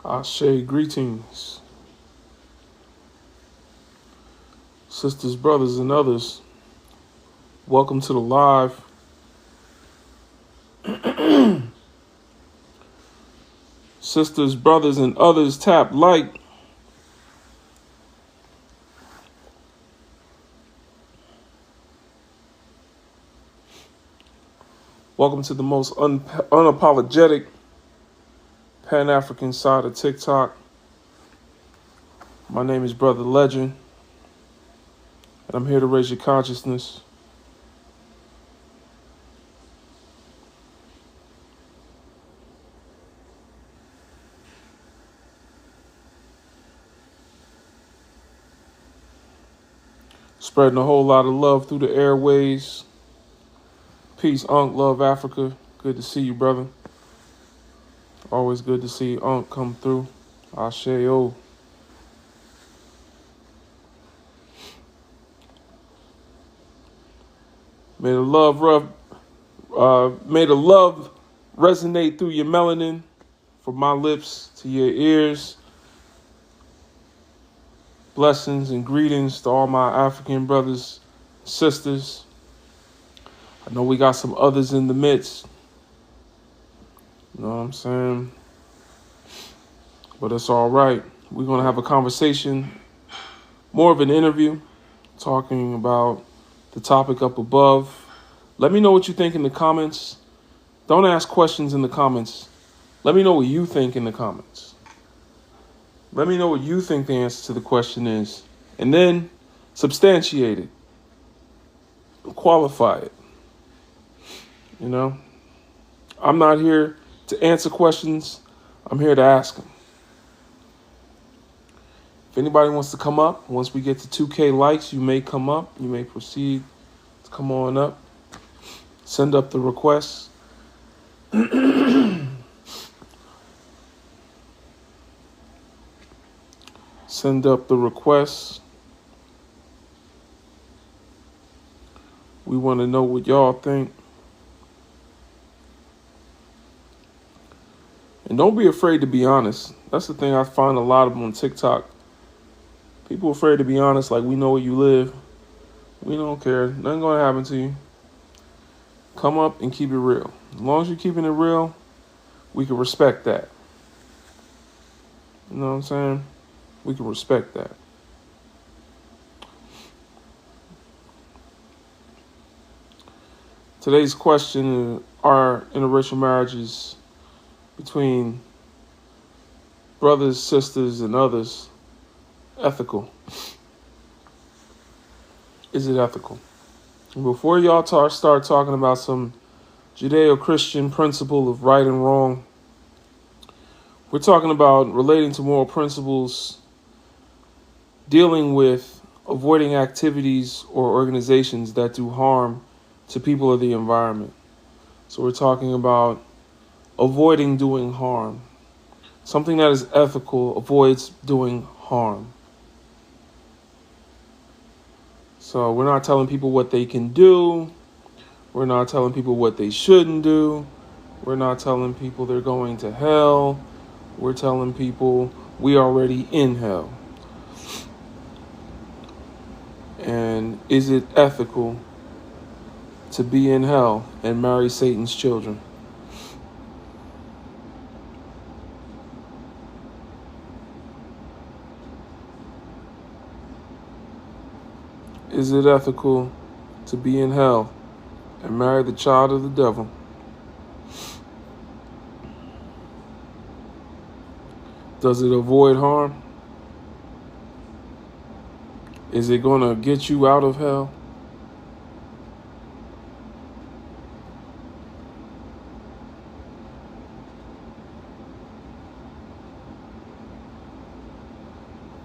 Ashe, greetings, sisters, brothers, and others. Welcome to the live. Sisters, brothers, and others, tap like. Welcome to the most unapologetic Pan-African side of TikTok. My name is Brother Legend, and I'm here to raise your consciousness. Spreading a whole lot of love through the airways. Peace, Unc. Love Africa. Good to see you, brother. Always good to see Unc come through. Ashe-o. May the love resonate through your melanin, from my lips to your ears. Blessings and greetings to all my African brothers and sisters. I know we got some others in the midst. You know what I'm saying? But it's all right. We're going to have a conversation, more of an interview, talking about the topic up above. Let me know what you think in the comments. Don't ask questions in the comments. Let me know what you think in the comments. Let me know what you think the answer to the question is. And then substantiate it. Qualify it. You know? I'm not here to answer questions. I'm here to ask them. If anybody wants to come up, once we get to 2K likes, you may come up. You may proceed to come on up. Send up the requests. Send up the requests. We want to know what y'all think. And don't be afraid to be honest. That's the thing I find a lot of them on TikTok. People are afraid to be honest, like we know where you live. We don't care. Nothing going to happen to you. Come up and keep it real. As long as you're keeping it real, we can respect that. You know what I'm saying? We can respect that. Today's question, are interracial marriages between brothers, sisters, and others ethical? Is it ethical? And before y'all start talking about some Judeo-Christian principle of right and wrong, we're talking about relating to moral principles, dealing with avoiding activities or organizations that do harm to people or the environment. So we're talking about avoiding doing harm. Something that is ethical avoids doing harm. So we're not telling people what they can do. We're not telling people what they shouldn't do. We're not telling people they're going to hell. We're telling people we already in hell. And is it ethical to be in hell and marry Satan's children? Is it ethical to be in hell and marry the child of the devil? Does it avoid harm? Is it going to get you out of hell?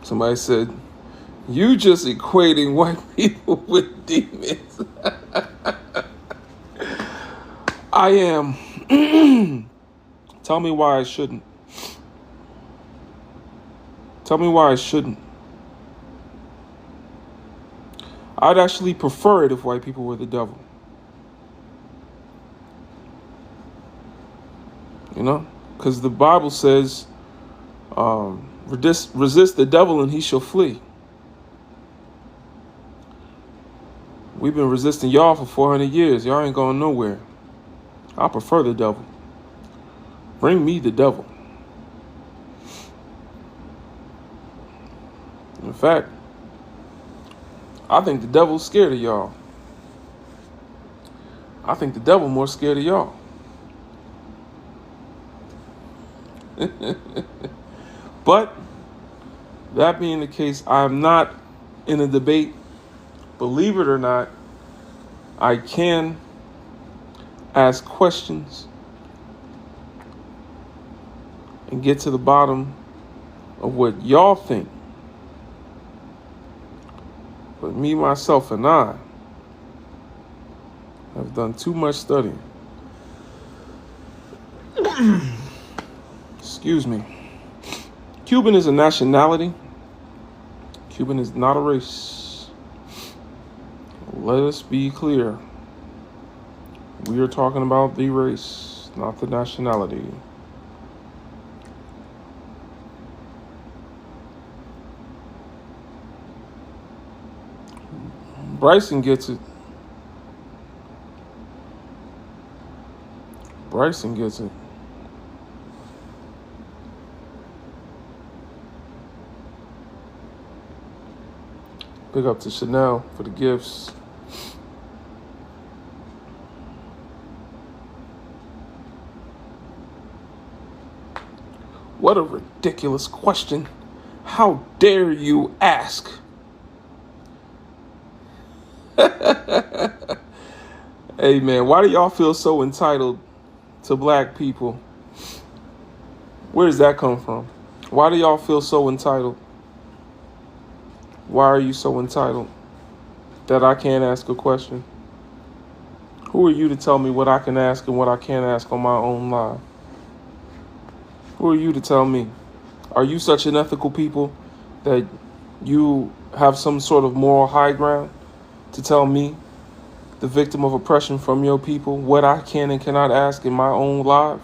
Somebody said, you just equating white people with demons. I am. Tell me why I shouldn't. Tell me why I shouldn't. I'd actually prefer it if white people were the devil. You know? Because the Bible says Resist the devil and he shall flee. We've been resisting y'all for 400 years. Y'all ain't going nowhere. I prefer the devil. Bring me the devil. In fact, I think the devil's scared of y'all. I think the devil more scared of y'all. But that being the case, I'm not in a debate. Believe it or not, I can ask questions and get to the bottom of what y'all think. But me, myself, and I have done too much studying. Excuse me. Cuban is a nationality. Cuban is not a race. Let us be clear. We are talking about the race, not the nationality. Bryson gets it. Bryson gets it. Big up to Chanel for the gifts. What a ridiculous question. How dare you ask? Hey man, why do y'all feel so entitled to black people? Where does that come from? Why do y'all feel so entitled? Why are you so entitled that I can't ask a question? Who are you to tell me what I can ask and what I can't ask on my own live? Who are you to tell me? Are you such an ethical people that you have some sort of moral high ground to tell me, the victim of oppression from your people, what I can and cannot ask in my own life?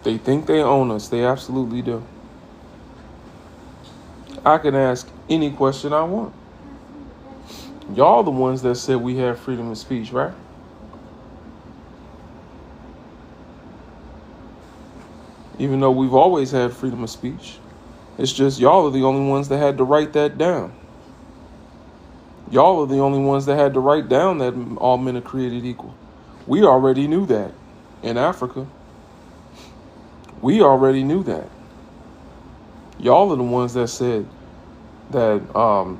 They think they own us. They absolutely do. I can ask any question I want. Y'all the ones that said we have freedom of speech, right? Even though we've always had freedom of speech. It's just y'all are the only ones that had to write that down. Y'all are the only ones that had to write down that all men are created equal. We already knew that in Africa. We already knew that. Y'all are the ones that said that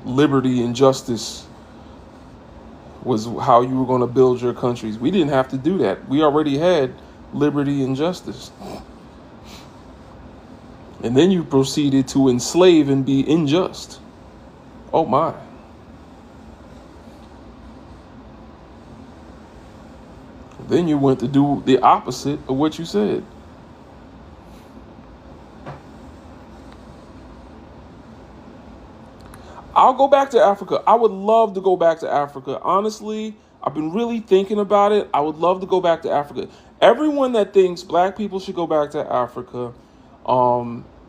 liberty and justice was how you were going to build your countries. We didn't have to do that. We already had liberty and justice. And then you proceeded to enslave and be unjust. Oh my. Then you went to do the opposite of what you said. I'll go back to Africa. I would love to go back to Africa. Honestly, I've been really thinking about it. I would love to go back to Africa. Everyone that thinks black people should go back to Africa,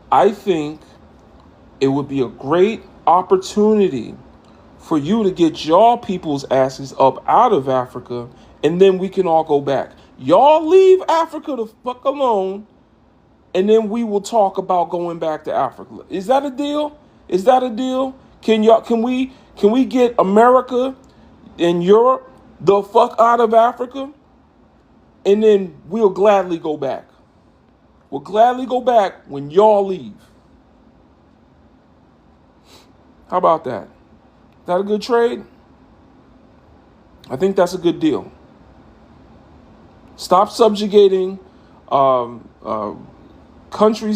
I think it would be a great opportunity for you to get y'all people's asses up out of Africa, and then we can all go back. Y'all leave Africa the fuck alone, and then we will talk about going back to Africa. Is that a deal? Is that a deal? Can we get America and Europe the fuck out of Africa? And then we'll gladly go back. We'll gladly go back when y'all leave. How about that? Is that a good trade? I think that's a good deal. Stop subjugating countries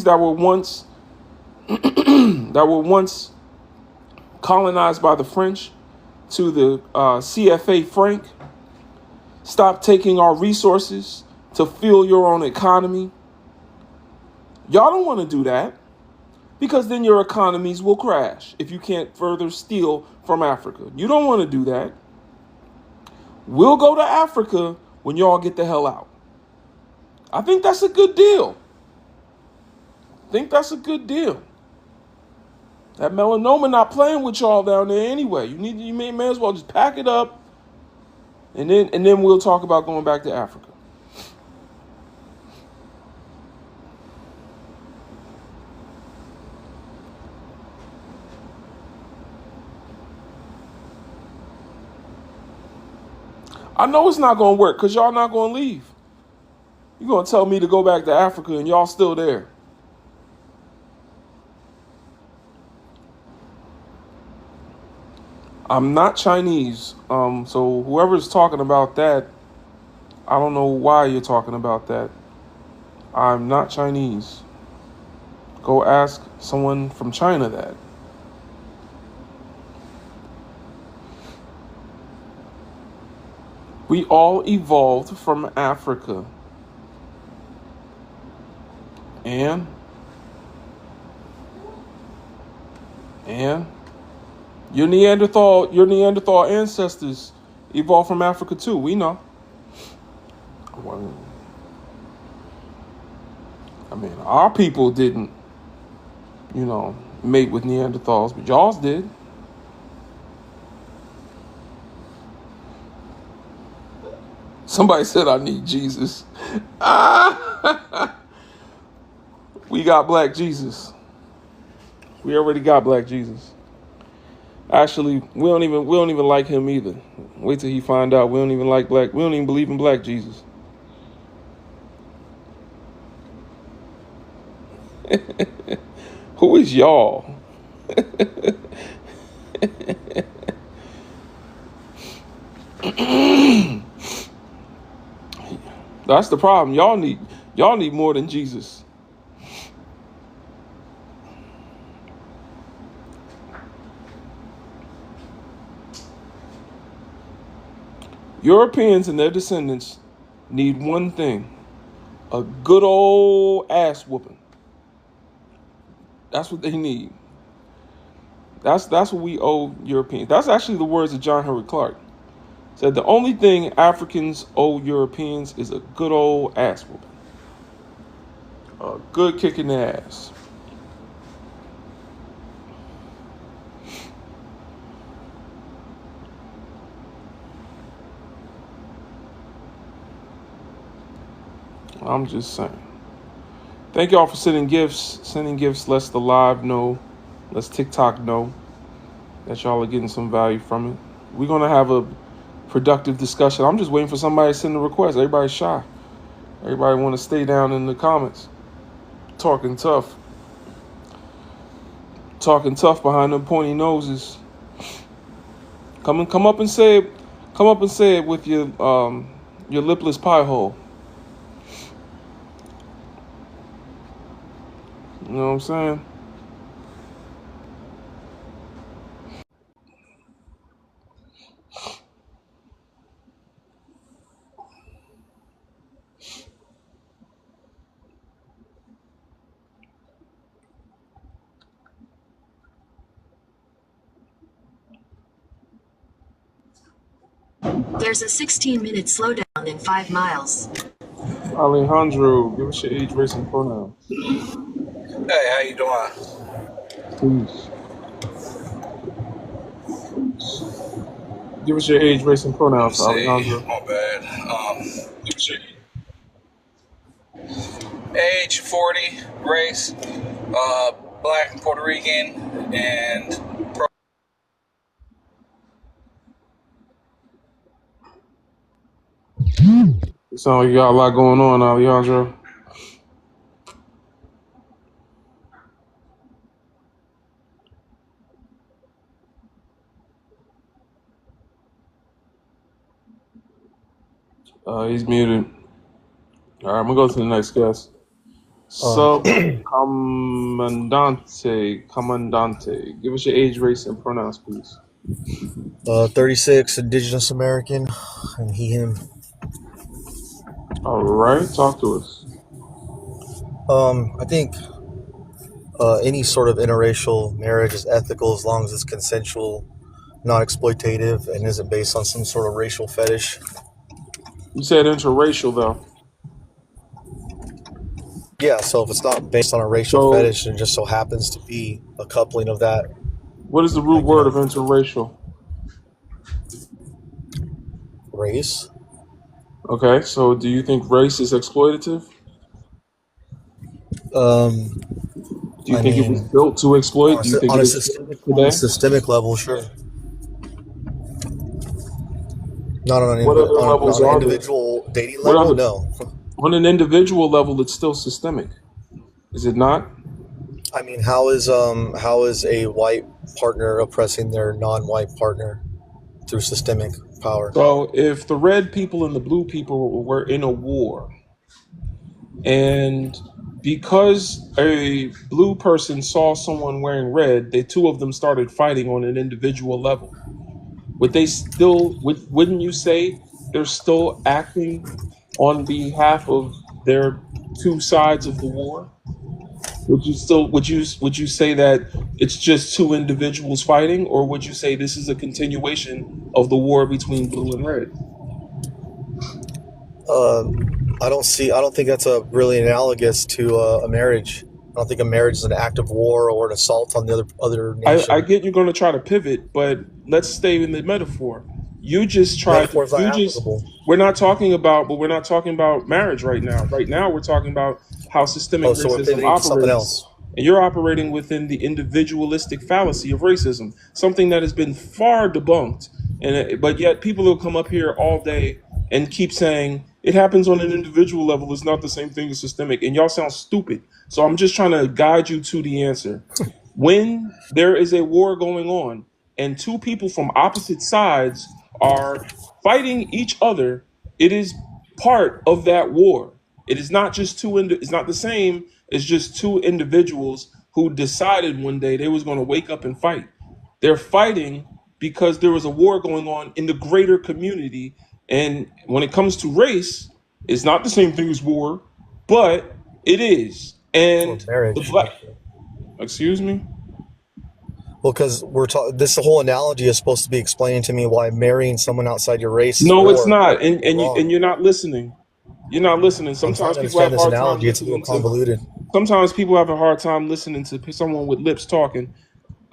that were once colonized by the French to the CFA franc. Stop taking our resources to fuel your own economy. Y'all don't want to do that, because then your economies will crash if you can't further steal from Africa. You don't want to do that. We'll go to Africa when y'all get the hell out. I think that's a good deal. That melanoma not playing with y'all down there anyway. You may as well just pack it up, and then we'll talk about going back to Africa. I know it's not gonna work because y'all not gonna leave. You're gonna tell me to go back to Africa and y'all still there. I'm not Chinese. So whoever's talking about that, I don't know why you're talking about that. I'm not Chinese. Go ask someone from China that. We all evolved from Africa. And your Neanderthal ancestors evolved from Africa too. We know. Well, I mean, our people didn't, mate with Neanderthals, but y'all's did. Somebody said I need Jesus. We got Black Jesus. We already got Black Jesus. Actually, we don't even like him either. Wait till he find out we don't even believe in Black Jesus. Who is y'all? That's the problem. Y'all need more than Jesus. Europeans and their descendants need one thing: a good old ass whooping. That's what they need. That's what we owe Europeans. That's actually the words of John Henry Clark. Said the only thing Africans owe Europeans is a good old ass whooping. A good kick in the ass. I'm just saying. Thank y'all for sending gifts. Sending gifts lets the live know, lets TikTok know that y'all are getting some value from it. We're gonna have a productive discussion. I'm just waiting for somebody to send a request. Everybody's shy. Everybody want to stay down in the comments, talking tough behind them pointy noses. Come up and say it. Come up and say it with your lipless pie hole. You know what I'm saying? There's a 16-minute slowdown in 5 miles. Alejandro, give us your age, race, and pronoun. Hey, how you doing? Please. Give us your age, race, and Let me pronouns, see. Alejandro. My bad. Age 40, race, black and Puerto Rican, and It sounds like you got a lot going on, Alejandro. He's muted. All right, I'm gonna go to the next guest. Comandante. Give us your age, race, and pronouns, please. 36, Indigenous American, and he, him. All right, talk to us. I think any sort of interracial marriage is ethical as long as it's consensual, not exploitative, and isn't based on some sort of racial fetish. You said interracial, though. Yeah, so if it's not based on a racial So, fetish and just so happens to be a coupling of that, what is the root like, word of interracial? race. Okay, so do you think race is exploitative? Um, Do you I think it was mean, built to exploit? Do you think it is on a today? systemic level, sure. Not on What other levels on an are there? individual dating What level, other no. On an individual level, it's still systemic, is it not? I mean, how is a white partner oppressing their non-white partner through systemic power? So if the red people and the blue people were in a war, and because a blue person saw someone wearing red, the two of them started fighting on an individual level. Wouldn't you say they're still acting on behalf of their two sides of the war? Would you say that it's just two individuals fighting, or would you say this is a continuation of the war between blue and red? Uh, I don't think that's a really analogous to a marriage. I don't think a marriage is an act of war or an assault on the other I nation. get you're going to try to pivot, but let's stay in the metaphor. You just tried to. Metaphor is not applicable. We're not talking about marriage right now. Right now, we're talking about how systemic Oh, so we're racism pivoting to something operates. else. And you're operating within the individualistic fallacy of racism, something that has been far debunked. But yet people will come up here all day and keep saying it happens on an individual level. It's not the same thing as systemic. And y'all sound stupid. So I'm just trying to guide you to the answer. When there is a war going on and two people from opposite sides are fighting each other, it is part of that war. It is not just it's not the same as just two individuals who decided one day they was going to wake up and fight. They're fighting because there was a war going on in the greater community. And when it comes to race, it's not the same thing as war, but it is. Or And the marriage. black, excuse me? Well, because we're talking, this whole analogy is supposed to be explaining to me why marrying someone outside your race is No, it's war not. or wrong. And you're not listening. You're not listening. I'm trying Sometimes to people have understand a this hard time analogy. It's a little listening to. convoluted. Sometimes people have a hard time listening to someone with lips talking.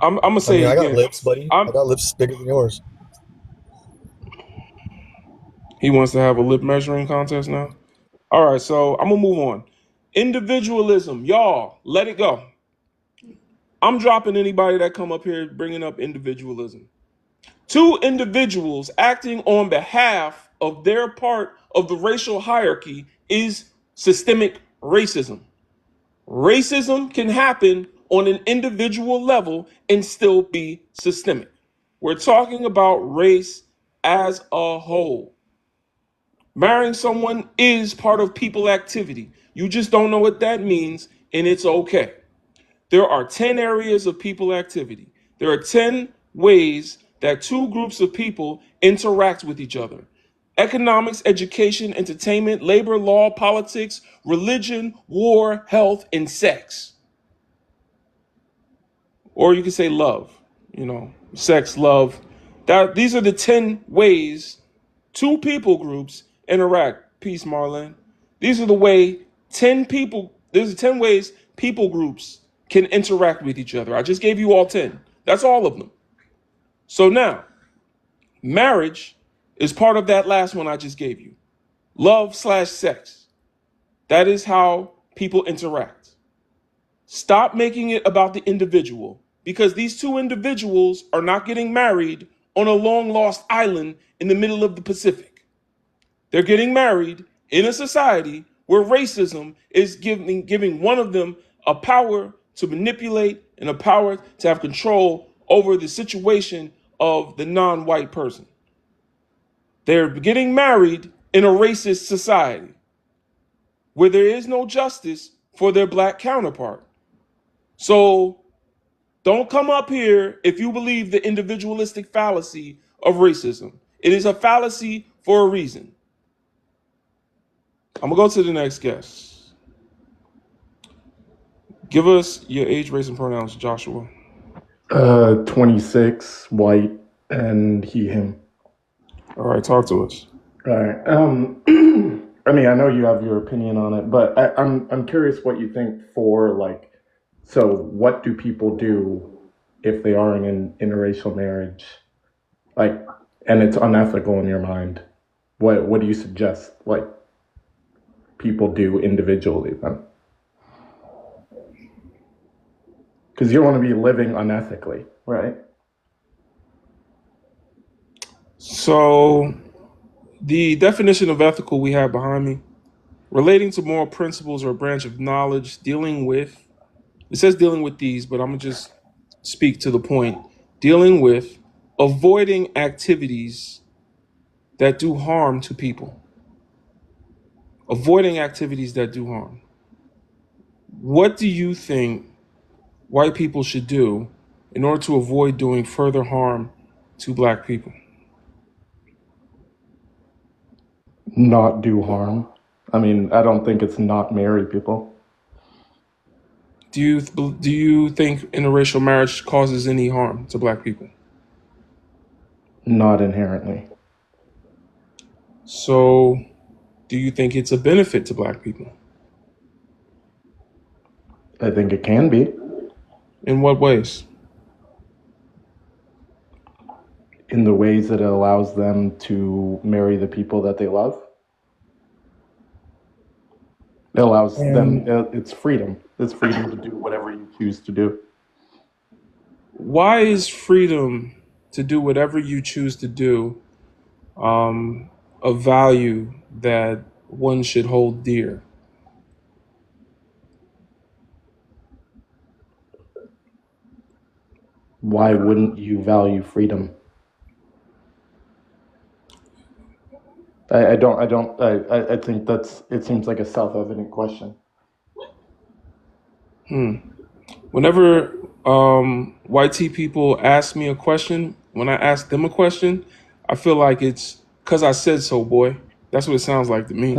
I'm gonna I say mean, it I got again. lips, buddy. I I'm. got lips bigger than yours. He wants to have a lip measuring contest now. All right, so I'm gonna move on. Individualism, y'all, let it go. I'm dropping anybody that come up here bringing up individualism. Two individuals acting on behalf of their part of the racial hierarchy is systemic racism. Racism can happen on an individual level and still be systemic. We're talking about race as a whole. Marrying someone is part of people activity. You just don't know what that means, and it's okay. There are 10 areas of people activity. There are 10 ways that two groups of people interact with each other: economics, education, entertainment, labor, law, politics, religion, war, health, and sex. Or you could say love, sex, love. These are the 10 ways two people groups interact. Peace, Marlon. These are the way 10 people, there's 10 ways people groups can interact with each other. I just gave you all 10. That's all of them. So now, marriage is part of that last one I just gave you. Love/sex. That is how people interact. Stop making it about the individual, because these two individuals are not getting married on a long lost island in the middle of the Pacific. They're getting married in a society where racism is giving one of them a power to manipulate and a power to have control over the situation of the non-white person. They're getting married in a racist society where there is no justice for their black counterpart. So don't come up here if you believe the individualistic fallacy of racism. It is a fallacy for a reason. I'm gonna go to the next guest. Give us your age, race, and pronouns, Joshua. 26, white, and he, him. All right, talk to us. All right. I mean, I know you have your opinion on it, but I'm curious what you think for like. So, what do people do if they are in an interracial marriage, like, and it's unethical in your mind? What do you suggest, like, people do individually then? Because you don't want to be living unethically, right? So the definition of ethical we have behind me, relating to moral principles or a branch of knowledge, dealing with, it says dealing with these, but I'm gonna just speak to the point. Dealing with avoiding activities that do harm to people. Avoiding activities that do harm. What do you think white people should do in order to avoid doing further harm to black people? Not do harm. I mean, I don't think it's not marry people. Do you think interracial marriage causes any harm to black people? Not inherently. So, do you think it's a benefit to black people? I think it can be. In what ways? In the ways that it allows them to marry the people that they love. It allows them, it's freedom. It's freedom to do whatever you choose to do. Why is freedom to do whatever you choose to do a value that one should hold dear? Why wouldn't you value freedom? I think it seems like a self-evident question. Whenever white tea people ask me a question, when I ask them a question, I feel like it's because I said so, boy. That's what it sounds like to me.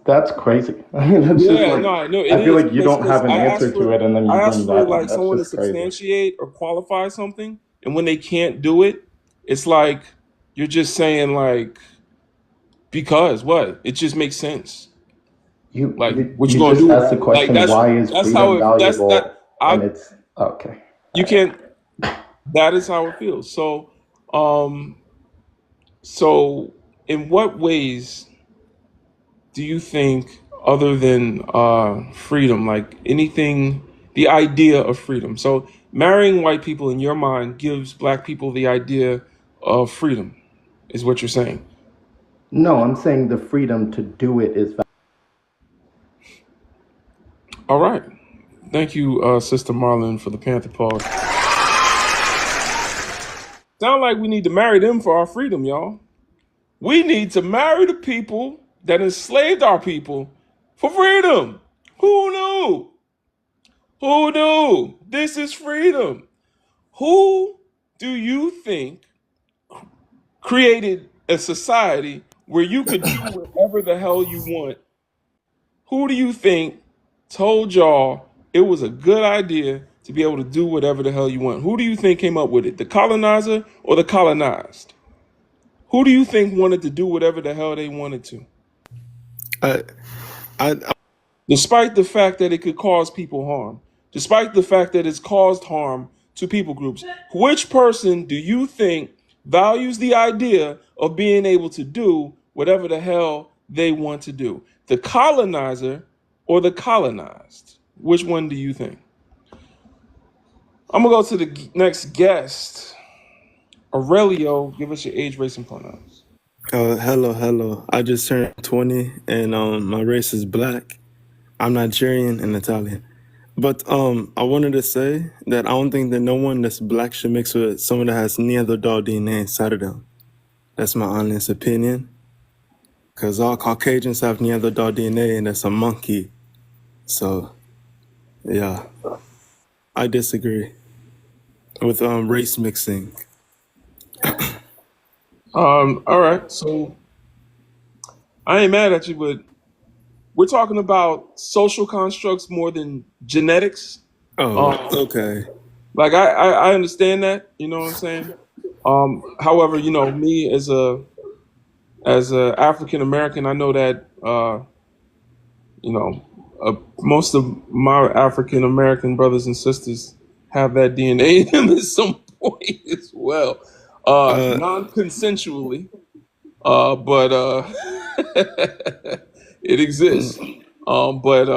That's crazy. I mean, that's just Yeah, like, no, I know it I feel is like you because don't have an answer to it, and then you I bring asked for that in. like That's someone to just crazy. substantiate or qualify something, and when they can't do it, it's like you're just saying like because what? It just makes sense. You Like you, what you you gonna just do? asked the Like question, why is that's how freedom it valuable? And I it's okay. you can't. That is how it feels. Um, so in what ways do you think, other than freedom, like anything, the idea of freedom? So marrying white people in your mind gives black people the idea of freedom, is what you're saying. No, I'm saying the freedom to do it is All right. Thank you, Sister Marlon, for the Panther pause. Sound like we need to marry them for our freedom, y'all. We need to marry the people that enslaved our people for freedom. Who knew? Who knew? This is freedom. Who do you think created a society where you could do whatever the hell you want? Who do you think told y'all it was a good idea to be able to do whatever the hell you want? Who do you think came up with it? The colonizer or the colonized? Who do you think wanted to do whatever the hell they wanted to? I, I, Despite the fact that it could cause people harm, despite the fact that it's caused harm to people groups, which person do you think values the idea of being able to do whatever the hell they want to do? The colonizer or the colonized? Which one do you think? I'm gonna go to the next guest. Aurelio, give us your age, race, and pronouns. hello. I just turned 20, and my race is black. I'm Nigerian and Italian. But I wanted to say that I don't think that no one that's black should mix with someone that has Neanderthal DNA inside of them. That's my honest opinion. Because all Caucasians have Neanderthal DNA, and that's a monkey. So, yeah, I disagree with race mixing. All right, so I ain't mad at you, but we're talking about social constructs more than genetics. Oh, okay. Like I understand that, you know what I'm saying? However, me as a African American, I know that You know, most of my African American brothers and sisters have that DNA in them at some point as well, Uh, non-consensually, but it exists. But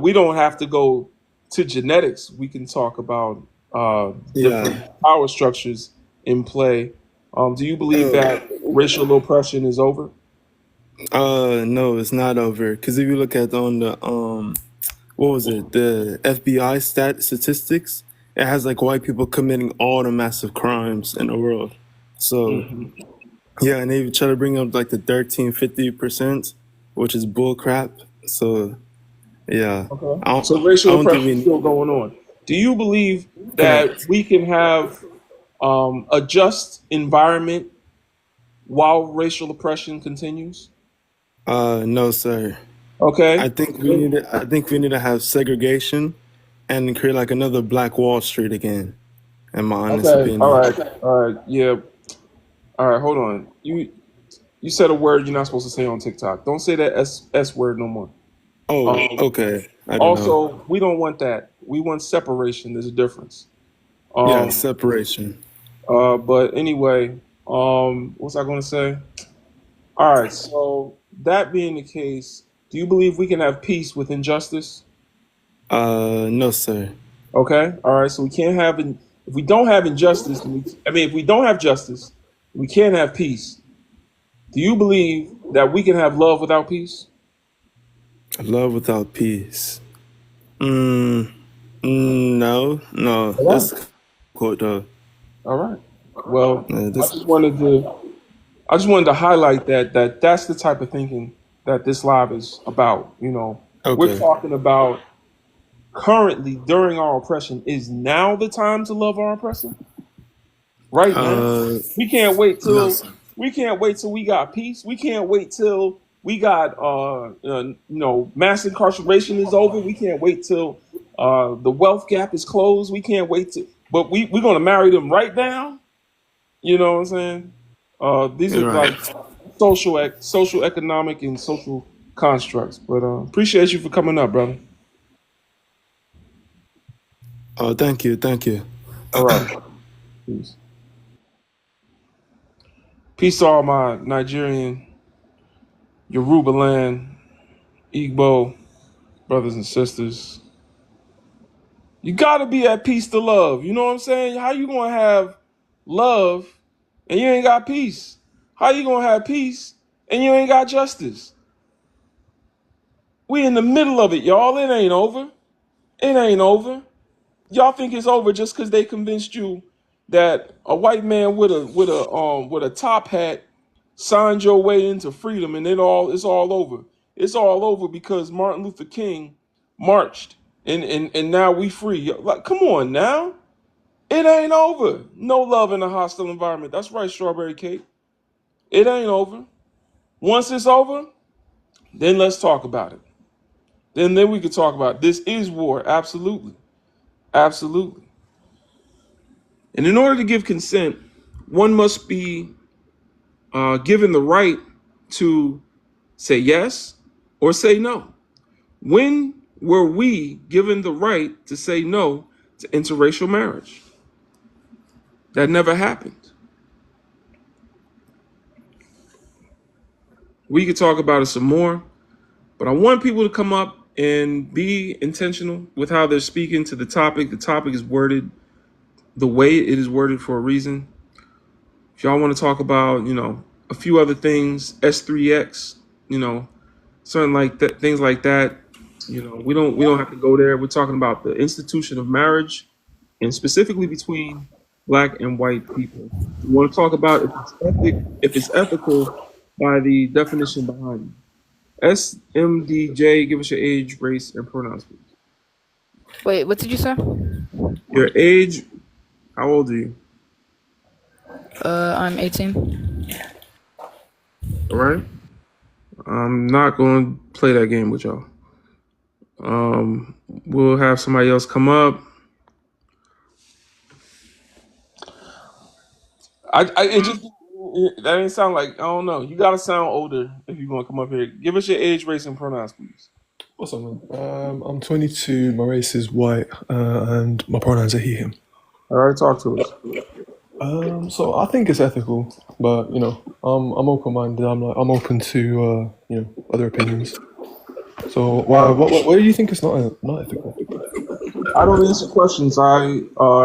we don't have to go to genetics. We can talk about different yeah. power structures in play. Do you believe Oh, that racial oppression is over? no, it's not over. Because if you look at on the what was it? The FBI statistics. It has like white people committing all the massive crimes in the world. So Hmm. yeah, and they try to bring up like the 13-50%, which is bull crap. So yeah, Okay. I don't, So I racial don't think oppression is we still going on. Do you believe that correct. we can have a just environment while racial oppression continues? No, sir. Okay. I think we need to have segregation and create like another Black Wall Street again. In my honest Okay. All opinion. right. All right. Yeah. All right. Hold on. You said a word you're not supposed to say on TikTok. Don't say that S word no more. Oh, Um, okay. I don't know. Also, we don't want that. We want separation. There's a difference. Yeah, Um, separation. but anyway, what was I going to say? All right. So that being the case, do you believe we can have peace with injustice? No, sir. Okay. All right. So we can't have if we don't have injustice, if we don't have justice, we can't have peace. Do you believe that we can have love without peace? Love without peace. Mm, no, no. All right. That's quote though. All right. Well, I This just wanted to highlight that's the type of thinking that this live is about. We're okay. talking about currently during our oppression. Is now the time to love our oppressor? Right now. Uh, We can't wait no, till sir. we got peace. We can't wait till we got mass incarceration is over. We can't wait till the wealth gap is closed. We can't wait to but we're gonna marry them right now. You know what I'm saying? These are You're right. like social economic and social constructs. But appreciate you for coming up, brother. Oh, thank you, thank you. All right. Peace. Peace to all my Nigerian, Yoruba land, Igbo brothers and sisters. You gotta be at peace to love. You know what I'm saying? How you gonna have love and you ain't got peace? How you gonna have peace and you ain't got justice? We in the middle of it, y'all. It ain't over. It ain't over. Y'all think it's over just because they convinced you that a white man with a top hat signed your way into freedom and it's all over. It's all over because Martin Luther King marched and now we free. Like, come on now. It ain't over. No love in a hostile environment. That's right, strawberry cake. It ain't over. Once it's over, then let's talk about it. Then we could talk about it. This is war. Absolutely. Absolutely. And in order to give consent, one must be given the right to say yes or say no. When were we given the right to say no to interracial marriage? That never happened. We could talk about it some more, but I want people to come up and be intentional with how they're speaking to the topic. The topic is worded the way it is worded for a reason. If y'all want to talk about, a few other things, S3X, certain like that, things like that, we don't have to go there. We're talking about the institution of marriage and specifically between black and white people. We want to talk about if it's ethical by the definition behind it. SMDJ, give us your age, race, and pronouns, please. Wait, what did you say? Your age, how old are you? I'm 18. All right. I'm not going to play that game with y'all. We'll have somebody else come up. It just that ain't sound like I don't know. You gotta sound older if you're gonna come up here. Give us your age, race, and pronouns, please. What's up, man? I'm 22. My race is white, and my pronouns are he, him. All right, talk to us. So I think it's ethical, but I'm open-minded. I'm open to other opinions. So why do you think it's not ethical? I don't answer questions. I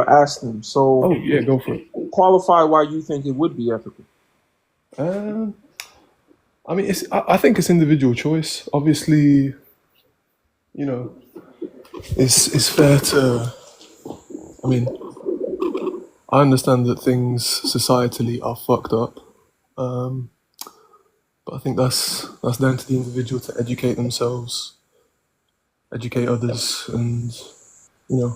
ask them. Oh So yeah, go for it. qualify why you think it would be ethical. Um, I mean, I think it's individual choice. Obviously, you know, it's fair to. I mean, I understand that things societally are fucked up, um, but I think that's down to the individual to educate themselves, educate others, and you know,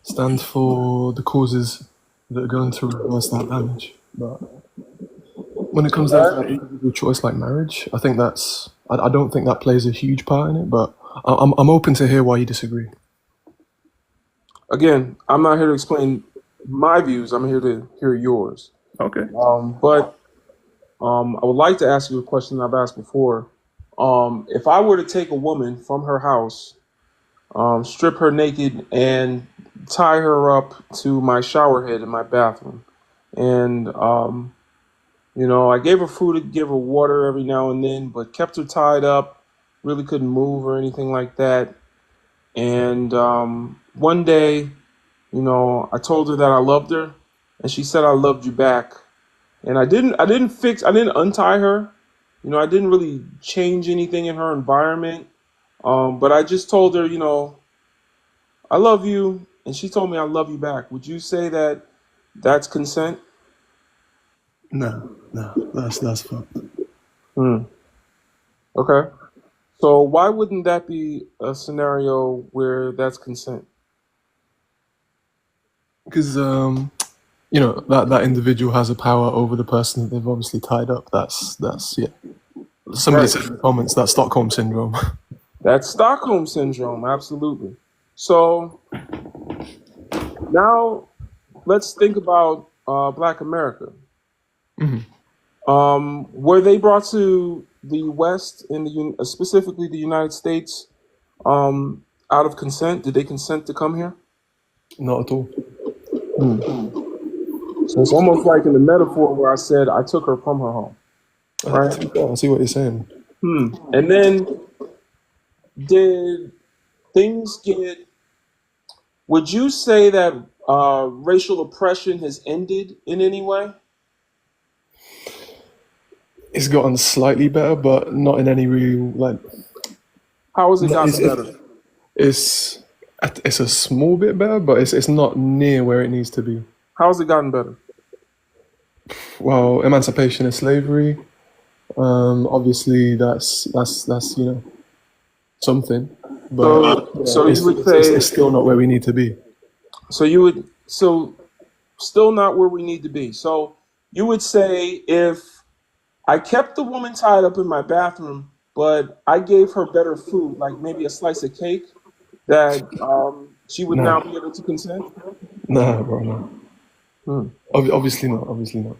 stand for the causes that are going to reverse that damage. But when it comes down to All that right. individual choice like marriage, I think I don't think that plays a huge part in it. But I'm open to hear why you disagree. Again, I'm not here to explain my views. I'm here to hear yours. Okay. But I would like to ask you a question I've asked before. If I were to take a woman from her house, strip her naked, and tie her up to my shower head in my bathroom, and I gave her food, give her water every now and then, but kept her tied up, really couldn't move or anything like that. And one day, I told her that I loved her, and she said I loved you back. And I didn't untie her. I didn't really change anything in her environment. But I just told her, I love you, and she told me I love you back. Would you say that that's consent? No, that's fucked. Hmm. Okay. So why wouldn't that be a scenario where that's consent? Because that individual has a power over the person that they've obviously tied up. That's yeah. Somebody Right. said in the comments that Stockholm syndrome. That's Stockholm syndrome, absolutely. So now let's think about Black America. Mhm. Were they brought to the West in specifically the United States out of consent? Did they consent to come here? Not at all. Hmm. So it's almost like in the metaphor where I said I took her from her home, right? To be fair, I see what you're saying. And then did things get? Would you say that racial oppression has ended in any way? It's gotten slightly better, but not in any real like. How has it No, gotten better? it's it's a small bit better, but it's not near where it needs to be. How has it gotten better? Well, emancipation and slavery. Obviously, that's something, but So you would it's say still not where we need to be. so still not where we need to be. So you would say if I kept the woman tied up in my bathroom, but I gave her better food, like maybe a slice of cake, that she would now Nah, be able to consent. nah, bro, no. Hmm. Obviously not. Obviously not.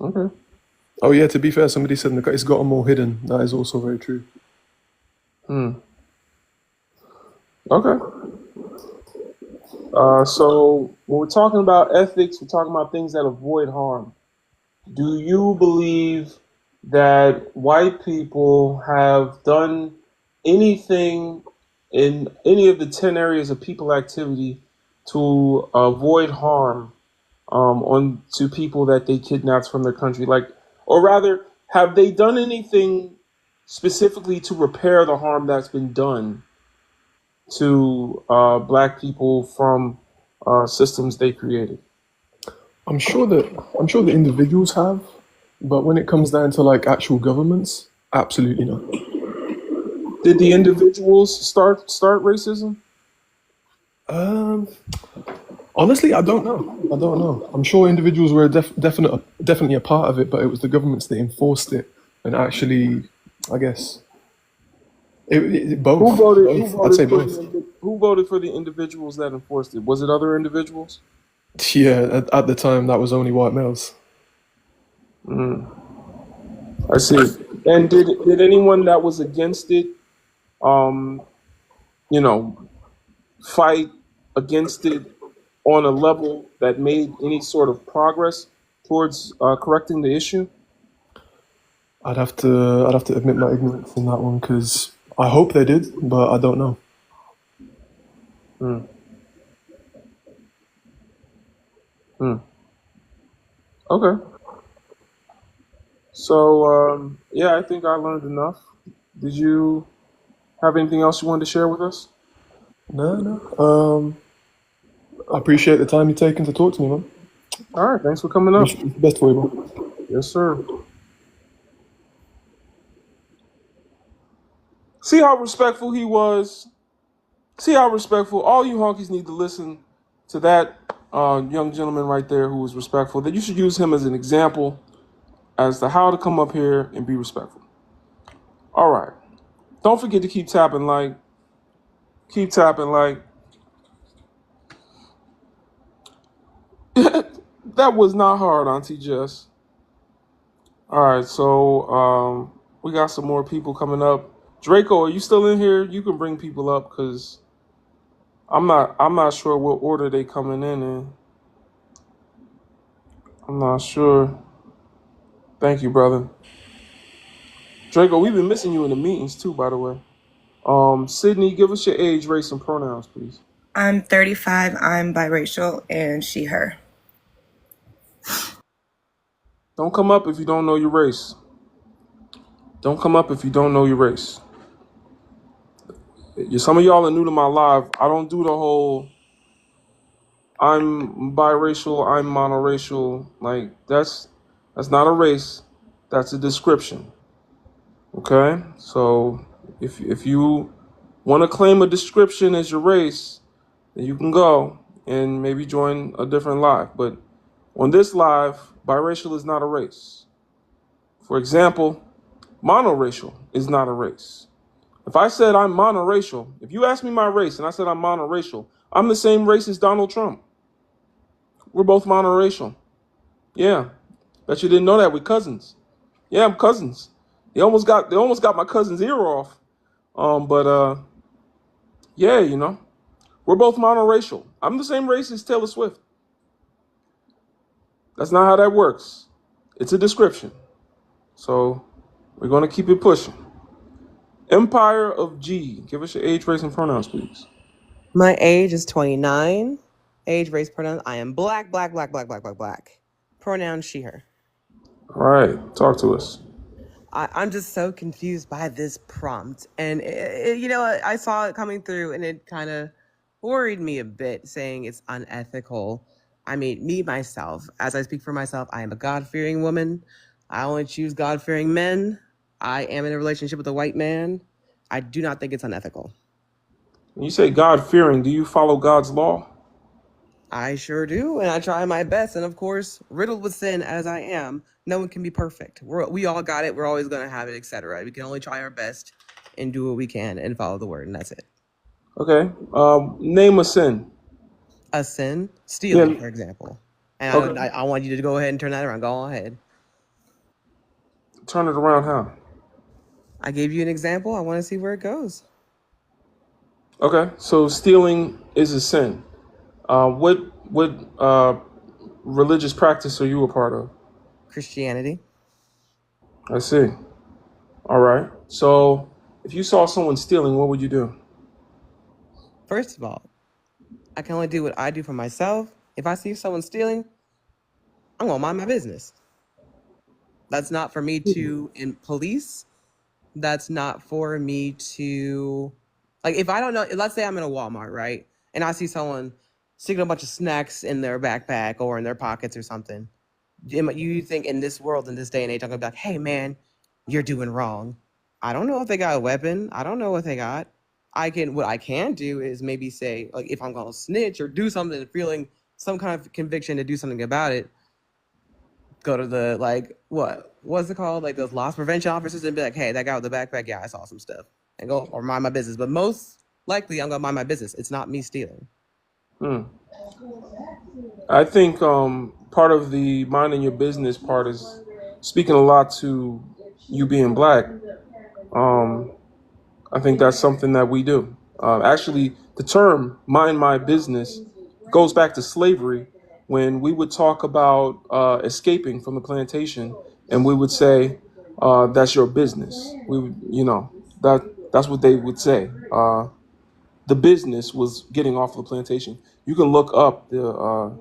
Okay. Oh yeah, to be fair, somebody said in the it's gotten more hidden. That is also very true. Hmm. Okay. So when we're talking about ethics, we're talking about things that avoid harm. Do you believe that white people have done anything in any of the 10 areas of people activity to avoid harm on to people that they kidnapped from their country? Like, or rather, have they done anything specifically to repair the harm that's been done to black people from systems they created? I'm sure the individuals have, but when it comes down to like actual governments, absolutely not. Did the individuals start racism? Um, Honestly, I don't know. I don't know. I'm sure individuals were definitely a part of it, but it was the governments that enforced it and actually, I guess, Who both. voted? Both. I'd say both. Who voted for the individuals that enforced it? Was it other individuals? Yeah, at the time, that was only white males. I see. And did anyone that was against it, um, you know, fight against it on a level that made any sort of progress towards correcting the issue? I'd have to admit my ignorance in that one because I hope they did, but I don't know. Hmm. Hmm. Okay. So yeah, I think I learned enough. Did you have anything else you wanted to share with us? No. I appreciate the time you've taken to talk to me, man. All right. Thanks for coming up. Wish the best for you, bro. Yes, sir. See how respectful he was. See how respectful. All you honkies need to listen to that young gentleman right there who was respectful. That you should use him as an example as to how to come up here and be respectful. All right. Don't forget to keep tapping like. Keep tapping like. That was not hard, Auntie Jess. All right, so we got some more people coming up. Draco, are you still in here? You can bring people up because I'm not sure what order they coming in. I'm not sure. Thank you, brother. Draco, we've been missing you in the meetings too, by the way. Sydney, give us your age, race, and pronouns, please. I'm 35. I'm biracial and she, her. Don't come up if you don't know your race. Don't come up if you don't know your race. Some of y'all are new to my live. I don't do the whole I'm biracial, I'm monoracial. Like that's not a race. That's a description. Okay? So if you want to claim a description as your race, then you can go and maybe join a different live. But on this live, biracial is not a race. For example, monoracial is not a race. If I said I'm monoracial, if you asked me my race and I said I'm monoracial, I'm the same race as Donald Trump. We're both monoracial. Yeah. Bet you didn't know that. We're cousins. Yeah, I'm cousins. They almost got my cousin's ear off. But yeah, we're both monoracial. I'm the same race as Taylor Swift. That's not how that works. It's a description. So we're gonna keep it pushing. Empire of G. Give us your age, race, and pronouns, please. My age is 29. Age, race, pronouns. I am black. Pronoun she, her. All right, talk to us. I'm just so confused by this prompt. And, I saw it coming through and it kind of worried me a bit, saying it's unethical. I mean, me, myself, as I speak for myself, I am a God-fearing woman. I only choose God-fearing men. I am in a relationship with a white man. I do not think it's unethical. When you say God-fearing, do you follow God's law? I sure do, and I try my best. And of course, riddled with sin as I am, no one can be perfect. We all got it. We're always going to have it, etc. We can only try our best and do what we can and follow the word, and that's it. Okay. Name a sin. A sin, stealing, Yeah. for example. And Okay. I want you to go ahead and turn that around. Go ahead. Turn it around how? I gave you an example. I want to see where it goes. Okay. So stealing is a sin. What religious practice are you a part of? Christianity. I see. All right. So if you saw someone stealing, what would you do? First of all, I can only do what I do for myself. If I see someone stealing, I'm going to mind my business. That's not for me to police. That's not for me to, like, if I don't know, let's say I'm in a Walmart, right? And I see someone sticking a bunch of snacks in their backpack or in their pockets or something. You think in this world, in this day and age, I'm going to be like, hey, man, you're doing wrong. I don't know if they got a weapon. I don't know what they got. What I can do is maybe say, like, if I'm going to snitch or do something and feeling some kind of conviction to do something about it, go to the, like, what's it called? Like those loss prevention officers and be like, hey, that guy with the backpack, yeah, I saw some stuff. And go or mind my business. But most likely I'm gonna mind my business. It's not me stealing. I think part of the minding your business part is speaking a lot to you being black, I think that's something that we do. Actually, the term "mind my business" goes back to slavery, when we would talk about escaping from the plantation, and we would say, "That's your business." We would, that's what they would say. The business was getting off the plantation. You can look up the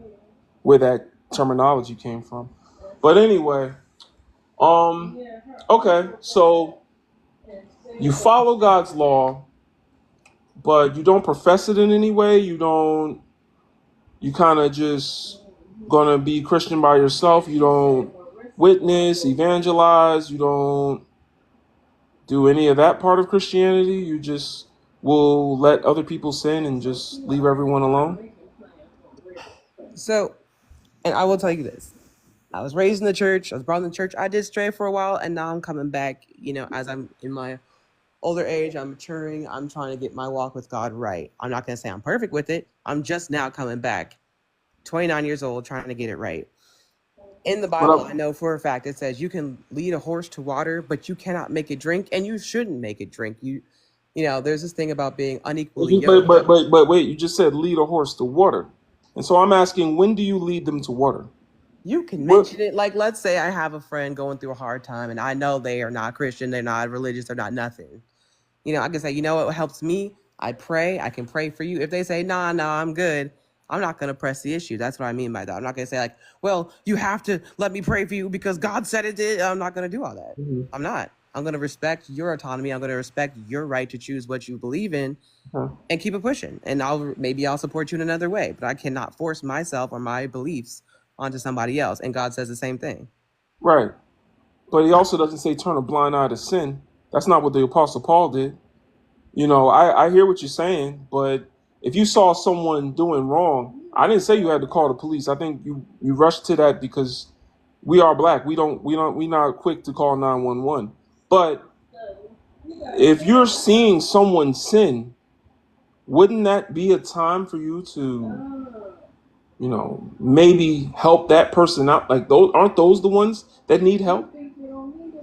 where that terminology came from. But anyway, okay, so you follow God's law, but you don't profess it in any way. You kind of just gonna be Christian by yourself. You don't witness, evangelize. You don't do any of that part of Christianity. You just will let other people sin and just leave everyone alone. So, and I will tell you this. I was raised in the church. I was brought in the church. I did stray for a while, and now I'm coming back. As I'm in my older age, I'm maturing. I'm trying to get my walk with God right. I'm not going to say I'm perfect with it. I'm just now coming back, 29 years old, trying to get it right. In the Bible, I know for a fact it says you can lead a horse to water, but you cannot make it drink, and you shouldn't make it drink. There's this thing about being unequally yoked. But wait, you just said lead a horse to water. And so I'm asking, when do you lead them to water? You can mention it. Like, let's say I have a friend going through a hard time, and I know they are not Christian, they're not religious, they're not nothing. I can say, what helps me? I pray. I can pray for you. If they say, nah, I'm good, I'm not going to press the issue. That's what I mean by that. I'm not going to say, like, well, you have to let me pray for you because God said it did. I'm not going to do all that. Mm-hmm. I'm not. I'm going to respect your autonomy. I'm going to respect your right to choose what you believe in and keep it pushing. And maybe I'll support you in another way, but I cannot force myself or my beliefs onto somebody else. And God says the same thing. Right. But he also doesn't say turn a blind eye to sin. That's not what the Apostle Paul did. I hear what you're saying, but if you saw someone doing wrong, I didn't say you had to call the police. I think you rushed to that because we are black. We're not quick to call 911. But if you're seeing someone sin, wouldn't that be a time for you to, maybe help that person out? Like, aren't those the ones that need help?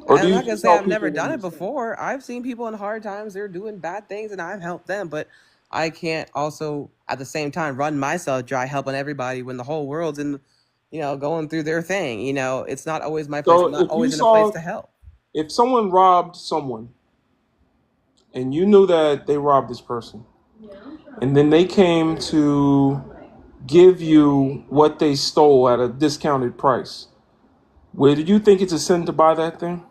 Or do I'm you not gonna just say help I've never people done when it before. I've seen people in hard times, they're doing bad things and I've helped them, but I can't also at the same time run myself dry helping everybody when the whole world's going through their thing. It's not always my place. I'm So not always in a place to help. if someone robbed someone and you knew that they robbed this person, and then they came to give you what they stole at a discounted price, would you think it's a sin to buy that thing?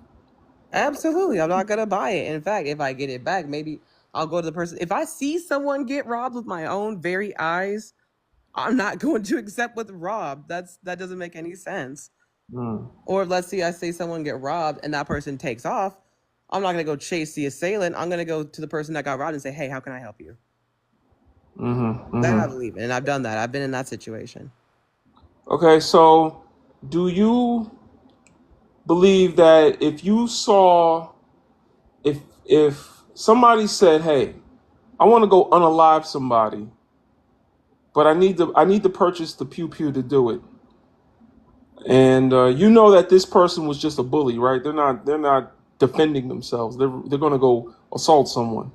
Absolutely. I'm not gonna buy it. In fact, if I get it back, maybe I'll go to the person. If I see someone get robbed with my own very eyes, I'm not going to accept what's robbed. That doesn't make any sense. Or let's see, I see someone get robbed and that person takes off. I'm not going to go chase the assailant. I'm going to go to the person that got robbed and say, hey, how can I help you? That I believe in. And I've done that. I've been in that situation. Okay, so do you believe that if somebody said, hey, I want to go unalive somebody, but I need to purchase the pew pew to do it, and that this person was just a bully, right? They're not defending themselves. They're going to go assault someone.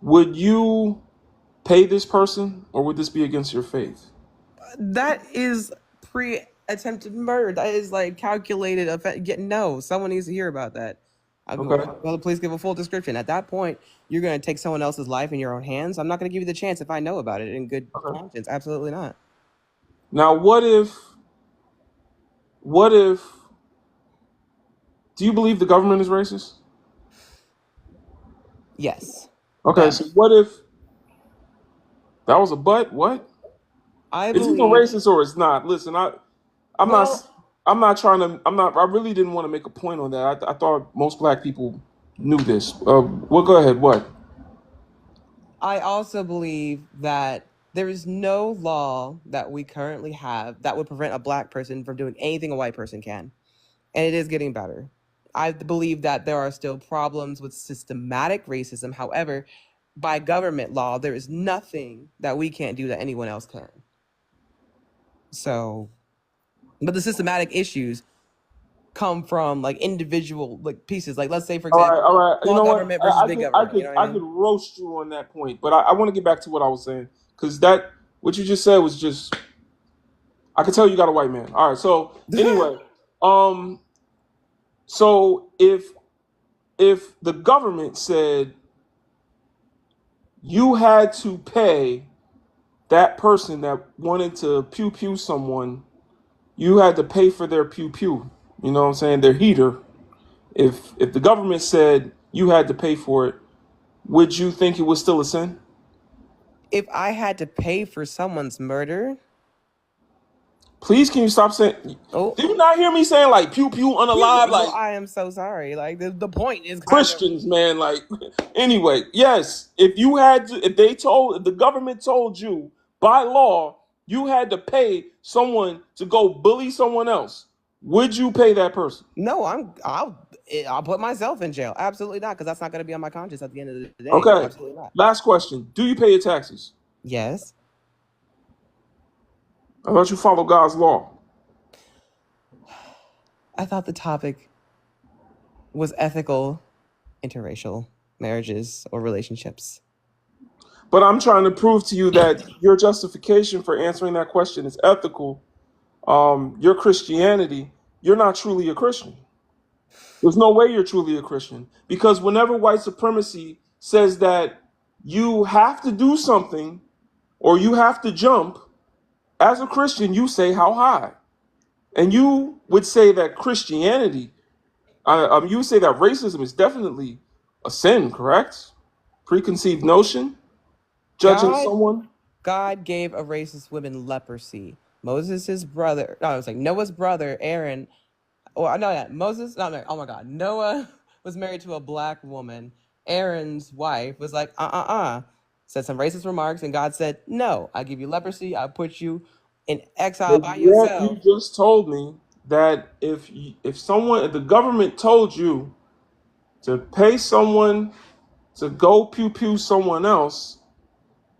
Would you pay this person, or would this be against your faith? That is pre-attempted murder. That is like calculated. No, someone needs to hear about that. Well, please give a full description. At that point, you're going to take someone else's life in your own hands. I'm not going to give you the chance if I know about it in good conscience. Absolutely not. Now, what if? Do you believe the government is racist? Yes. Okay, so what if that was a but? What? It's either racist or it's not. Listen, I'm not trying to. I really didn't want to make a point on that. I thought most black people knew this. Well, go ahead. What? I also believe that there is no law that we currently have that would prevent a black person from doing anything a white person can. And it is getting better. I believe that there are still problems with systematic racism. However, by government law, there is nothing that we can't do that anyone else can. So, but the systematic issues come from like individual like pieces. Like let's say, for All right, example, all right. You small know what? government versus big government. You know what I I could mean? roast you on that point, but I want to get back to what I was saying because that what you just said was just I could tell you got a white man. All right. So anyway, um, so if the government said you had to pay that person that wanted to pew pew someone, you had to pay for their pew pew. You know what I'm saying? Their heater. If the government said you had to pay for it, would you think it was still a sin? If I had to pay for someone's murder, Please, can you stop saying? oh Did you not hear me saying like pew pew unalive? no, Like I am so sorry. Like the point is kind of Christians, man. Like anyway, yes. If you had to, if the government told you by law you had to pay someone to go bully someone else, would you pay that person? no. I'll put myself in jail. Absolutely not, because that's not going to be on my conscience at the end of the day. Okay. Absolutely not. Last question: do you pay your taxes? Yes. I thought you follow God's law. I thought the topic was ethical interracial marriages or relationships. But I'm trying to prove to you that your justification for answering that question is ethical. Your Christianity, you're not truly a Christian. There's no way you're truly a Christian because whenever white supremacy says that you have to do something or you have to jump, as a Christian, you say how high. And you would say that Christianity, you would say that racism is definitely a sin, correct? Preconceived notion, judging God someone. God gave a racist woman leprosy. Moses' brother, no, I was like Noah's brother, Aaron. Oh, no, yeah, Moses, no, oh my God. Noah was married to a black woman. Aaron's wife was like, said some racist remarks, and God said, no, I give you leprosy. I put you in exile But by yet you yourself. just told me that if the government told you to pay someone to go pew pew someone else,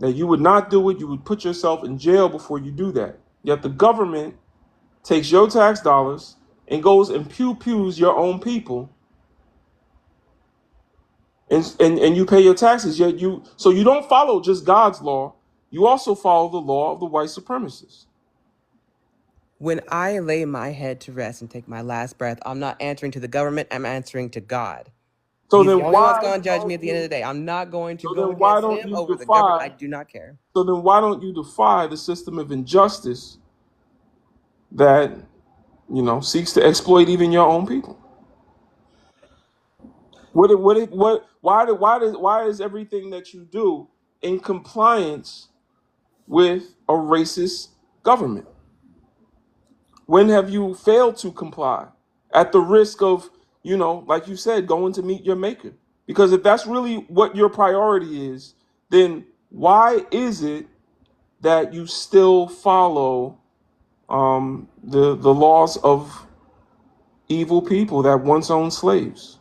that you would not do it, you would put yourself in jail before you do that. Yet the government takes your tax dollars and goes and pew pews your own people, and you pay your taxes. Yet you don't follow just God's law. You also follow the law of the white supremacists. When I lay my head to rest and take my last breath, I'm not answering to the government. I'm answering to God. So He's the then only one that's going to judge me at the end of the day. I'm not going to go why against don't him you over the government. I defy? do not care. So then why don't you defy the system of injustice that seeks to exploit even your own people? Why is everything that you do in compliance with a racist government? When have you failed to comply at the risk of, like you said, going to meet your maker? Because if that's really what your priority is, then why is it that you still follow the laws of evil people that once owned slaves?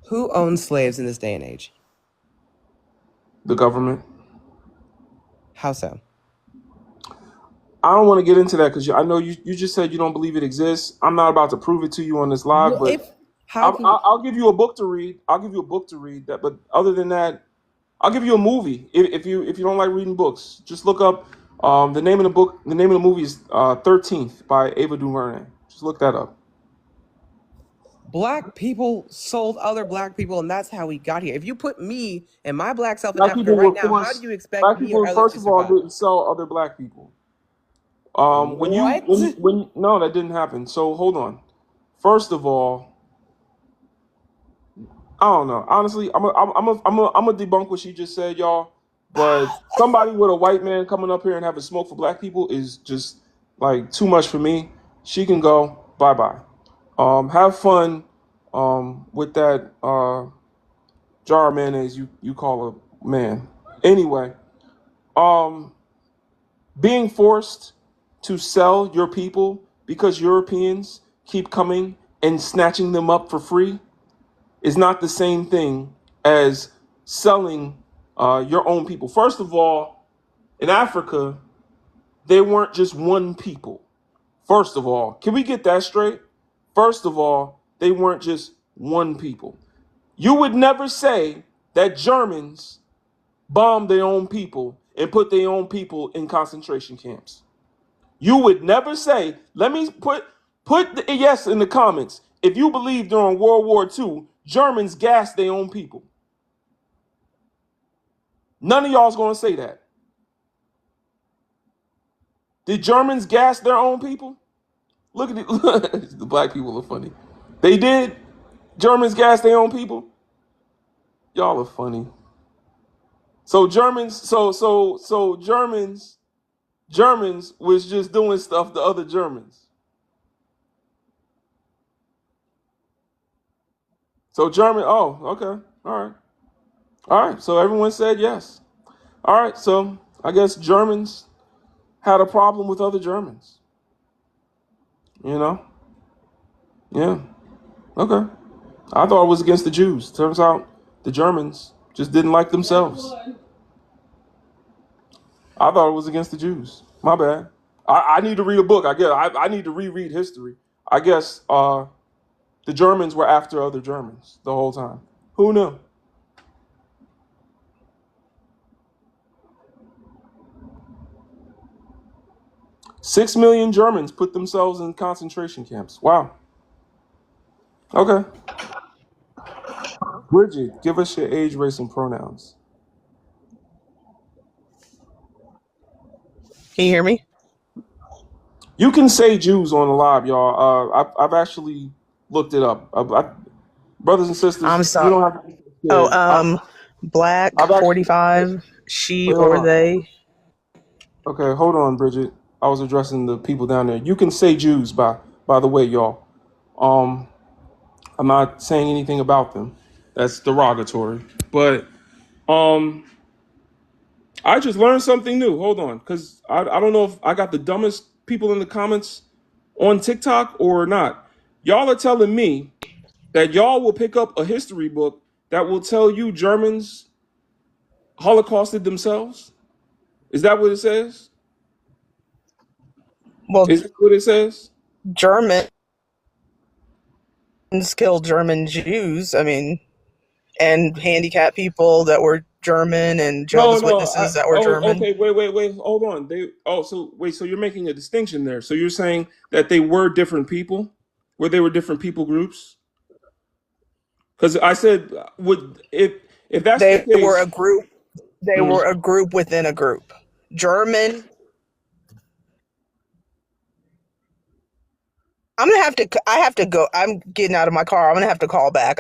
Who owns slaves in this day and age? The government. How so? I don't want to get into that because I know you just said you don't believe it exists. I'm not about to prove it to you on this live, Well, but how can you? I'll give you a book to read. I'll give you a book to read. That, but other than that, I'll give you a movie. If you don't like reading books, just look up the name of the book. The name of the movie is 13th by Ava DuVernay. Just look that up. Black people sold other black people, and that's how we got here. If you put me and my black self in Black Africa people right were now, how do forced. you expect Black me or people, others first to of all, survive? didn't sell other black people. What? No, that didn't happen. So hold on. First of all, I don't know. Honestly, I'm a debunk what she just said, y'all. But somebody with a white man coming up here and having smoke for black people is just like too much for me. She can go. Bye bye. Have fun with that jar of mayonnaise you call a man. Anyway, um, being forced to sell your people because Europeans keep coming and snatching them up for free is not the same thing as selling your own people. First of all, in Africa, they weren't just one people. First of all, can we get that straight? First of all, they weren't just one people. You would never say that Germans bombed their own people and put their own people in concentration camps. You would never say, let me put the yes in the comments. If you believe during World War II, Germans gassed their own people. None of y'all's going to say that. Did Germans gas their own people? Look at it. The black people are funny. They did. Germans gas their own people. Y'all are funny. So Germans was just doing stuff to other Germans. So German, oh, okay. All right. All right. So everyone said yes. All right. So I guess Germans had a problem with other Germans. You know? Yeah. Okay. I thought it was against the Jews. Turns out the Germans just didn't like themselves. I thought it was against the Jews. My bad. I need to read a book. I guess I need to reread history. I guess the Germans were after other Germans the whole time. Who knew? Six million Germans put themselves in concentration camps. Wow. Okay. Bridget, give us your age, race, and pronouns. Can you hear me? You can say Jews on the live, y'all. I've actually looked it up. Brothers and sisters, I'm you sorry. don't have to be scared. Black, I've actually 45, she wait, hold or on. they. Okay, hold on, Bridget. I was addressing the people down there. You can say Jews, by the way, y'all. Um, I'm not saying anything about them. That's derogatory. But I just learned something new. Hold on, because I don't know if I got the dumbest people in the comments on TikTok or not. Y'all are telling me that y'all will pick up a history book that will tell you Germans holocausted themselves. Is that what it says? Well, Is that what it says? Germans killed German Jews. I mean, and handicapped people that were German and No, Jehovah's no. Witnesses that were German. Okay. Wait. Hold on. So you're making a distinction there. So you're saying that they were different people, where they were different people groups. Because I said, would if that's the They were case, a group. They mm, were a group within a group. German. I'm gonna have to. I have to go. I'm getting out of my car. I'm gonna have to call back.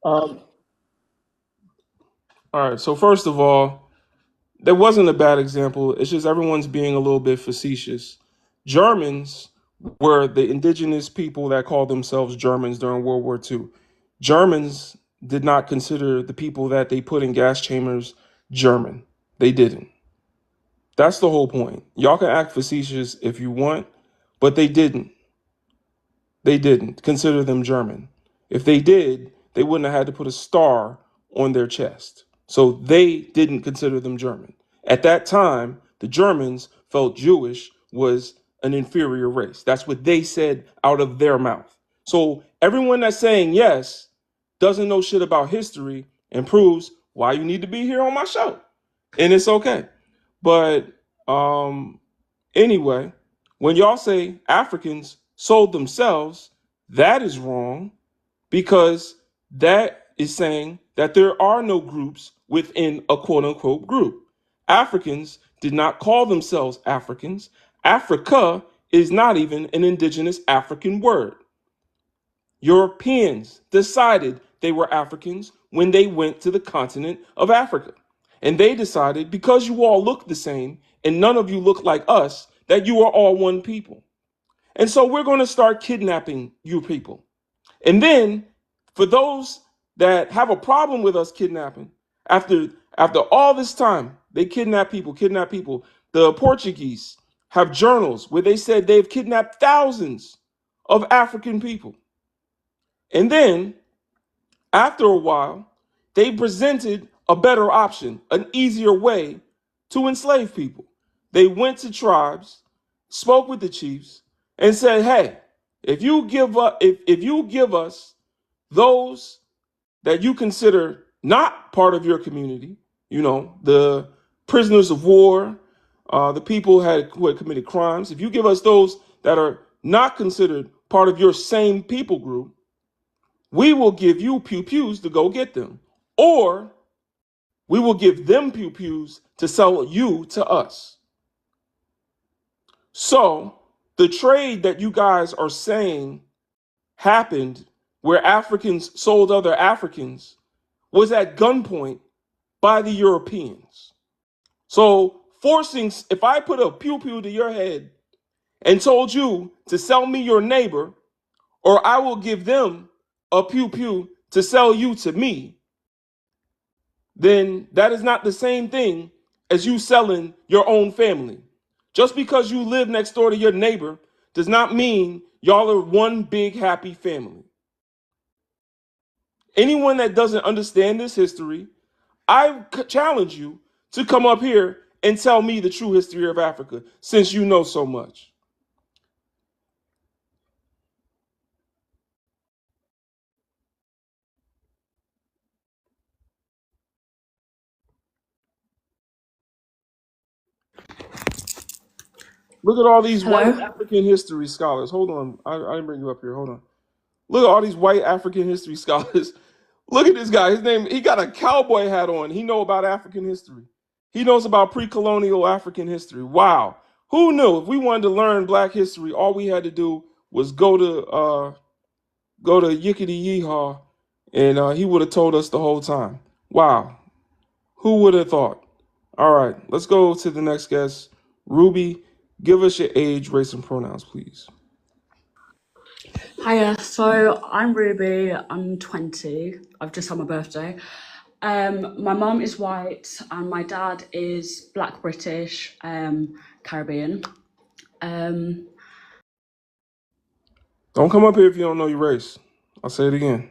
um, all right. So first of all, there wasn't a bad example. It's just everyone's being a little bit facetious. Germans were the indigenous people that called themselves Germans during World War II. Germans did not consider the people that they put in gas chambers German. They didn't. That's the whole point. Y'all can act facetious if you want, but they didn't. They didn't consider them German. If they did, they wouldn't have had to put a star on their chest. So they didn't consider them German. At that time, the Germans felt Jewish was an inferior race. That's what they said out of their mouth. So everyone that's saying yes doesn't know shit about history and proves why you need to be here on my show. And it's okay. But anyway, when y'all say Africans sold themselves, that is wrong because that is saying that there are no groups within a quote unquote group. Africans did not call themselves Africans. Africa is not even an indigenous African word. Europeans decided they were Africans when they went to the continent of Africa. And they decided because you all look the same and none of you look like us, that you are all one people. And so we're going to start kidnapping you people. And then for those that have a problem with us kidnapping, after all this time, they kidnap people. The Portuguese have journals where they said they've kidnapped thousands of African people. And then after a while, they presented a better option, an easier way to enslave people. they went to tribes, spoke with the chiefs, and said, "Hey, if you give us those that you consider not part of your community, the prisoners of war, the people who had committed crimes, if you give us those that are not considered part of your same people group, we will give you pew-pews to go get them. Or we will give them pew-pews to sell you to us." So the trade that you guys are saying happened where Africans sold other Africans was at gunpoint by the Europeans. So if I put a pew-pew to your head and told you to sell me your neighbor, or I will give them a pew-pew to sell you to me, then that is not the same thing as you selling your own family. Just because you live next door to your neighbor does not mean y'all are one big happy family. Anyone that doesn't understand this history, I challenge you to come up here and tell me the true history of Africa, since you know so much. Look at all these white Hello? African history scholars. Hold on. I didn't bring you up here. Hold on. Look at all these white African history scholars. Look at this guy. His name, he got a cowboy hat on. He know about African history. He knows about pre-colonial African history. Wow. Who knew? If we wanted to learn black history, all we had to do was go to Yickety Yeehaw, and he would have told us the whole time. Wow. Who would have thought? All right, let's go to the next guest. Ruby, give us your age, race, and pronouns, please. Hiya, so I'm Ruby, I'm 20, I've just had my birthday. My mum is white and my dad is black British, Caribbean. Don't come up here if you don't know your race. I'll say it again.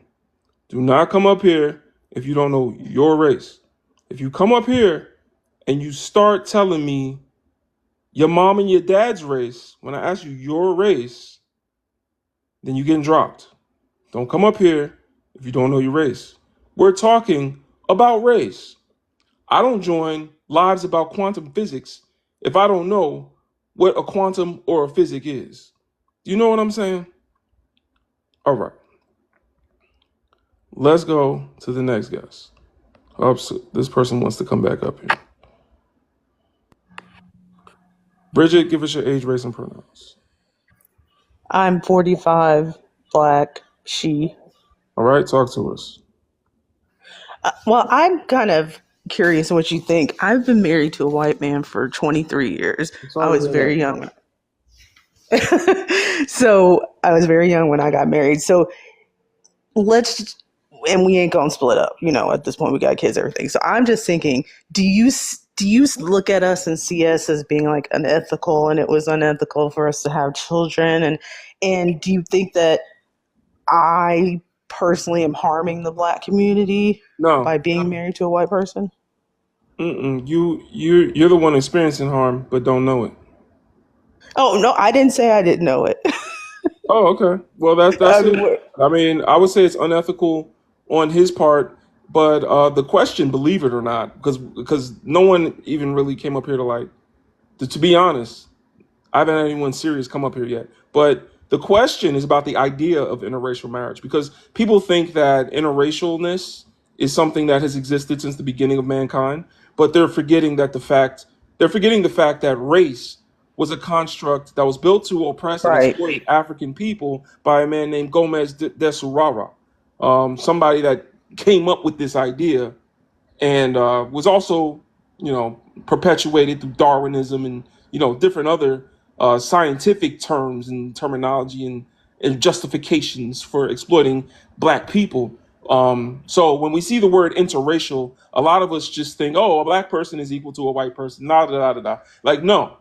Do not come up here if you don't know your race. If you come up here and you start telling me your mom and your dad's race, when I ask you your race, then you're getting dropped. Don't come up here if you don't know your race. We're talking about race. I don't join lives about quantum physics if I don't know what a quantum or a physic is. Do you know what I'm saying? All right. Let's go to the next guest. Oops, this person wants to come back up here. Bridget, give us your age, race, and pronouns. I'm 45, black, she. All right, talk to us. Well, I'm kind of curious what you think. I've been married to a white man for 23 years. I was very young. So I was very young when I got married. So and we ain't gonna split up. At this point we got kids, everything. So I'm just thinking, do you look at us and see us as being like unethical, and it was unethical for us to have children? And do you think that I personally am harming the black community by being married to a white person? You're the one experiencing harm, but don't know it. Oh no, I didn't say I didn't know it. Oh, okay. Well, that's it. I mean, I would say it's unethical on his part, but the question, believe it or not, because no one even really came up here to be honest, I haven't had anyone serious come up here yet. But the question is about the idea of interracial marriage, because people think that interracialness is something that has existed since the beginning of mankind, but they're forgetting the fact that race was a construct that was built to oppress and exploit African people by a man named Gomez de Surara, somebody that came up with this idea and was also, perpetuated through Darwinism and, different other scientific terms and terminology and justifications for exploiting black people. So when we see the word interracial, a lot of us just think, oh, a black person is equal to a white person. Like, no.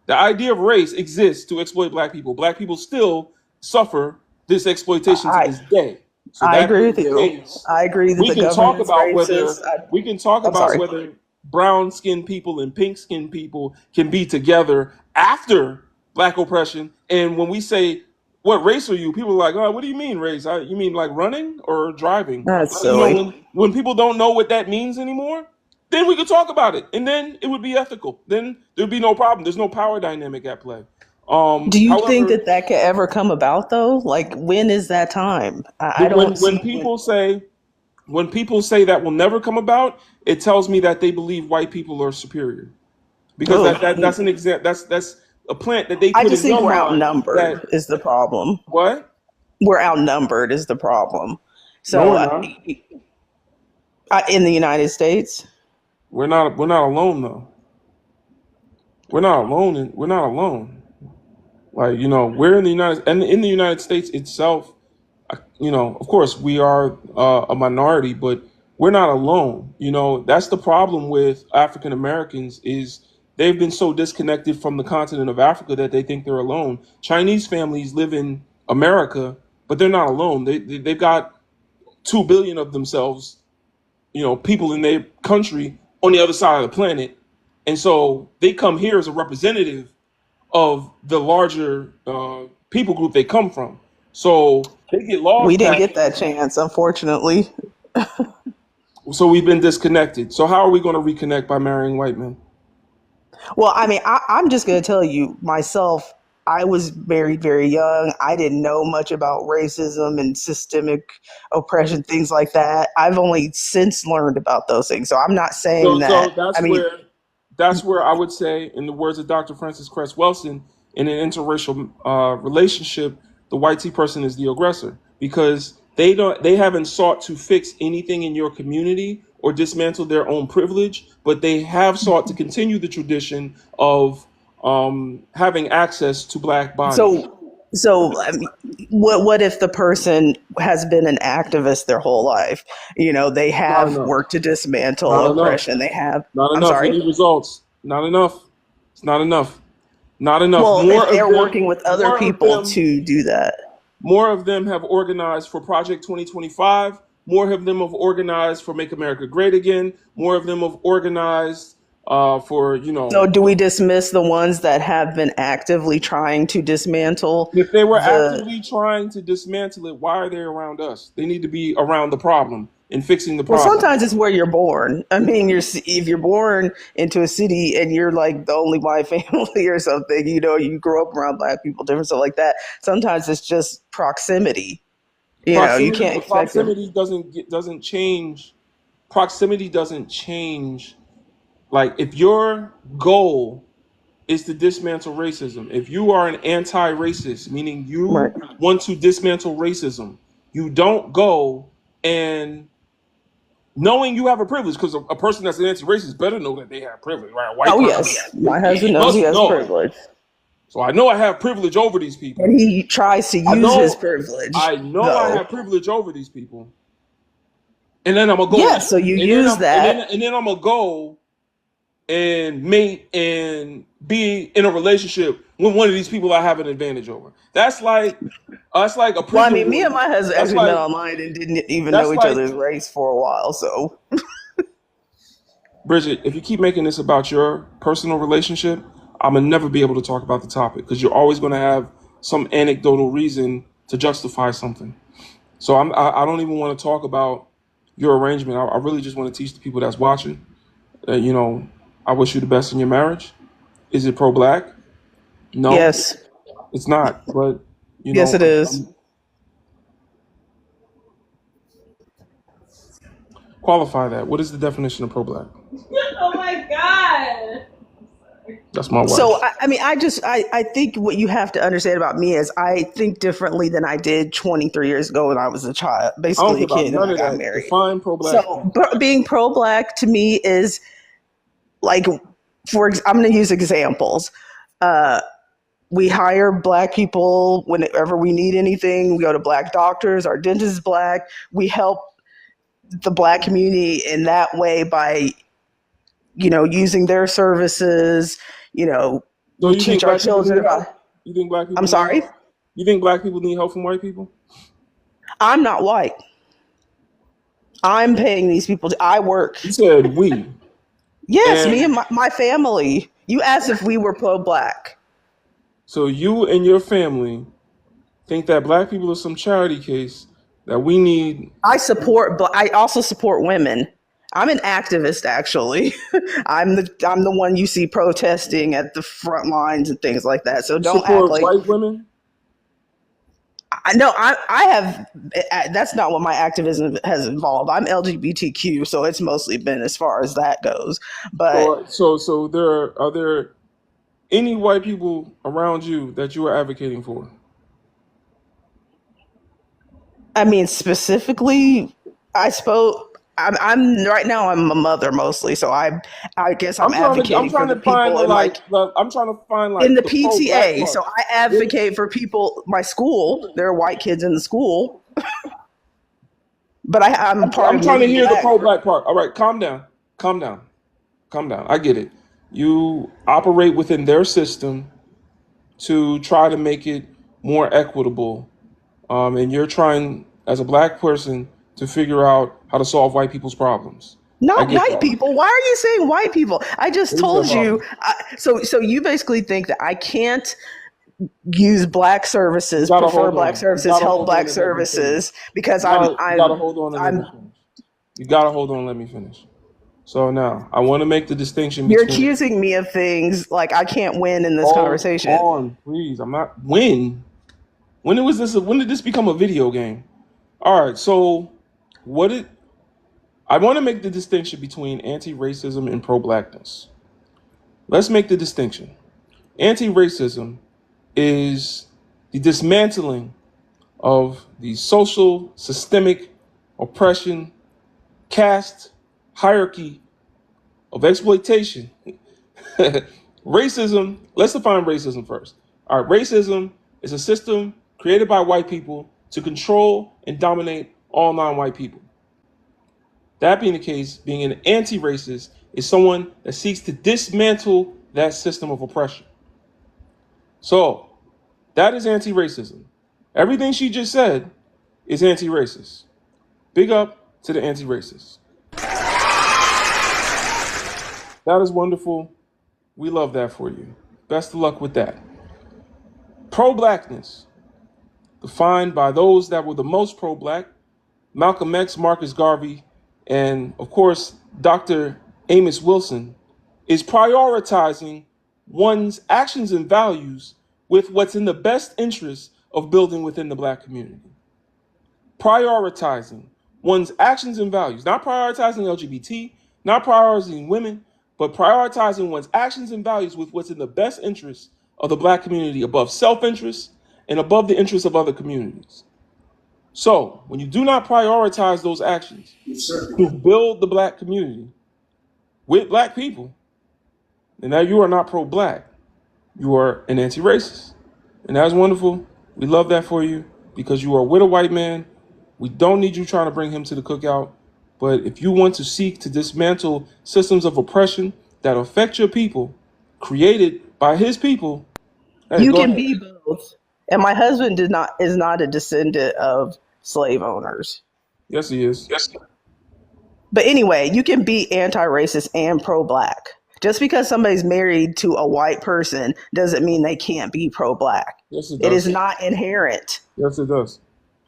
The idea of race exists to exploit black people. Black people still suffer this exploitation to this day. So I agree with you. I agree that the government's racist. We can talk about whether brown-skinned people and pink-skinned people can be together after black oppression. And when we say, what race are you? People are like, oh, what do you mean race? You mean like running or driving? That's You know, silly. when people don't know what that means anymore, then we could talk about it, and then it would be ethical. Then there'd be no problem. There's no power dynamic at play. Do you think However, that that could ever come about though? Like, when is that time? I don't when see people say that will never come about, it tells me that they believe white people are superior, because Oh, that's an example. That's a plant that they I put just in think your we're mind. outnumbered That is the problem. what? We're outnumbered is the problem. No, So we're not. in the United States, We're not. We're not alone though. We're not alone. We're not alone. Like, we're in the United States itself. Of course, we are a minority, but we're not alone. That's the problem with African Americans is they've been so disconnected from the continent of Africa that they think they're alone. Chinese families live in America, but they're not alone. They've got 2 billion of themselves, people in their country on the other side of the planet, and so they come here as a representative of the larger people group they come from. So they get we lost didn't past. get that chance, unfortunately. So we've been disconnected. So how are we going to reconnect by marrying white men? Well, I mean, I'm just going to tell you myself, I was married very young. I didn't know much about racism and systemic oppression, things like that. I've only since learned about those things. So I'm not saying So that. I mean, that's where I would say, in the words of Dr. Francis Cress Welsing, in an interracial relationship, the white T person is the aggressor, because they haven't sought to fix anything in your community or dismantle their own privilege, but they have sought to continue the tradition of having access to black bodies. so I mean, what if the person has been an activist their whole life? They Not have enough. worked to dismantle Not enough. oppression. They have. Not I'm enough. We sorry. need results. Not enough. It's not enough. Not enough. Well, if they're working with other people to do that. More of them have organized for Project 2025. More of them have organized for Make America Great Again. More of them have organized for, So do we dismiss the ones that have been actively trying to dismantle if they were the actively trying to dismantle it, why are they around us? They need to be around the problem and fixing the well, problem. sometimes it's where you're born. I mean, if you're born into a city and you're like the only white family or something, you grow up around black people, different stuff like that. Sometimes it's just proximity. You can't expect them. Proximity doesn't change. Proximity doesn't change. Like, if your goal is to dismantle racism, if you are an anti-racist, meaning Right. you want to dismantle racism, you don't go and knowing you have a privilege, because a person that's an anti-racist better know that they have privilege, right? A white Oh, person, yes. My he husband knows he must has know. privilege. So I know I have privilege over these people. And he tries to I use his know, privilege, I know I though. have privilege over these people, and then I'm gonna go, Yeah, so you use that. and then I'm gonna go and mate and be in a relationship with one of these people I have an advantage over. That's like a Well, I prison mean, me and warden. my husband That's actually met like online and didn't even know that's each like other's race for a while. So, Bridget, if you keep making this about your personal relationship, I'm gonna never be able to talk about the topic, because you're always gonna have some anecdotal reason to justify something. So I don't even want to talk about your arrangement. I really just want to teach the people that's watching that, I wish you the best in your marriage. Is it pro-black? No, yes. it's not. But Yes, it is. qualify that. What is the definition of pro-black? Oh my god. That's my wife. So, I mean, I think what you have to understand about me is I think differently than I did 23 years ago when I was a child, I don't basically care a about kid, and none I of got that. married. Define pro-black. So, being pro-black to me is like, I'm going to use examples. We hire black people whenever we need anything. We go to black doctors. Our dentist is black. We help the black community in that way by, using their services. So We you think teach our black people children need help? about. You think black people I'm need sorry. help? You think black people need help from white people? I'm not white. I'm paying these people. I work. You said we. Yes, me And and my family. You asked if we were pro-black. so you and your family think that black people are some charity case that we need. I also support women. I'm an activist, actually. I'm the one you see protesting at the front lines and things like that. So You don't act support like white women? I have. That's not what my activism has involved. I'm LGBTQ, so it's mostly been as far as that goes. But So are there any white people around you that you are advocating for? I mean, specifically, I spoke. I'm right now. I'm a mother mostly, so I guess I'm I'm advocating for trying the to find people the in my I'm trying to find in the the pro black PTA. part. So I advocate for people. My school, there are white kids in the school, but I'm part I'm of trying to Lead hear the Black. pro black part. All right, calm down, calm down, calm down. I get it. You operate within their system to try to make it more equitable, and you're trying as a black person to figure out how to solve white people's problems. I Not get white that. people. Why are you saying white people? I just What is their told you. problem? So you basically think that I can't use black You services, gotta prefer hold black on. You services, gotta help hold on black and let me finish. services because You gotta hold on and let me I'm finish. You gotta hold on and let me finish. So now I want to make the distinction you're between. accusing me of things like I can't win in this Hold conversation. on, please. I'm not. When was this? When did this become a video game? All right. So what it? I want to make the distinction between anti-racism and pro-blackness. Let's make the distinction. Anti-racism is the dismantling of the social systemic oppression, caste hierarchy of exploitation. Racism, let's define racism first. All right, racism is a system created by white people to control and dominate all non-white people. That being the case, being an anti-racist is someone that seeks to dismantle that system of oppression. So, that is anti-racism. Everything she just said is anti-racist. Big up to the anti-racists. That is wonderful. We love that for you. Best of luck with that. Pro-blackness, defined by those that were the most pro-black, Malcolm X, Marcus Garvey, and of course, Dr. Amos Wilson, is prioritizing one's actions and values with what's in the best interest of building within the black community. Prioritizing one's actions and values, not prioritizing LGBT, not prioritizing women, but prioritizing one's actions and values with what's in the best interest of the black community above self-interest and above the interests of other communities. So, when you do not prioritize those actions to build the black community with black people, then now you are not pro-black. You are an anti-racist. And that's wonderful. We love that for you because you are with a white man. We don't need you trying to bring him to the cookout. But if you want to seek to dismantle systems of oppression that affect your people, created by his people, hey, You go can ahead. be both. And my husband is not a descendant of slave owners. Yes, he is. But anyway, you can be anti-racist and pro-black. Just because somebody's married to a white person doesn't mean they can't be pro-black. Yes, it It is does. not inherent. Yes, it does.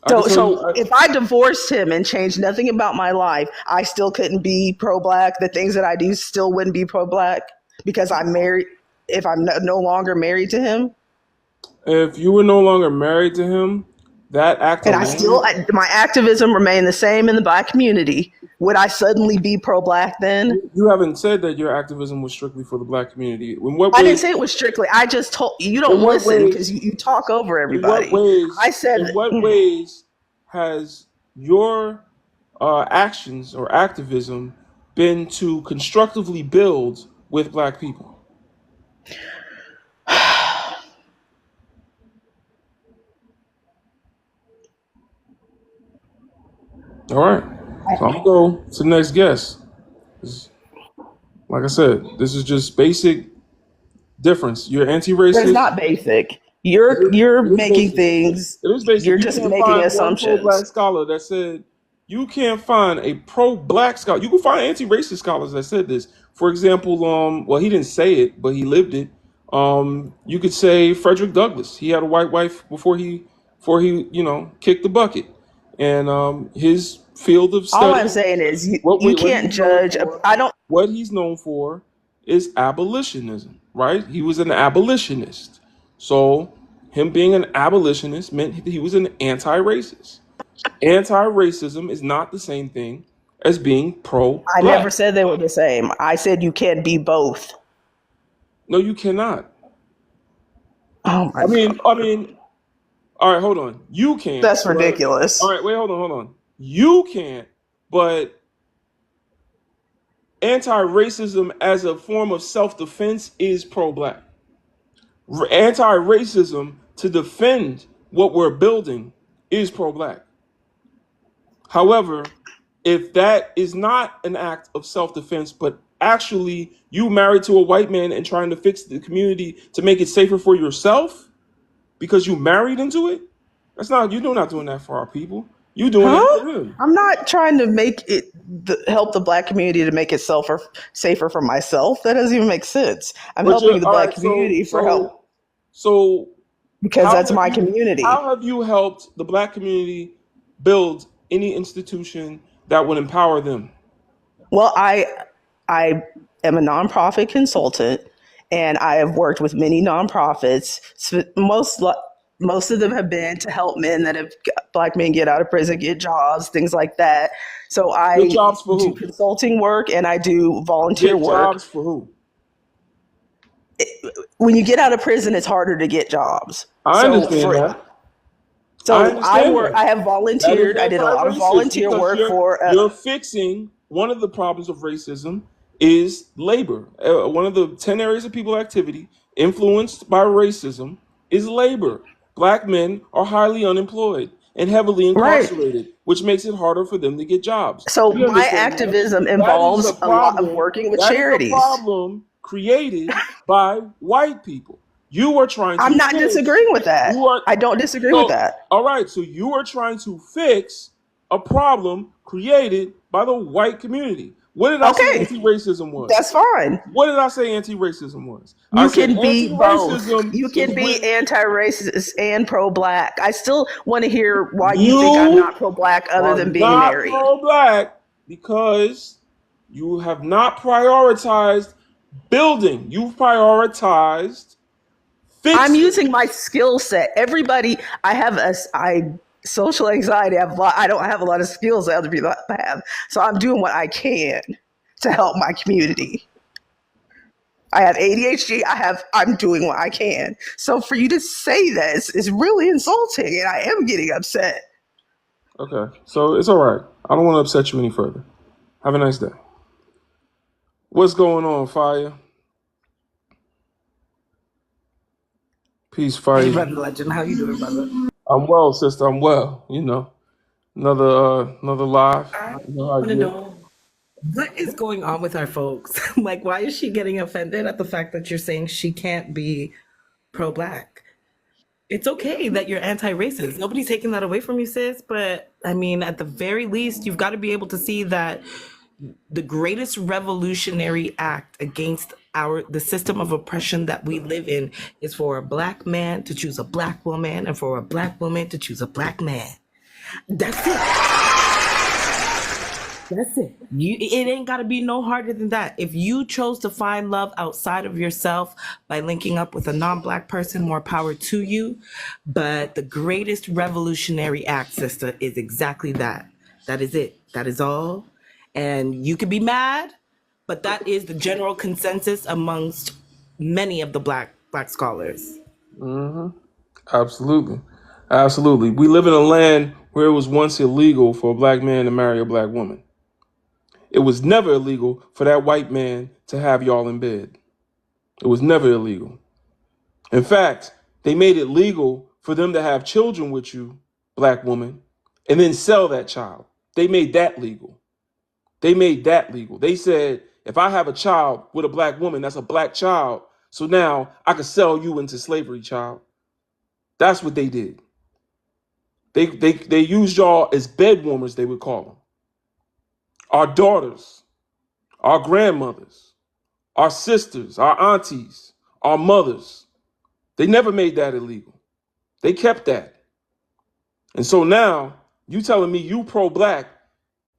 So if I divorced him and changed nothing about my life, I still couldn't be pro-black. The things that I do still wouldn't be pro-black because I'm married. If I'm no longer married to him, if you were no longer married to him, that act and alone. my activism remained the same in the black community, would I suddenly be pro-black then? You haven't said that your activism was strictly for the black community. In what I didn't ways? say it was strictly. I just told you don't In what listen ways? because you talk over In what everybody. ways? I said, In what ways has your actions or activism been to constructively build with black people? All right. So I'm gonna go to the next guest. Like I said, this is just basic difference. You're it's anti-racist. not basic. You're It is making basic. things. It is basic. You're You just can't making find one pro-black assumptions. scholar that said you can't find a pro-black scholar. You can find anti-racist scholars that said this, For example, well, he didn't say it, but he lived it. You could say Frederick Douglass. He had a white wife before he kicked the bucket, and his field of All study, I'm saying is you what can't he's known judge. for, I don't. what he's known for is abolitionism, right? He was an abolitionist. So him being an abolitionist meant he was an anti-racist. Anti-racism is not the same thing as being I never pro-black. said they were the same. I said you can't be both. No, you cannot. Oh my I mean, God. I mean, all right, hold on. You can't, That's but all ridiculous. right, wait, hold on. You can't, but anti-racism as a form of self-defense is pro-black. Anti-racism to defend what we're building is pro-black. However, if that is not an act of self-defense, but actually you married to a white man and trying to fix the community to make it safer for yourself because you married into it, you're not doing that for our people. You're doing it Huh? for him. I'm not trying to make it help the black community to make it safer for myself. That doesn't even make sense. I'm But you're helping the all black right. community for help So because how that's have my you community. how have you helped the black community build any institution that would empower them? Well, I am a nonprofit consultant, and I have worked with many nonprofits. Most of them have been to help men that have black men get out of prison, get jobs, things like that. So Get I jobs for do who? consulting work and I do volunteer Get work. jobs for who? When you get out of prison, it's harder to get jobs. I So understand for that. I so I understand work. that. I have That is volunteered. I did a lot of anti-racist volunteer because work for. you're fixing one of the problems of racism is labor. One of the 10 areas of people activity influenced by racism is labor. Black men are highly unemployed and heavily Right. incarcerated, which makes it harder for them to get jobs. So We my understand that. activism That is involves a a lot of problem. working with That is a charities. problem created by white people. You are trying to I'm not fix. disagreeing with that. You are I don't disagree with so that. all right. So you are trying to fix a problem created by the white community. What did I say Okay, anti-racism was? that's fine. What did I say anti-racism was? I You said can be both. anti-racism You is can be when anti-racist and pro-black. I still want to hear why you think I'm you not pro-black other are than being not married. pro-black because you have not prioritized building. You've prioritized I'm fixing. using my skill set. Everybody, I social anxiety. I don't have a lot of skills that other people have. So I'm doing what I can to help my community. I have ADHD. I'm doing what I can. So for you to say that is really insulting, and I am getting upset. Okay, so it's all right. I don't want to upset you any further. Have a nice day. What's going on, Fire? Peace, Hey, Fire. brother Legend, how you doing, brother? I'm well, sister. I'm well. Another live. I You know how I want to get. know what is going on with our folks. Like, why is she getting offended at the fact that you're saying she can't be pro-black? It's okay that you're anti-racist. Nobody's taking that away from you, sis. But I mean, at the very least, you've got to be able to see that the greatest revolutionary act against the system of oppression that we live in is for a black man to choose a black woman and for a black woman to choose a black man. That's it. That's it. It ain't got to be no harder than that. If you chose to find love outside of yourself by linking up with a non-black person, more power to you. But the greatest revolutionary act, sister, is exactly that. That is it. That is all. And you could be mad, but that is the general consensus amongst many of the black scholars. Absolutely. Absolutely. We live in a land where it was once illegal for a black man to marry a black woman. It was never illegal for that white man to have y'all in bed. It was never illegal. In fact, they made it legal for them to have children with you, black woman, and then sell that child. They made that legal. They said, if I have a child with a black woman, that's a black child. So now I could sell you into slavery, child. That's what they did. They used y'all as bed warmers, they would call them. Our daughters, our grandmothers, our sisters, our aunties, our mothers. They never made that illegal. They kept that. And so now you telling me you pro-black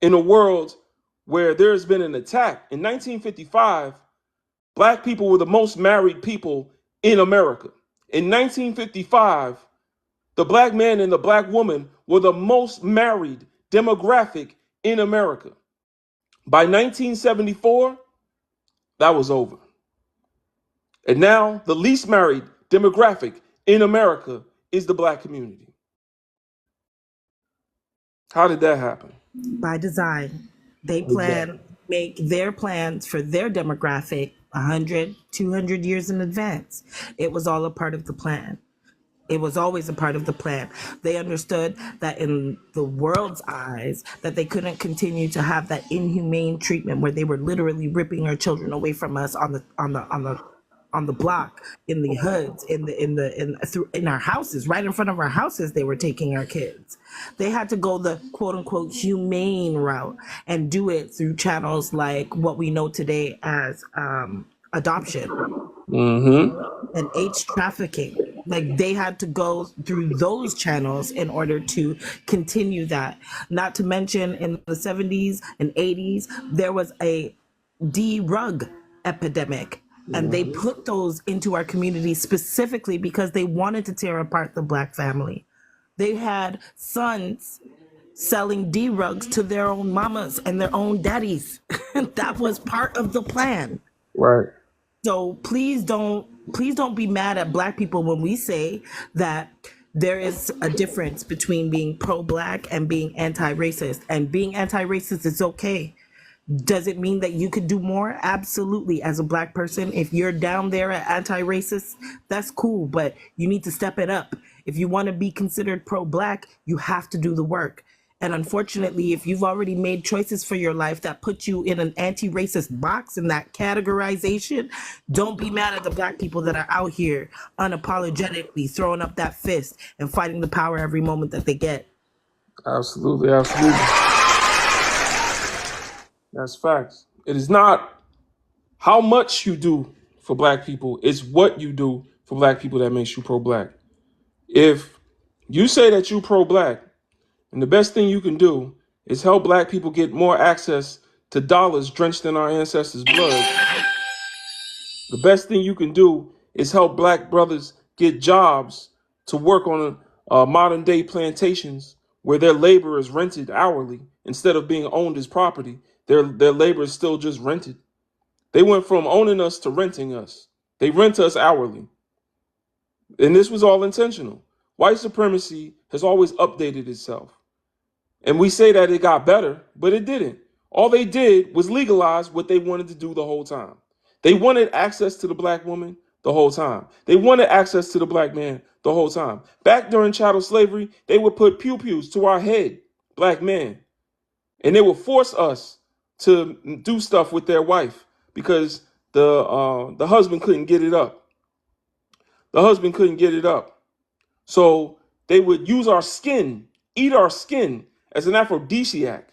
in a world where there's been an attack. In 1955, black people were the most married people in America. In 1955, the black man and the black woman were the most married demographic in America. By 1974, that was over. And now the least married demographic in America is the black community. How did that happen? By design. They Exactly. make their plans for their demographic 100, 200 years in advance. It was all a part of the plan. It was always a part of the plan. They understood that in the world's eyes, that they couldn't continue to have that inhumane treatment where they were literally ripping our children away from us on the block, in the hoods, in our houses, right in front of our houses. They were taking our kids. They had to go the quote unquote humane route and do it through channels like what we know today as adoption and age trafficking. Like they had to go through those channels in order to continue that. Not to mention in the 70s and 80s, there was a D-rug epidemic. And they put those into our community specifically because they wanted to tear apart the black family. They had sons selling D-rugs to their own mamas and their own daddies. That was part of the plan. Right. So please don't be mad at black people when we say that there is a difference between being pro-black and being anti-racist. And being anti-racist is okay. Does it mean that you could do more? Absolutely. As a black person, if you're down there at anti-racist, that's cool, but you need to step it up. If you want to be considered pro-black, you have to do the work. And unfortunately, if you've already made choices for your life that put you in an anti-racist box in that categorization, don't be mad at the black people that are out here unapologetically throwing up that fist and fighting the power every moment that they get. Absolutely, absolutely. That's facts. It is not how much you do for black people, it's what you do for black people that makes you pro-black. If you say that you pro-black, and the best thing you can do is help black people get more access to dollars drenched in our ancestors' blood, the best thing you can do is help black brothers get jobs to work on modern day plantations where their labor is rented hourly instead of being owned as property. Their labor is still just rented. They went from owning us to renting us. They rent us hourly. And this was all intentional. White supremacy has always updated itself. And we say that it got better, but it didn't. All they did was legalize what they wanted to do the whole time. They wanted access to the black woman the whole time. They wanted access to the black man the whole time. Back during chattel slavery, they would put pew-pews to our head, black men. And they would force us to do stuff with their wife because the husband couldn't get it up. The husband couldn't get it up. So they would use our skin, eat our skin as an aphrodisiac,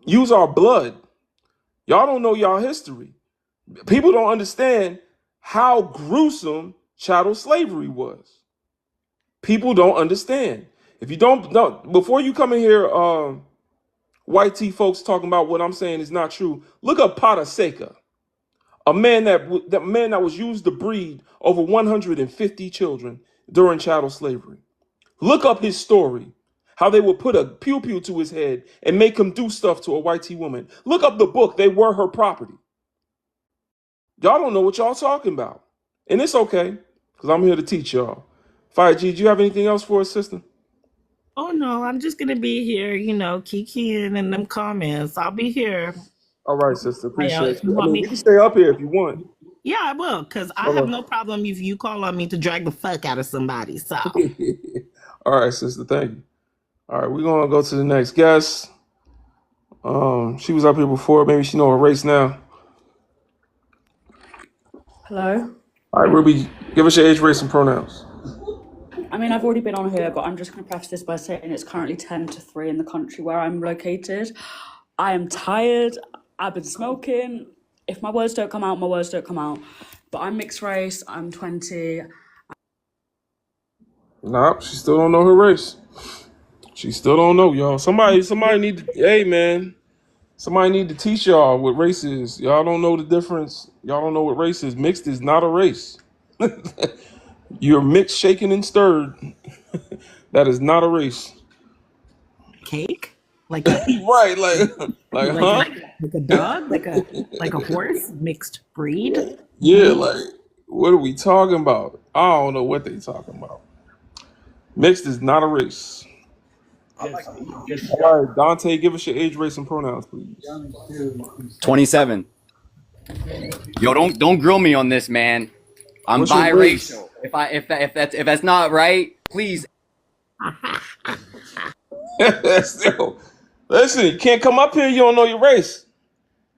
use our blood. Y'all don't know y'all history. People don't understand how gruesome chattel slavery was. People don't understand. If you don't, before you come in here, white tea folks talking about what I'm saying is not true, look up Pata Seca, a man that was used to breed over 150 children during chattel slavery. Look up his story, how they would put a pew-pew to his head and make him do stuff to a white tea woman. Look up the book, They Were Her Property. Y'all don't know what y'all talking about. And it's okay, because I'm here to teach y'all. 5G, do you have anything else for us, sister? Oh no, I'm just gonna be here, kikiing in them comments. I'll be here. All right, sister, appreciate If you. you want I mean, me, we can stay up here if you want. yeah, I will, because I have no problem if you call on me to drag the fuck out of somebody. So All right, sister, thank you. All right, we're gonna go to the next guest. She was up here before, maybe she know her race now. Hello. All right, Ruby, give us your age, race, and pronouns. I mean, I've already been on here, but I'm just going to preface this by saying it's currently 10 to 3 in the country where I'm located. I am tired. I've been smoking. If my words don't come out, my words don't come out. But I'm mixed race. I'm 20. Nah, she still don't know her race. She still don't know, y'all. Somebody need to. Hey, man. Somebody need to teach y'all what race is. Y'all don't know the difference. Y'all don't know what race is. Mixed is not a race. You're mixed, shaken, and stirred. That is not a race. Cake? Like a Right, like like huh? a dog? Like a horse? Mixed breed? Yeah, like what are we talking about? I don't know what they talking about. Mixed is not a race. All right, Dante, give us your age, race, and pronouns, please. 27. Yo, don't grill me on this, man. I'm What's your race? biracial. If that's not right, please. Still, listen, you can't come up here. You don't know your race.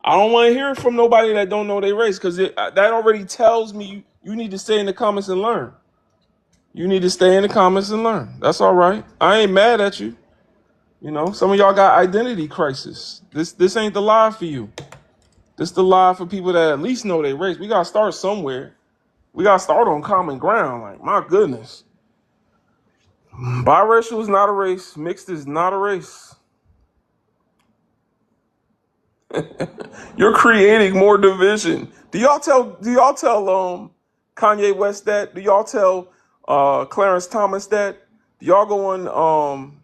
I don't want to hear it from nobody that don't know their race because that already tells me you need to stay in the comments and learn. You need to stay in the comments and learn. That's all right. I ain't mad at you. You know, some of y'all got identity crisis. This ain't the live for you. This the live for people that at least know their race. We gotta start somewhere. We gotta start on common ground. Like, my goodness. Biracial is not a race. Mixed is not a race. You're creating more division. Do y'all tell Kanye West that? Do y'all tell Clarence Thomas that? Do y'all go on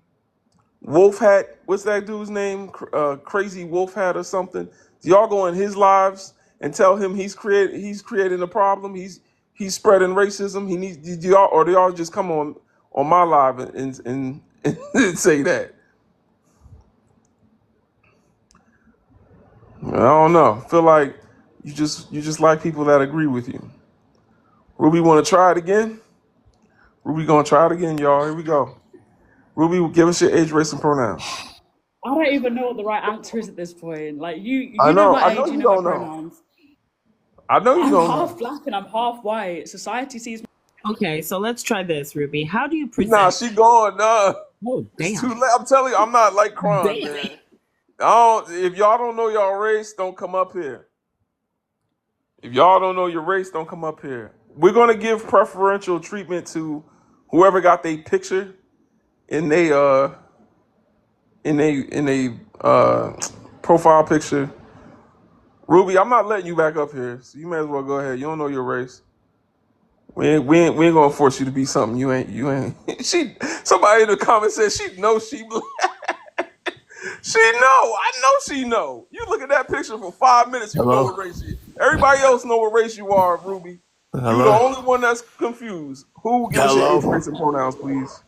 Wolf Hat? What's that dude's name? Crazy Wolf Hat or something? Do y'all go in his lives and tell him he's creating a problem? He's spreading racism. He needs do y'all just come on my live and say that? I don't know. Feel like you just like people that agree with you. Ruby, want to try it again? Ruby gonna try it again, y'all. Here we go. Ruby, give us your age, race, and pronouns. I don't even know what the right answer is at this point. Like you I know know. my I know age, you you know my don't know. pronouns. I know you I'm don't half know. black and I'm half white. Society sees me. Okay, so let's try this, Ruby. How do you Nah, present? she going. Nah, Oh, it's damn. too late. I'm telling you, I'm not like Kron, Damn. man. If y'all don't know y'all race, don't come up here. If y'all don't know your race, don't come up here. We're gonna give preferential treatment to whoever got their picture in they profile picture. Ruby, I'm not letting you back up here, so you may as well go ahead. You don't know your race. We ain't gonna force you to be something you ain't. She somebody in the comments said she knows she black. She know. I know she know. You look at that picture for 5 minutes, you know Hello? what race you. Everybody else know what race you are, Ruby. You the Hello? only one that's confused. Who give us your age, Hello? race, and pronouns, please?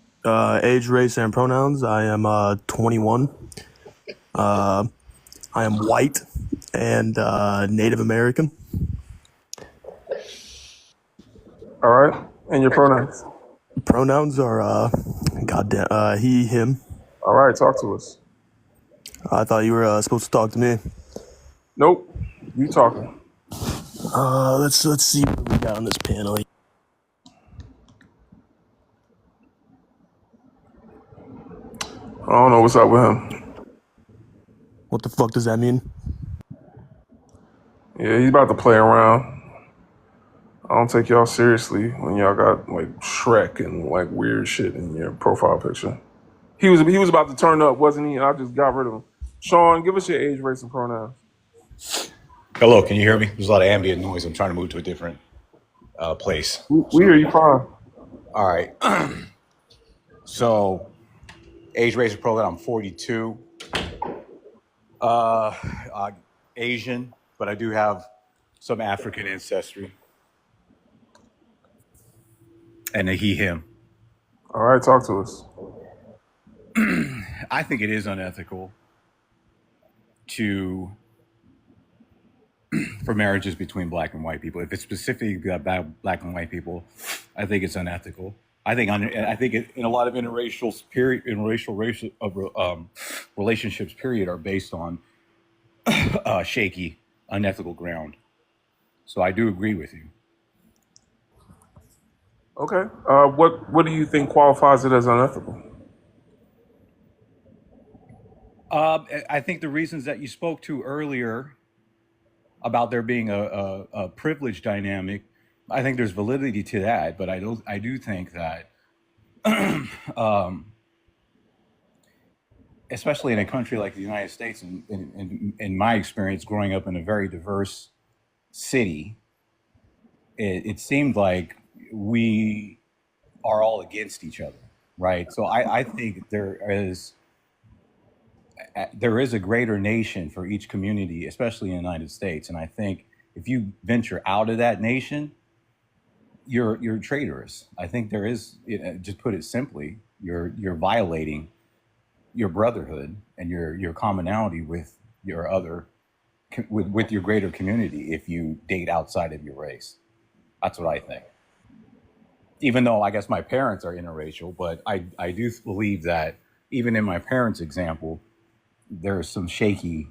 Age, race, and pronouns. I am 21. I am white and Native American. All right, and your pronouns. Pronouns are goddamn he, him. All right, talk to us. I thought you were supposed to talk to me. Nope, you talking. Let's see what we got on this panel. I don't know what's up with him. What the fuck does that mean? Yeah, he's about to play around. I don't take y'all seriously when y'all got like Shrek and like weird shit in your profile picture. He was about to turn up, wasn't he? And I just got rid of him. Sean, give us your age, race, and pronouns. Hello, can you hear me? There's a lot of ambient noise. I'm trying to move to a different place. We hear you fine. All right. So, age, race, and pronoun. I'm 42. Asian, but I do have some African ancestry. And a he, him. All right, talk to us. I think it is unethical for marriages between black and white people. If it's specifically about black and white people, I think it's unethical. I think in a lot of interracial relationships, period, are based on shaky, unethical ground. So I do agree with you. Okay. What do you think qualifies it as unethical? I think the reasons that you spoke to earlier about there being a privilege dynamic, I think there's validity to that, but I do think that, especially in a country like the United States, and in my experience growing up in a very diverse city, it seemed like we are all against each other, right? So I think there is a greater nation for each community, especially in the United States. And I think if you venture out of that nation, you're traitorous. I think there is, just put it simply, you're violating your brotherhood and your commonality with your other with your greater community if you date outside of your race. That's what I think. Even though I guess my parents are interracial, but I do believe that even in my parents' example, there's some shaky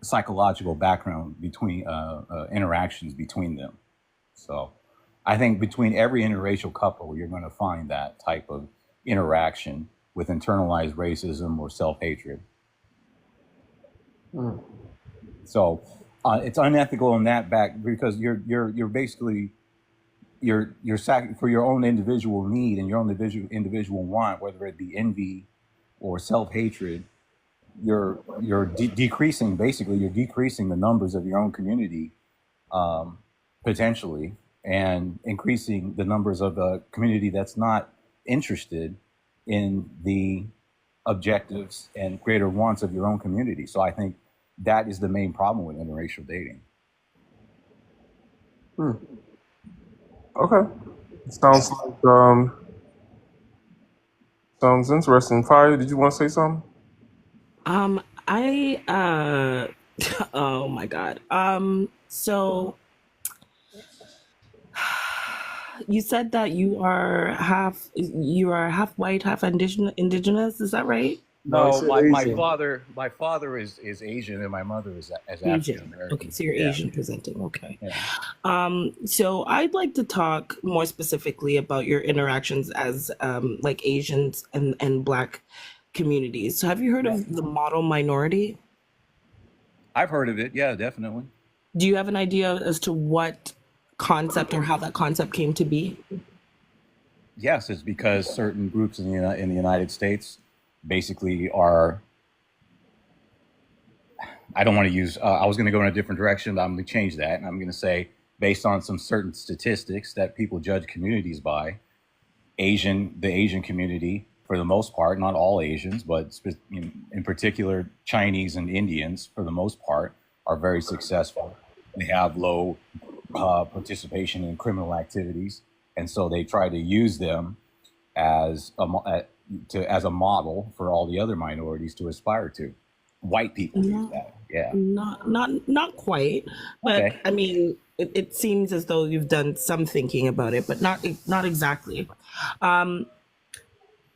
psychological background between interactions between them. So I think between every interracial couple, you're going to find that type of interaction with internalized racism or self-hatred. So it's unethical in that back because you're basically you're for your own individual need and your own individual want, whether it be envy or self-hatred. You're decreasing, basically you're decreasing the numbers of your own community, potentially, and increasing the numbers of the community that's not interested in the objectives and greater wants of your own community. So I think that is the main problem with interracial dating. Okay. Sounds like sounds interesting. Fire, did you want to say something? I oh my god. So you said that you are half white, half indigenous, is that right? No, he No, said my Asian. father is Asian and my mother is African Asian. American. Okay, so you're Yeah. Asian presenting. Okay. Yeah. So I'd like to talk more specifically about your interactions as like Asians and Black communities. So have you heard of the model minority? I've heard of it. Yeah, definitely. Do you have an idea as to what concept or how that concept came to be? Yes, it's because certain groups in the United States basically are. I don't want to use. I was going to go in a different direction, but I'm going to change that, and I'm going to say, based on some certain statistics that people judge communities by, the Asian community, for the most part, not all Asians, but in particular Chinese and Indians, for the most part, are very successful. They have low participation in criminal activities, and so they try to use them as a model for all the other minorities to aspire to. White people use that. Yeah. Not quite, but Okay. I mean, it seems as though you've done some thinking about it, but not exactly.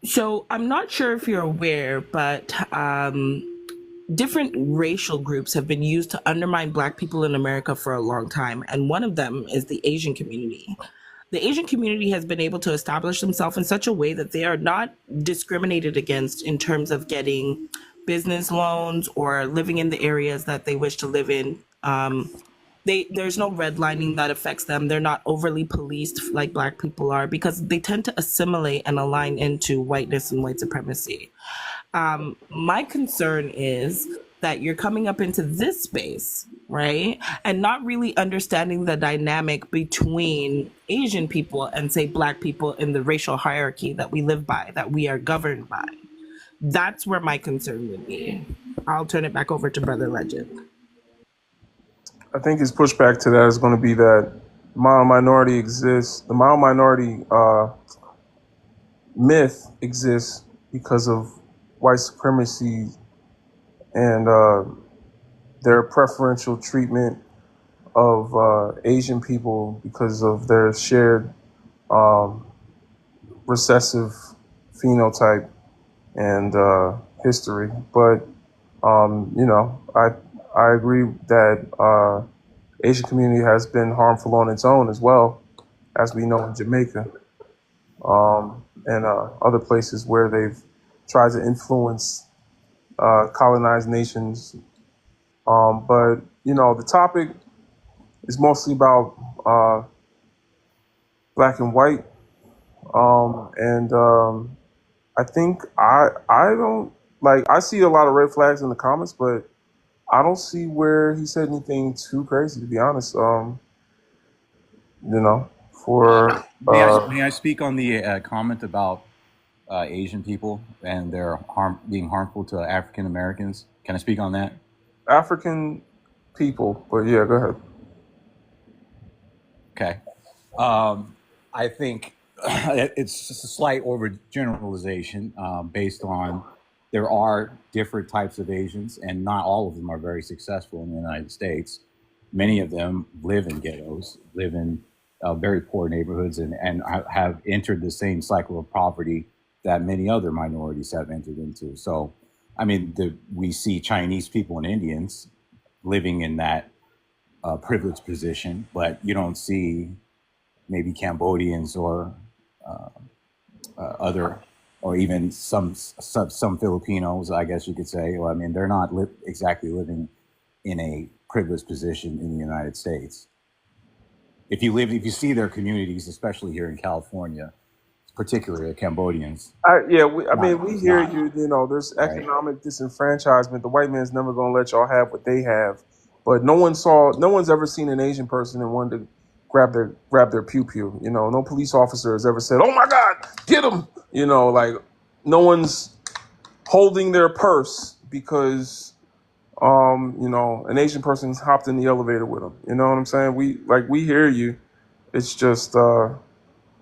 So I'm not sure if you're aware, but different racial groups have been used to undermine Black people in America for a long time, and one of them is the Asian community. The Asian community has been able to establish themselves in such a way that they are not discriminated against in terms of getting business loans or living in the areas that they wish to live in. There's no redlining that affects them. They're not overly policed like Black people are because they tend to assimilate and align into whiteness and white supremacy. My concern is that you're coming up into this space, right? And not really understanding the dynamic between Asian people and, say, Black people in the racial hierarchy that we live by, that we are governed by. That's where my concern would be. I'll turn it back over to Brother Legend. I think his pushback to that is going to be that the mild minority exists. The mild minority myth exists because of white supremacy and their preferential treatment of Asian people because of their shared recessive phenotype and history. But I agree that Asian community has been harmful on its own as well, as we know in Jamaica and other places where they've tried to influence colonized nations But the topic is mostly about black and white. And I think I don't like I see a lot of red flags in the comments, but I don't see where he said anything too crazy, to be honest. For May I speak on the comment about Asian people and their being harmful to African Americans? Can I speak on that? African people, but yeah, go ahead. Okay. I think it's just a slight overgeneralization based on there are different types of Asians, and not all of them are very successful in the United States. Many of them live in ghettos, live in very poor neighborhoods, and have entered the same cycle of poverty that many other minorities have entered into. So, I mean, we see Chinese people and Indians living in that privileged position, but you don't see maybe Cambodians or other, or even some Filipinos, I guess you could say. Well, I mean, they're not exactly living in a privileged position in the United States. If you see their communities, especially here in California, particularly the Cambodians. We hear you. There's economic disenfranchisement. The white man's never gonna let y'all have what they have. But no one's ever seen an Asian person and wanted to grab their pew pew. No police officer has ever said, "Oh my God, get him!" Like no one's holding their purse because an Asian person's hopped in the elevator with them. You know what I'm saying? We hear you. It's just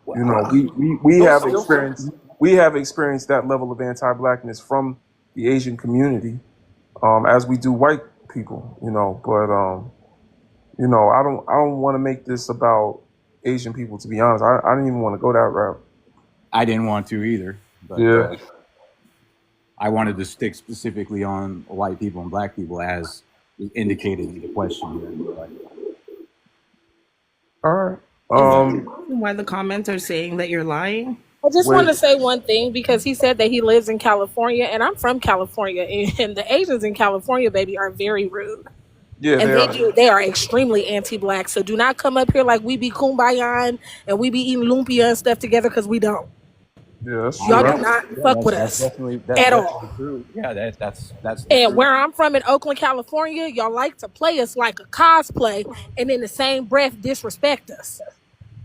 we have experienced that level of anti-blackness from the Asian community, as we do white people. But I don't want to make this about Asian people. To be honest, I didn't even want to go that route. I didn't want to either. But, yeah. I wanted to stick specifically on white people and black people as indicated in the question. All right. Why the comments are saying that you're lying? I just want to say one thing, because he said that he lives in California, and I'm from California, and the Asians in California, baby, are very rude. Yeah, and they are extremely anti-black. So do not come up here like we be kumbaya and we be eating lumpia and stuff together, because we don't. Yeah, that's Y'all do not fuck with us at all. True. Yeah, that's. And where I'm from in Oakland, California, y'all like to play us like a cosplay, and in the same breath disrespect us.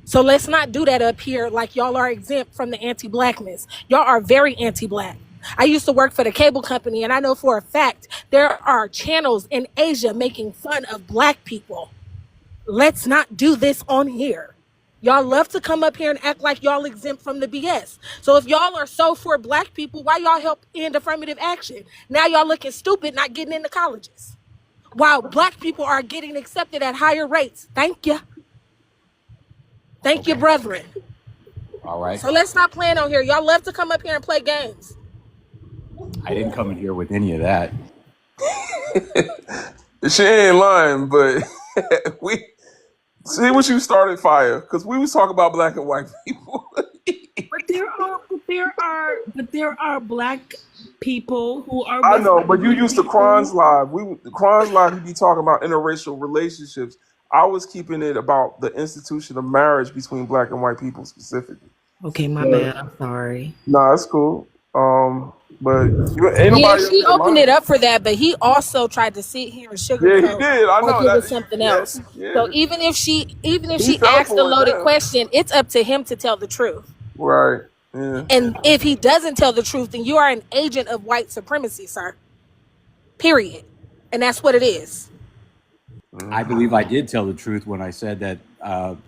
So let's not do that up here. Like y'all are exempt from the anti-blackness. Y'all are very anti-black. I used to work for the cable company, and I know for a fact there are channels in Asia making fun of black people. Let's not do this on here. Y'all love to come up here and act like y'all exempt from the BS. So if y'all are so for black people, why y'all help end affirmative action? Now y'all looking stupid, not getting into colleges, while black people are getting accepted at higher rates. Thank you. Thank you, brethren. All right. So let's stop playing on here. Y'all love to come up here and play games. I didn't come in here with any of that. She ain't lying, but we see what you started fire, because we was talking about black and white people. But there are black people who are. I know, but you used to Kron's Live. Kron's Live, he'd be talking about interracial relationships. I was keeping it about the institution of marriage between black and white people specifically. Okay, my bad. I'm sorry. Nah, it's cool. But ain't nobody. Yeah, she opened it up for that, but he also tried to sit here and sugarcoat. Yeah, he did. I know like that. It was something else. Yeah. So even if she asked a loaded question, it's up to him to tell the truth. Right. Yeah. And if he doesn't tell the truth, then you are an agent of white supremacy, sir. Period. And that's what it is. I believe I did tell the truth when I said that.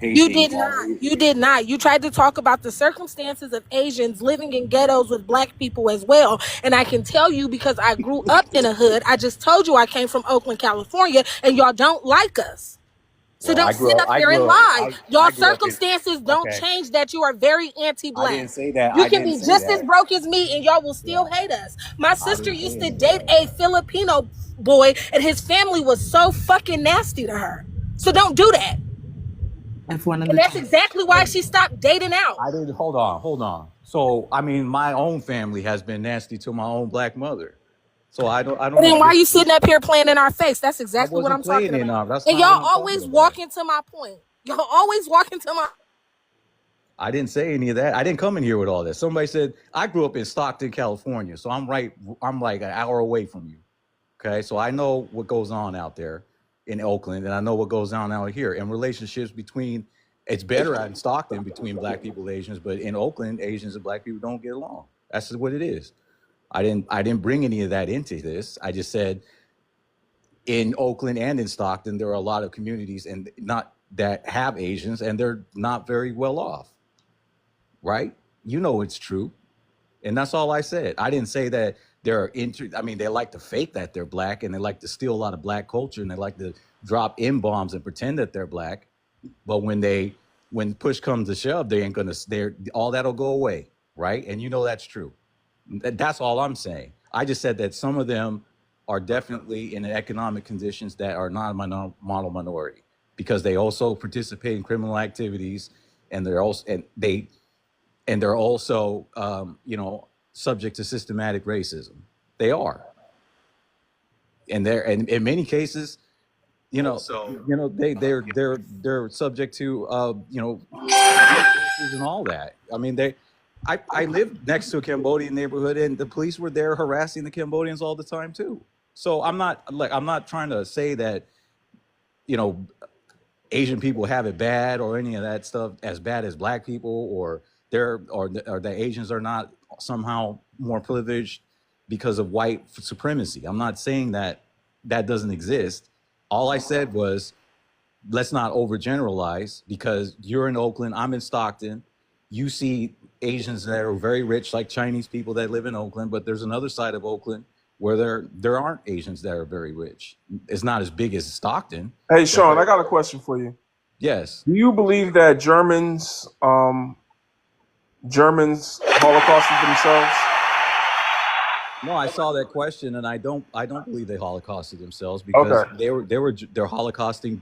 You did not. You did not. You tried to talk about the circumstances of Asians living in ghettos with black people as well. And I can tell you, because I grew up in a hood. I just told you I came from Oakland, California, and y'all don't like us. So don't sit up here and lie. Y'all circumstances don't change that you are very anti-black. I didn't say that. You can be just as broke as me, and y'all will still hate us. My sister used to date a Filipino boy, and his family was so fucking nasty to her. So don't do that. And that's exactly why she stopped dating out. I didn't. Hold on. So, I mean, my own family has been nasty to my own black mother. So I don't And then know. why are you sitting up here playing in our face? That's I exactly what wasn't I'm talking playing it about. off. That's And not what y'all I'm talking always about. walk into my point. Y'all always walk into my. I didn't say any of that. I didn't come in here with all this. Somebody said I grew up in Stockton, California, so I'm like an hour away from you. Okay, so I know what goes on out there in Oakland, and I know what goes on out here. And relationships between, it's better out in Stockton between black people and Asians, but in Oakland, Asians and black people don't get along. That's just what it is. I didn't bring any of that into this. I just said in Oakland and in Stockton, there are a lot of communities and not that have Asians, and they're not very well off. Right? You know it's true. And that's all I said. I didn't say that they like to fake that they're black, and they like to steal a lot of black culture, and they like to drop in bombs and pretend that they're black. But when push comes to shove, all that'll go away, right? And you know that's true. That's all I'm saying. I just said that some of them are definitely in economic conditions that are not a model minority, because they also participate in criminal activities, and they're also subject to systematic racism. They are, and in many cases, they're subject to and all that. I mean, I lived next to a Cambodian neighborhood, and the police were there harassing the Cambodians all the time too. So I'm not trying to say that Asian people have it bad or any of that stuff as bad as black people, or the Asians are not somehow more privileged because of white supremacy. I'm not saying that doesn't exist. All I said was, let's not overgeneralize, because you're in Oakland, I'm in Stockton. You see Asians that are very rich, like Chinese people that live in Oakland, but there's another side of Oakland where there aren't Asians that are very rich. It's not as big as Stockton. Hey, Sean, I got a question for you. Yes. Do you believe that Germans holocausted themselves? No, I saw that question, and I don't believe they holocausted themselves, because they're holocausting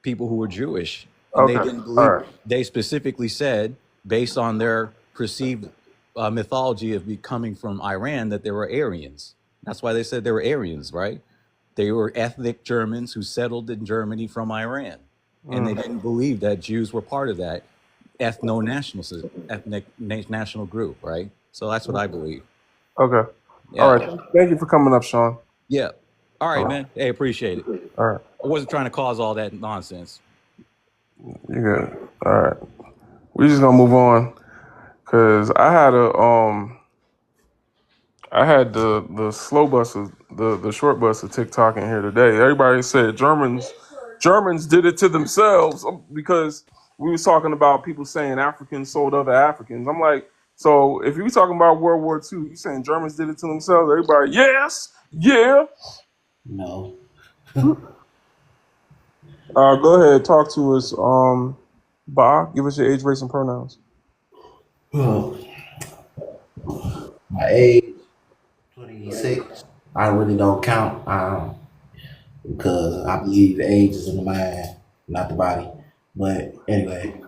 people who were Jewish, and they didn't believe. Right. They specifically said, based on their perceived mythology of coming from Iran, that they were Aryans. That's why they said they were Aryans, right? They were ethnic Germans who settled in Germany from Iran, and they didn't believe that Jews were part of that ethnic national group, right? So that's what I believe. Okay. Yeah. All right. Thank you for coming up, Sean. Yeah. All right, man. Hey, appreciate it. All right. I wasn't trying to cause all that nonsense. You're good. All right. We're just gonna move on, cause I had the slow bus, the short bus of TikTok in here today. Everybody said Germans did it to themselves, because we was talking about people saying Africans sold other Africans. I'm like, so if you were talking about World War II, you saying Germans did it to themselves? Everybody, yes, yeah. No. Go ahead, talk to us. Ba, give us your age, race, and pronouns. Well, my age, 26. I really don't count because I believe the age is in the mind, not the body. But anyway,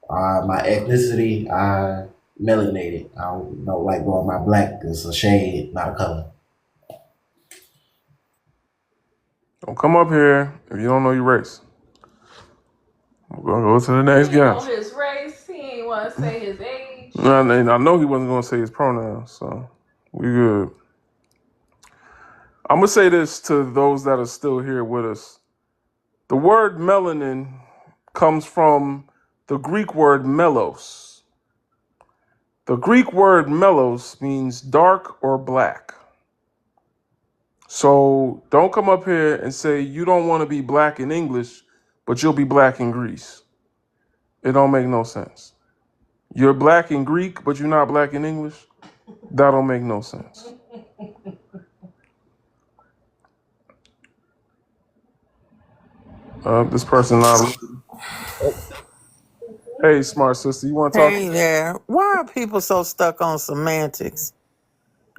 my ethnicity, I melanated. I don't like going by black. It's a shade, not a color. Don't come up here if you don't know your race. We're gonna go to the next guy. He know his race. He ain't want to say his age. I know he wasn't gonna say his pronouns, so we good. I'm gonna say this to those that are still here with us. The word melanin comes from the Greek word melos. The Greek word melos means dark or black. So don't come up here and say you don't want to be black in English, but you'll be black in Greece. It don't make no sense. You're black in Greek, but you're not black in English? That don't make no sense. This person not. Hey, smart sister, you want to talk? Hey there. Why are people so stuck on semantics?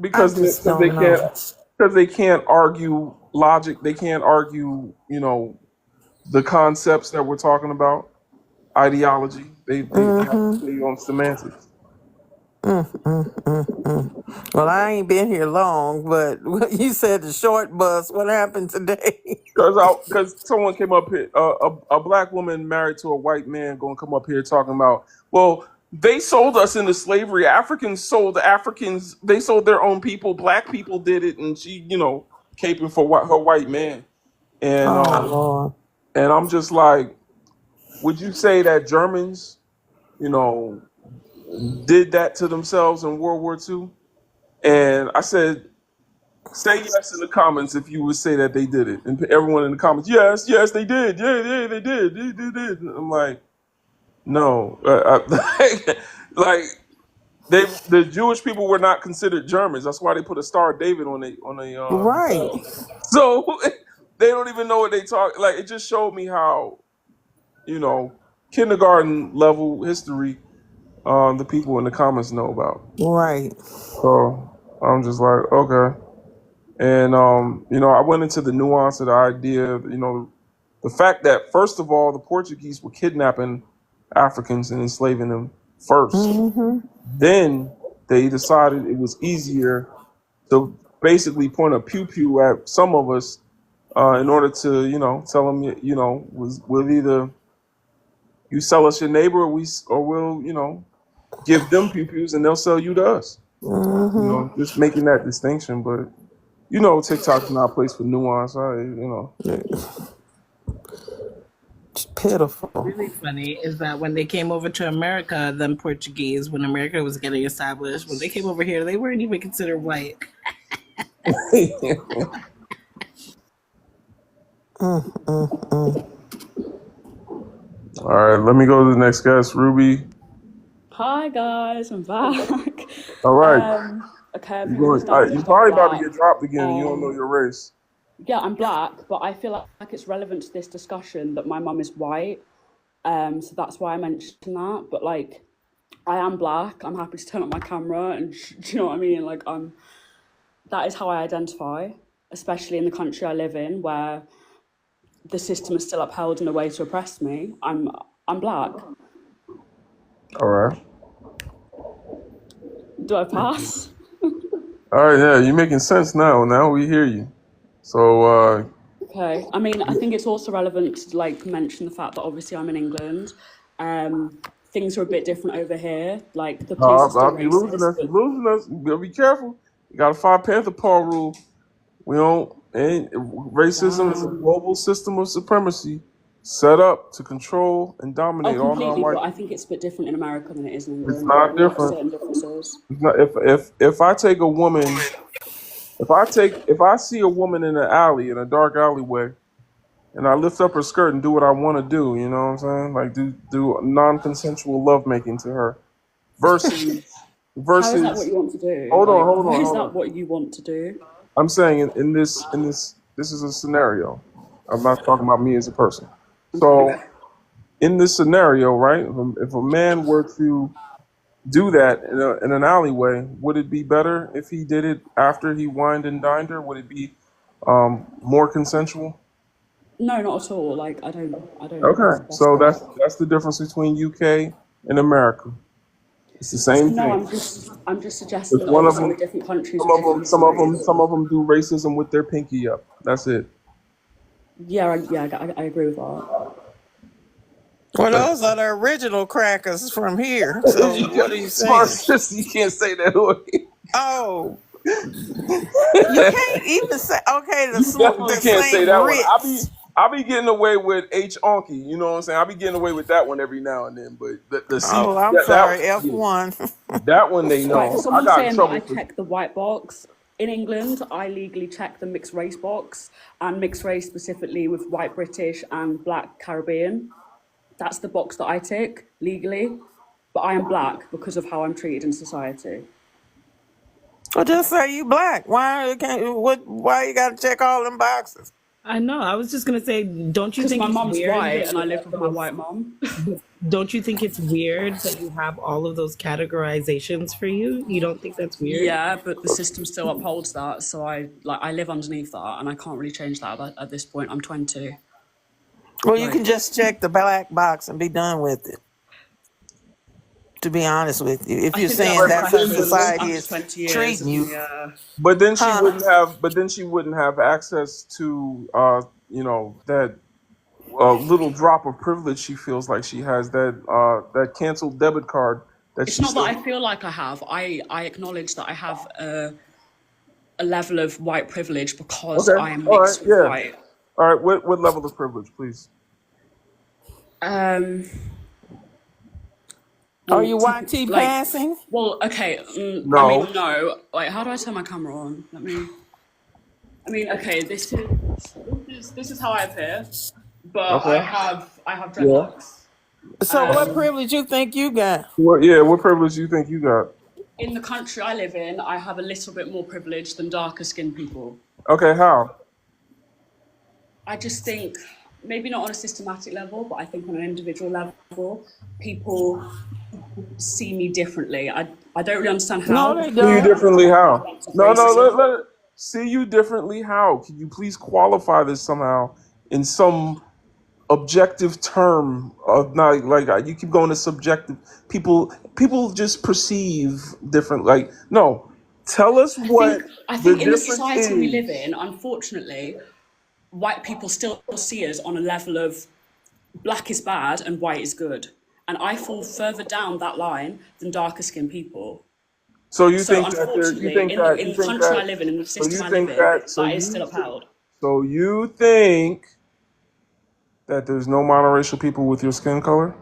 Because they can't argue logic. They can't argue, the concepts that we're talking about, ideology. They have to stay on semantics. Well, I ain't been here long, but you said the short bus. What happened today? Because someone came up here, a black woman married to a white man, gonna come up here talking about, well, they sold us into slavery. Africans sold Africans. They sold their own people. Black people did it, and she, caping for her white man. And Oh Lord. and I'm just like, would you say that Germans, did that to themselves in World War II? And I said, say yes in the comments if you would say that they did it. And everyone in the comments, yes, yes, they did. Yeah, they did. They did. And I'm like, no. Like, the Jewish people were not considered Germans. That's why they put a Star of David on the Right. flag. So they don't even know what they talk. Like, it just showed me how, kindergarten level history the people in the comments know about. Right. So I'm just like, okay. And I went into the nuance of the idea, the fact that first of all, the Portuguese were kidnapping Africans and enslaving them first. Then they decided it was easier to basically point a pew pew at some of us in order to, tell them, we'll either you sell us your neighbor or we'll, give them pew pews and they'll sell you to us. Just making that distinction, but. TikTok's not a place for nuance. It's pitiful. Really funny is that when they came over to America, them Portuguese, when America was getting established, when they came over here, they weren't even considered white. All right, let me go to the next guest, Ruby. Hi guys, I'm back. All right. Okay, you're probably about to get dropped again and you don't know your race. Yeah, I'm black, but I feel like it's relevant to this discussion that my mum is white. So that's why I mentioned that. But like, I am black. I'm happy to turn up my camera and do you know what I mean? Like, that is how I identify, especially in the country I live in, where the system is still upheld in a way to oppress me. I'm black. All right. Do I pass? All right, yeah, you're making sense now. Now we hear you. So okay. I mean, I think it's also relevant to like mention the fact that obviously I'm in England. Things are a bit different over here. Like the police are still you're losing us. You're losing us. You gotta be careful. You got a 5 Panther Paw rule. Racism is a global system of supremacy set up to control and dominate all completely, non-white. But I think it's a bit different in America than it is in England. It's not different. Certain differences. It's not, if I take a woman, if I see a woman in an alley, in a dark alleyway, and I lift up her skirt and do what I want to do, you know what I'm saying? Like do non-consensual lovemaking to her, versus. How is that what you want to do? Hold on. Is that what you want to do? I'm saying in this is a scenario. I'm not talking about me as a person. So in this scenario, right? If a man were to do that in an alleyway, would it be better if he did it after he wined and dined her? Would it be more consensual? No, not at all. Like I don't. Okay, so that's the difference between UK and America. It's the same thing. No, I'm just suggesting that one of obviously them, different countries. Some of them do racism with their pinky up. That's it. Yeah, I agree with that. Well, those are the original crackers from here. So what are you saying? You can't say that way. Oh, you can't even say. Okay, You definitely can't say that one. I be getting away with H Onky. You know what I'm saying? I be getting away with that one every now and then. But the C. Oh, I'm sorry, F1. That one they know. Right, for someone I got saying in trouble. that I check the white box. In England, I legally check the mixed race box, and mixed race specifically with white British and black Caribbean. That's the box that I tick legally, but I am black because of how I'm treated in society. Well, just say you black. Why you got to check all them boxes? I know. I was just gonna say, don't you think my it's mom's weird white and I live with my white mom? Don't you think it's weird that you have all of those categorizations for you? You don't think that's weird? Yeah, but the system still upholds that, so I live underneath that, and I can't really change that at this point. I'm 20. Well, you can just check the black box and be done with it. To be honest with you, if I you're think the saying answer to Right, the that's but how then, question is society after is 20 years treating of you, me. but then she huh? wouldn't have. But then she wouldn't have access to, that little drop of privilege she feels like she has. That canceled debit card that It's she not that I still. feel like I have. I acknowledge that I have a level of white privilege because Okay. I am All right. mixed with Yeah. white. All right. What level of privilege, please? Um, Are well, you YT like, passing? well, okay. I No. mean, no. Wait, how do I turn my camera on? Let me. I mean, okay. This is how I appear, but I Okay. have Yeah. dreadlocks. So what Okay. privilege you think you got? What? Yeah. What privilege do you think you got? In the country I live in, I have a little bit more privilege than darker skinned people. Okay. How? I just think, maybe not on a systematic level, but I think on an individual level, people see me differently. I don't really understand No, how, they because See you I don't. have differently. had How? events of No. No. racism. See you differently. How? Can you please qualify this somehow in some objective term of not like you keep going to subjective. People just perceive different. Like no. Tell us I what think I the think in the difference society we live is. in, unfortunately, white people still see us on a level of black is bad and white is good. And I fall further down that line than darker skinned people. So you So think that there? You unfortunately, think in the that? in You the think country that? I live in the So system you I live think in, that? that is still upheld. So you think that there's no monoracial people with your skin color?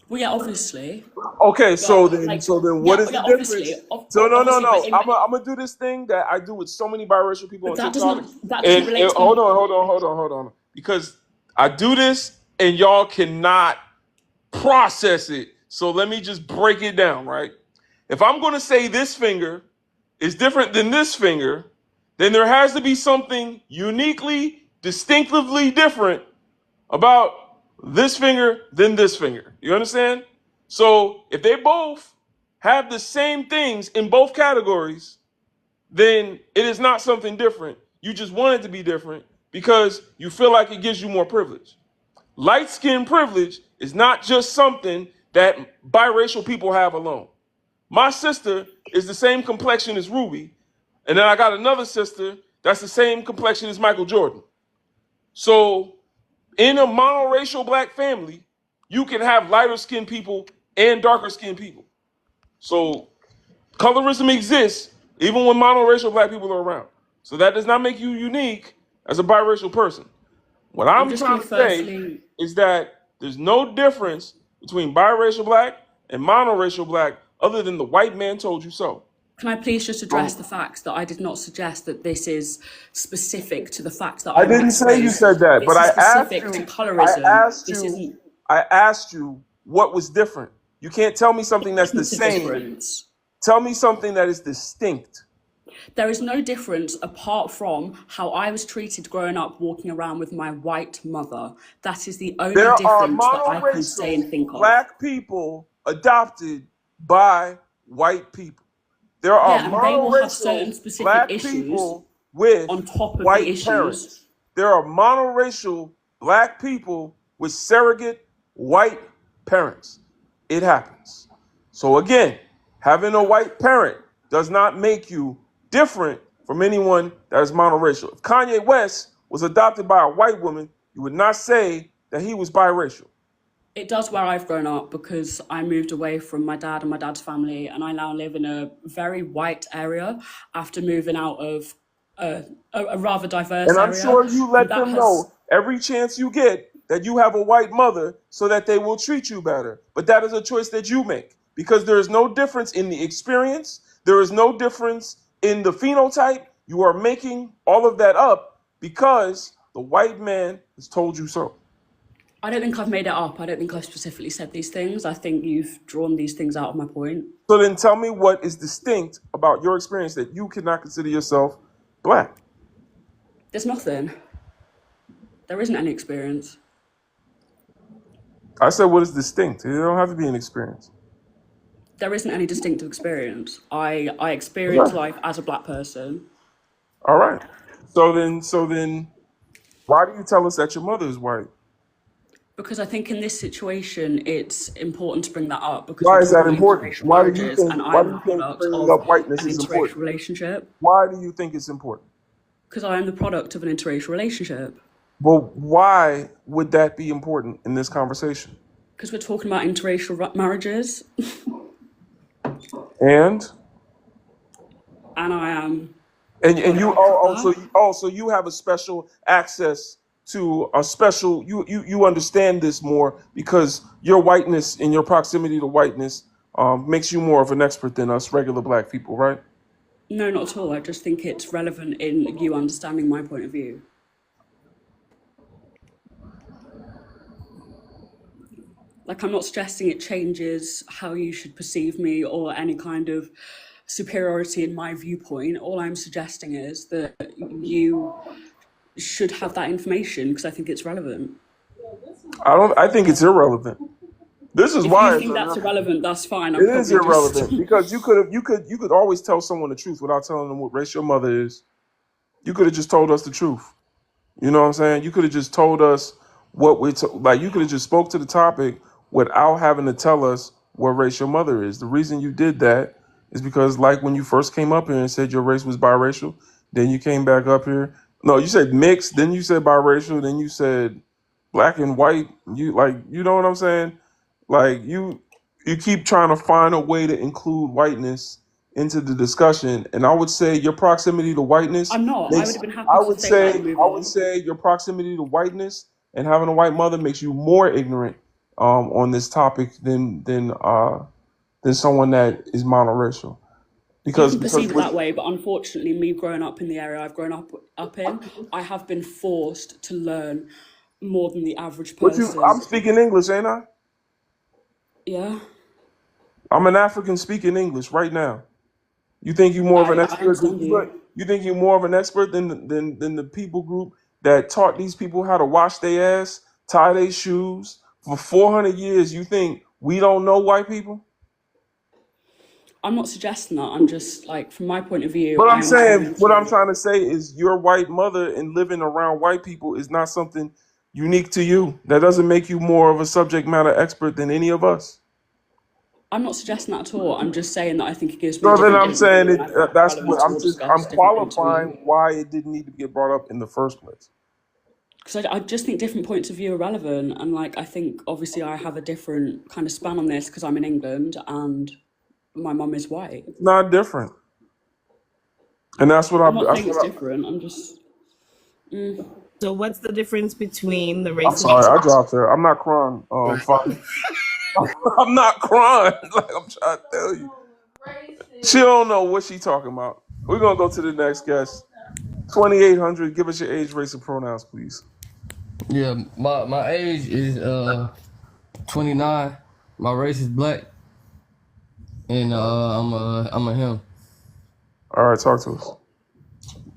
Well, yeah, obviously, Okay, so but then, like, so then, what yeah, is the yeah, obviously, difference? So no, no, obviously, but no. I'm gonna do this thing that I do with so many biracial people but on TikTok, that doesn't and relate to hold me. on, hold on, because I do this and y'all cannot process it. So let me just break it down, right? If I'm gonna say this finger is different than this finger, then there has to be something uniquely, distinctively different about this finger than this finger. You understand? So if they both have the same things in both categories, then it is not something different. You just want it to be different because you feel like it gives you more privilege. Light skin privilege is not just something that biracial people have alone. My sister is the same complexion as Ruby, and then I got another sister that's the same complexion as Michael Jordan. So in a monoracial black family, you can have lighter skinned people and darker skinned people. So colorism exists even when monoracial black people are around. So that does not make you unique as a biracial person. What I'm I'm just going trying to to say firstly, is that there's no difference between biracial black and monoracial black other than the white man told you so. can I please just address Um, the facts that I did not suggest that this is specific to the fact that I I'm didn't mixed say you race. said that, but This is specific to colorism. This isn't. I asked you what was different. You can't tell me something that's the It's a same. difference. Tell me something that is distinct. There is no difference apart from how I was treated growing up walking around with my white mother. That is the only There are difference that I can say monoracial and think of. black people adopted by white people. There are Yeah, and they will have monoracial certain specific black issues people with on top of the white issues. parents. There are monoracial black people with surrogate white parents. It happens. So again, having a white parent does not make you different from anyone that is monoracial. If Kanye West was adopted by a white woman, you would not say that he was biracial. It does where I've grown up because I moved away from my dad and my dad's family, and I now live in a very white area after moving out of a rather diverse And I'm area. sure you And let that them has, know every chance you get that you have a white mother so that they will treat you better. But that is a choice that you make because there is no difference in the experience. There is no difference in the phenotype. You are making all of that up because the white man has told you so. I don't think I've made it up. I don't think I specifically said these things. I think you've drawn these things out of my point. So then tell me what is distinct about your experience that you cannot consider yourself black. There's nothing. There isn't any experience. I said what is distinct. It don't have to be an experience. There isn't any distinctive experience. I experience Okay. life as a black person. All right. So then why do you tell us that your mother is white? Because I think in this situation, it's important to bring that up because Why we're is talking that about important? interracial Why do you marriages, think? and I Why am do the you think product bringing of up whiteness an is interracial important? relationship. Why do you think it's important? Because I am the product of an interracial relationship. But why would that be important in this conversation? Because we're talking about interracial marriages, And and I am and the and you product of that. so you have a special access to a special you understand this more because your whiteness and your proximity to whiteness makes you more of an expert than us regular black people, right? No, not at all. I just think it's relevant in you understanding my point of view. Like, I'm not suggesting it changes how you should perceive me or any kind of superiority in my viewpoint. All I'm suggesting is that you should have that information because I think it's relevant. I think it's irrelevant. This is If you why it's think that's irrelevant. irrelevant, that's fine. I'm It is probably just irrelevant because you could always tell someone the truth without telling them what race your mother is. You could have just told us the truth. You know what I'm saying? You could have just told us what like. You could have just spoke to the topic without having to tell us what race your mother is. The reason you did that is because, like, when you first came up here and said your race was biracial, then you came back up here. No, you said mixed. Then you said biracial. Then you said black and white. You know what I'm saying? Like you keep trying to find a way to include whiteness into the discussion, and I would say your proximity to whiteness I'm not. I would makes. have been happy to say that and move I would on. say your proximity to whiteness and having a white mother makes you more ignorant on this topic than someone that is monoracial. You Because can perceive it with, that way, but unfortunately, me growing up in the area I've grown up in, I have been forced to learn more than the average I'm person. speaking English, ain't I? Yeah, I'm an African speaking English right now. You think you're more of an I expert? understand you. You think you're more of an expert than the people group that taught these people how to wash their ass, tie their shoes for 400 years? You think we don't know white people? I'm not suggesting that. I'm just like, from my point of view, But I I'm am saying, trying what I'm to. trying to say is your white mother and living around white people is not something unique to you. That doesn't make you more of a subject matter expert than any of us. I'm not suggesting that at all. I'm just saying that I think it gives me a So then different I'm point of view, saying and I think it's that's relevant what to all I'm discuss different points of view. qualifying why it didn't need to get brought up in the first place. Because I just think different points of view are relevant, and like I think obviously I have a different kind of span on this because I'm in England and my mum is white. It's not different, and that's what I'm not saying it's different. I'm just. So what's the difference between the I'm races? sorry, I dropped her. I'm not crying. Father. I'm not crying. Like I'm trying to tell you, she don't know what she talking about. We're gonna go to the next guest. 2800. Give us your age, race, and pronouns, please. Yeah, my age is 29. My race is black, and I'm a him. All right, talk to us.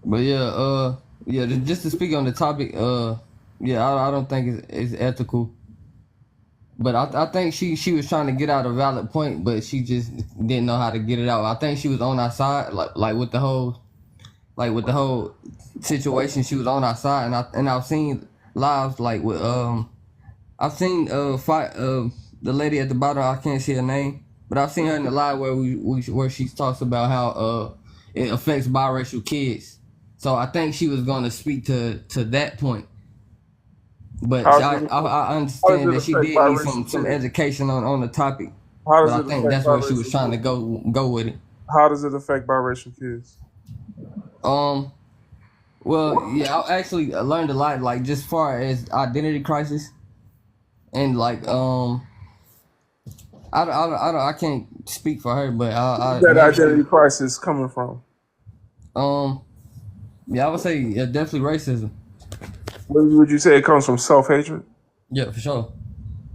But yeah, just to speak on the topic, yeah, I don't think it's ethical. But I think she was trying to get out a valid point, but she just didn't know how to get it out. I think she was on our side, like with the whole situation. She was on our side, and I've seen lives like with I've seen the lady at the bottom. I can't see her name, but I've seen her in the live where she talks about how it affects biracial kids. So I think she was going to speak to that point. But I understand that she did need some education on the topic. How But does I it think affect that's where she biracial was trying to kids? go with it. How does it affect biracial kids? Well, yeah, I actually learned a lot, like just far as identity crisis, and like I can't speak for her, but Where's that maybe identity crisis coming from? yeah, I would say definitely racism. Would you say it comes from self-hatred? Yeah, for sure.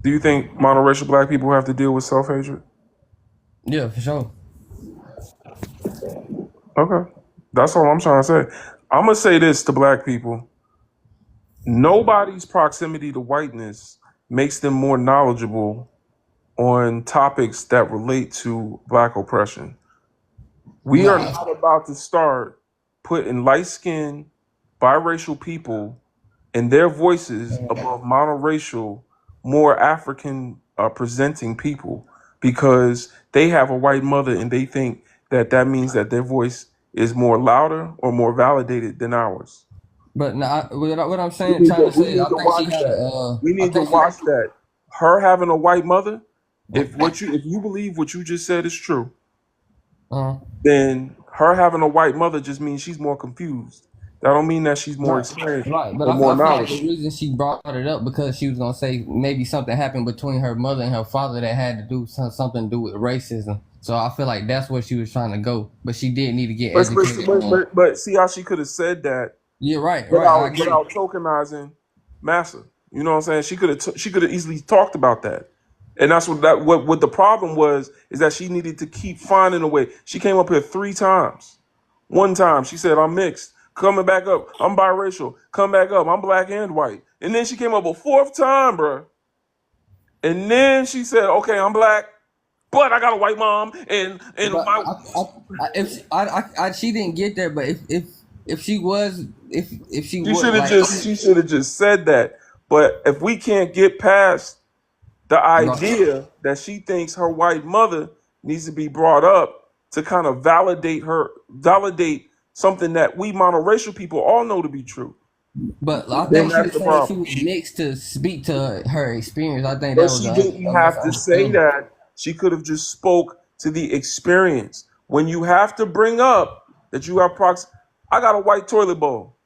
Do you think monoracial black people have to deal with self-hatred? Yeah, for sure. Okay. That's all I'm trying to say. I'm going to say this to black people. Nobody's proximity to whiteness makes them more knowledgeable on topics that relate to black oppression. We are not about to start putting light-skinned, biracial people and their voices above monoracial more African presenting people because they have a white mother and they think that means that their voice is more louder or more validated than ours. But no, what I'm We saying, need trying to, to we say, need I to think she watch had that. a, We I need to think she, watch that. Her having a white mother, if you believe what you just said is true, then her having a white mother just means she's more confused. That don't mean that she's more right, experienced right. But or more I feel like the knowledgeable. reason she brought it up because she was gonna say maybe something happened between her mother and her father that had to do something to do with racism. So I feel like that's where she was trying to go. But she did need to get educated on. But see how she could have said that Yeah, right. I agree. without tokenizing Massa. You know what I'm saying? She could have easily talked about that. And that's what the problem was is that she needed to keep finding a way. She came up here 3 times. One time she said I'm mixed. Coming back up, I'm biracial. Come back up, I'm black and white. And then she came up a 4th time, bro. And then she said, "Okay, I'm black, but I got a white mom and But my." she didn't get there. But if she was if she She would should have like just said that. But if we can't get past the right. idea that she thinks her white mother needs to be brought up to kind of validate something that we monoracial people all know to be true, But I then think she that's was the saying she problem. was mixed to speak to her experience. I think But that was she didn't a have to say misunderstanding. that. She could have just spoke to the experience. When you have to bring up that you have I got a white toilet bowl.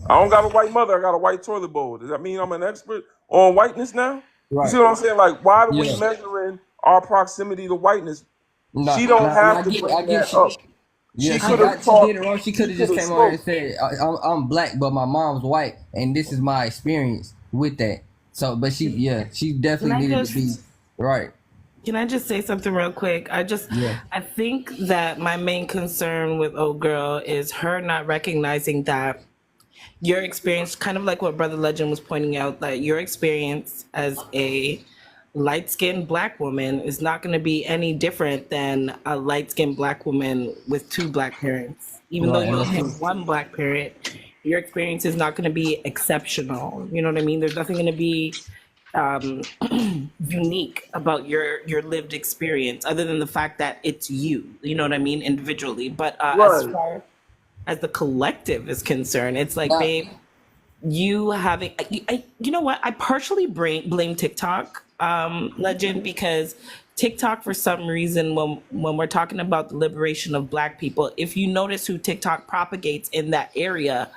I don't got a white mother. I got a white toilet bowl. Does that mean I'm an expert on whiteness now? You see Right. what I'm saying? Like, why are we Yeah. measuring our proximity to whiteness? No, She don't no, have I to get, bring that up. yeah, She could have she did talked. it wrong. She could She have could just have came on here spoke. and said, I'm black, but my mom's white, and this is my experience with that. So, but she Can definitely I needed to be just right. can I just say something real quick? Yeah. I think that my main concern with old girl is her not recognizing that your experience, kind of like what Brother Legend was pointing out, that your experience as a light-skinned black woman is not going to be any different than a light-skinned black woman with 2 black parents. Even though Right, you and only that's have true. 1 black parent, your experience is not going to be exceptional. You know what I mean? There's nothing going to be um, unique about your lived experience, other than the fact that it's you. You know what I mean, individually. But as Right. far as the collective is concerned, it's like, Now, babe, you having, you know what? I partially blame TikTok, Legend, because TikTok, for some reason, when we're talking about the liberation of Black people, if you notice who TikTok propagates in that area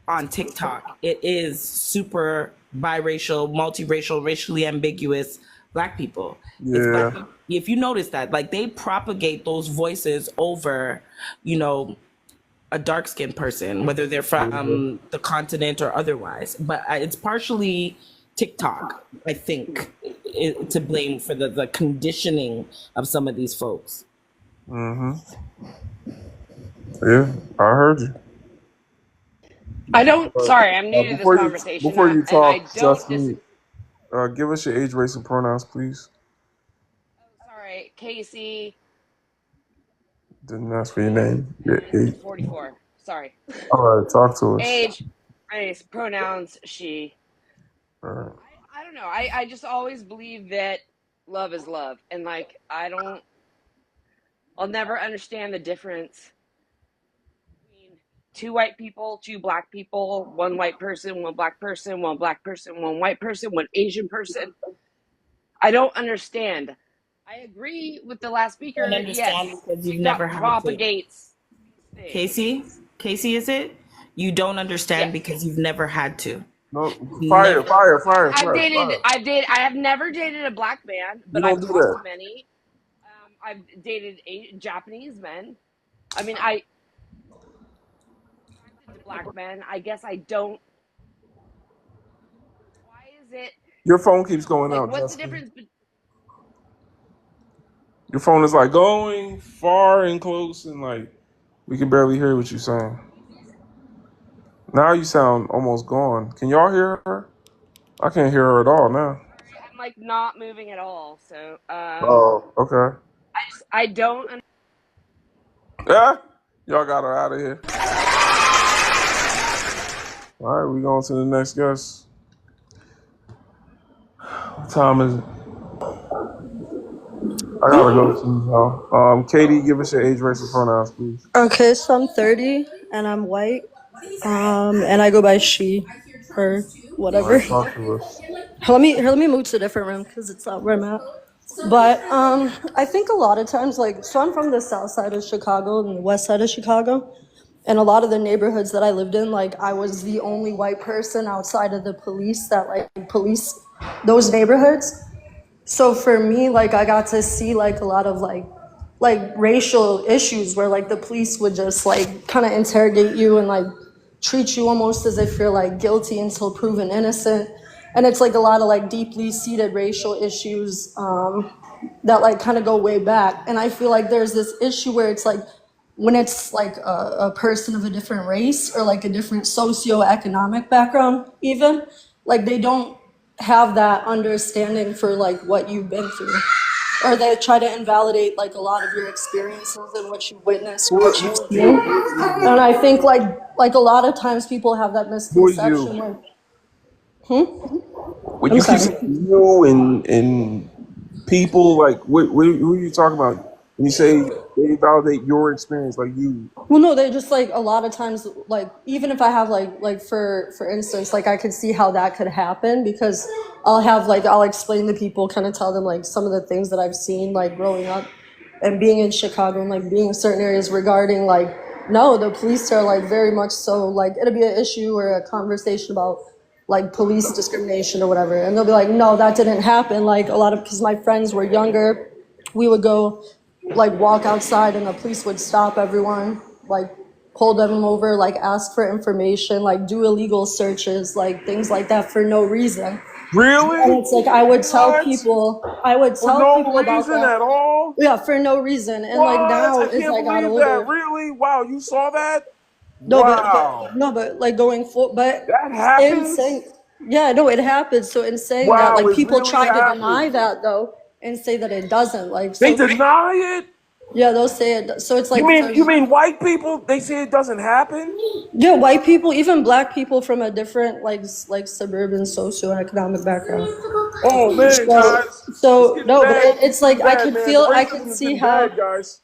on TikTok, it is super biracial, multiracial, racially ambiguous Black people. It's Black. Yeah. If you notice that, like, they propagate those voices over, you know, a dark skinned person, whether they're from the continent or otherwise. But it's partially TikTok, I think, to blame for the conditioning of some of these folks. Mm-hmm. Yeah, I heard you. I don't. But Sorry, I'm new to this conversation, before you and I talk, don't dis. Justin, give us your age, race, and pronouns, please. Sorry, Casey. Didn't ask for your name. Your age. 44. Sorry. All right, talk to us. Age, race, pronouns, she. All right. I don't know. I just always believe that love is love, and like I'll never understand the difference between 2 white people, 2 black people, 1 white person, 1 black person, 1 black person, 1 white person, 1 Asian person. I don't understand. I agree with the last You don't speaker. Yes, understand because you've TikTok never had to. propagates things. Casey, is it? You don't understand Yes. because you've never had to. No, fire. I have never dated a black man, You but don't I've do talked that. to many. I've dated Japanese men. I mean, attracted to black men. I guess I don't. Why is it Your phone keeps going like? out, What's the Justin. difference? Your phone is like going far and close, and like we can barely hear what you're saying. Now you sound almost gone. Can y'all hear her? I can't hear her at all now. I'm like not moving at all. So Oh, okay. I don't. Yeah, y'all got her out of here. All right, we going to the next guest. What time is it? I gotta go too, y'all. Katie, give us your age, race, and pronouns, please. Okay, so I'm 30 and I'm white. And I go by she, her, All whatever. right, talk to us. Let me move to a different room because it's not where I'm at. But I think a lot of times, like, so I'm from the south side of Chicago and the west side of Chicago. And a lot of the neighborhoods that I lived in, like, I was the only white person outside of the police that, like, police those neighborhoods. So for me, like, I got to see, like, a lot of, like racial issues where, like, the police would just, like, kind of interrogate you and, like, treat you almost as if you're, like, guilty until proven innocent. And it's, like, a lot of, like, deeply seated racial issues that, like, kind of go way back. And I feel like there's this issue where it's, like, when it's, like, a person of a different race or, like, a different socioeconomic background even, like, they don't have that understanding for, like, what you've been through. Or they try to invalidate, like, a lot of your experiences and what you witnessed, what you've seen. And I think, like a lot of times people have that Who are misconception you? where, When I'm you keep sorry. saying you and people, like, who are you talking about? When you say they validate your experience, like you. Well, no, they just, like, a lot of times, like, even if I have, like for instance, like, I could see how that could happen because I'll explain to people, kind of tell them, like, some of the things that I've seen, like, growing up and being in Chicago and, like, being in certain areas regarding, like, no, the police are, like, very much so, like, it'll be an issue or a conversation about, like, police discrimination or whatever. And they'll be like, no, that didn't happen. Like, because my friends were younger, we would go, like, walk outside and the police would stop everyone, like, pull them over, like, ask for information, like, do illegal searches, like, things like that for no reason. And Really? it's like I would tell What? people For no about reason that. at all? Yeah, for no reason. And, like, What? now I as can't I got believe that. older, Really? Wow, you saw that? no, Wow. like, going forward, but That in happens? saying, yeah, no, it happens. So in saying that, Wow, like, it people really try to deny happens. that though and say that it doesn't. Like, They so deny it? yeah, they'll say it. So it's You like mean you mean white people? They say it doesn't happen? yeah, white people, even black people from a different, like suburban socioeconomic background. Oh man, So, guys, it's so getting no, but bad. it's It's like getting bad, man. The I could racism is see getting how. bad, guys.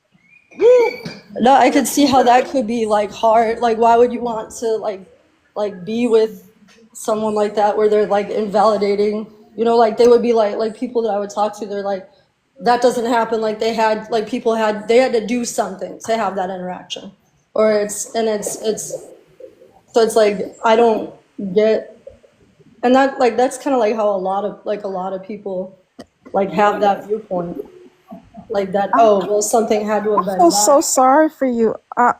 Woo! No, I could see how that could be, like, hard. Like, why would you want to, like be with someone like that where they're, like, invalidating? You know, like, they would be like people that I would talk to. They're like, that doesn't happen. Like, they had to do something to have that interaction, or it's so it's like I don't get, and that's kind of like how a lot of people, like, have that viewpoint, like that. Oh, well, something had to have I been feel so done. sorry for you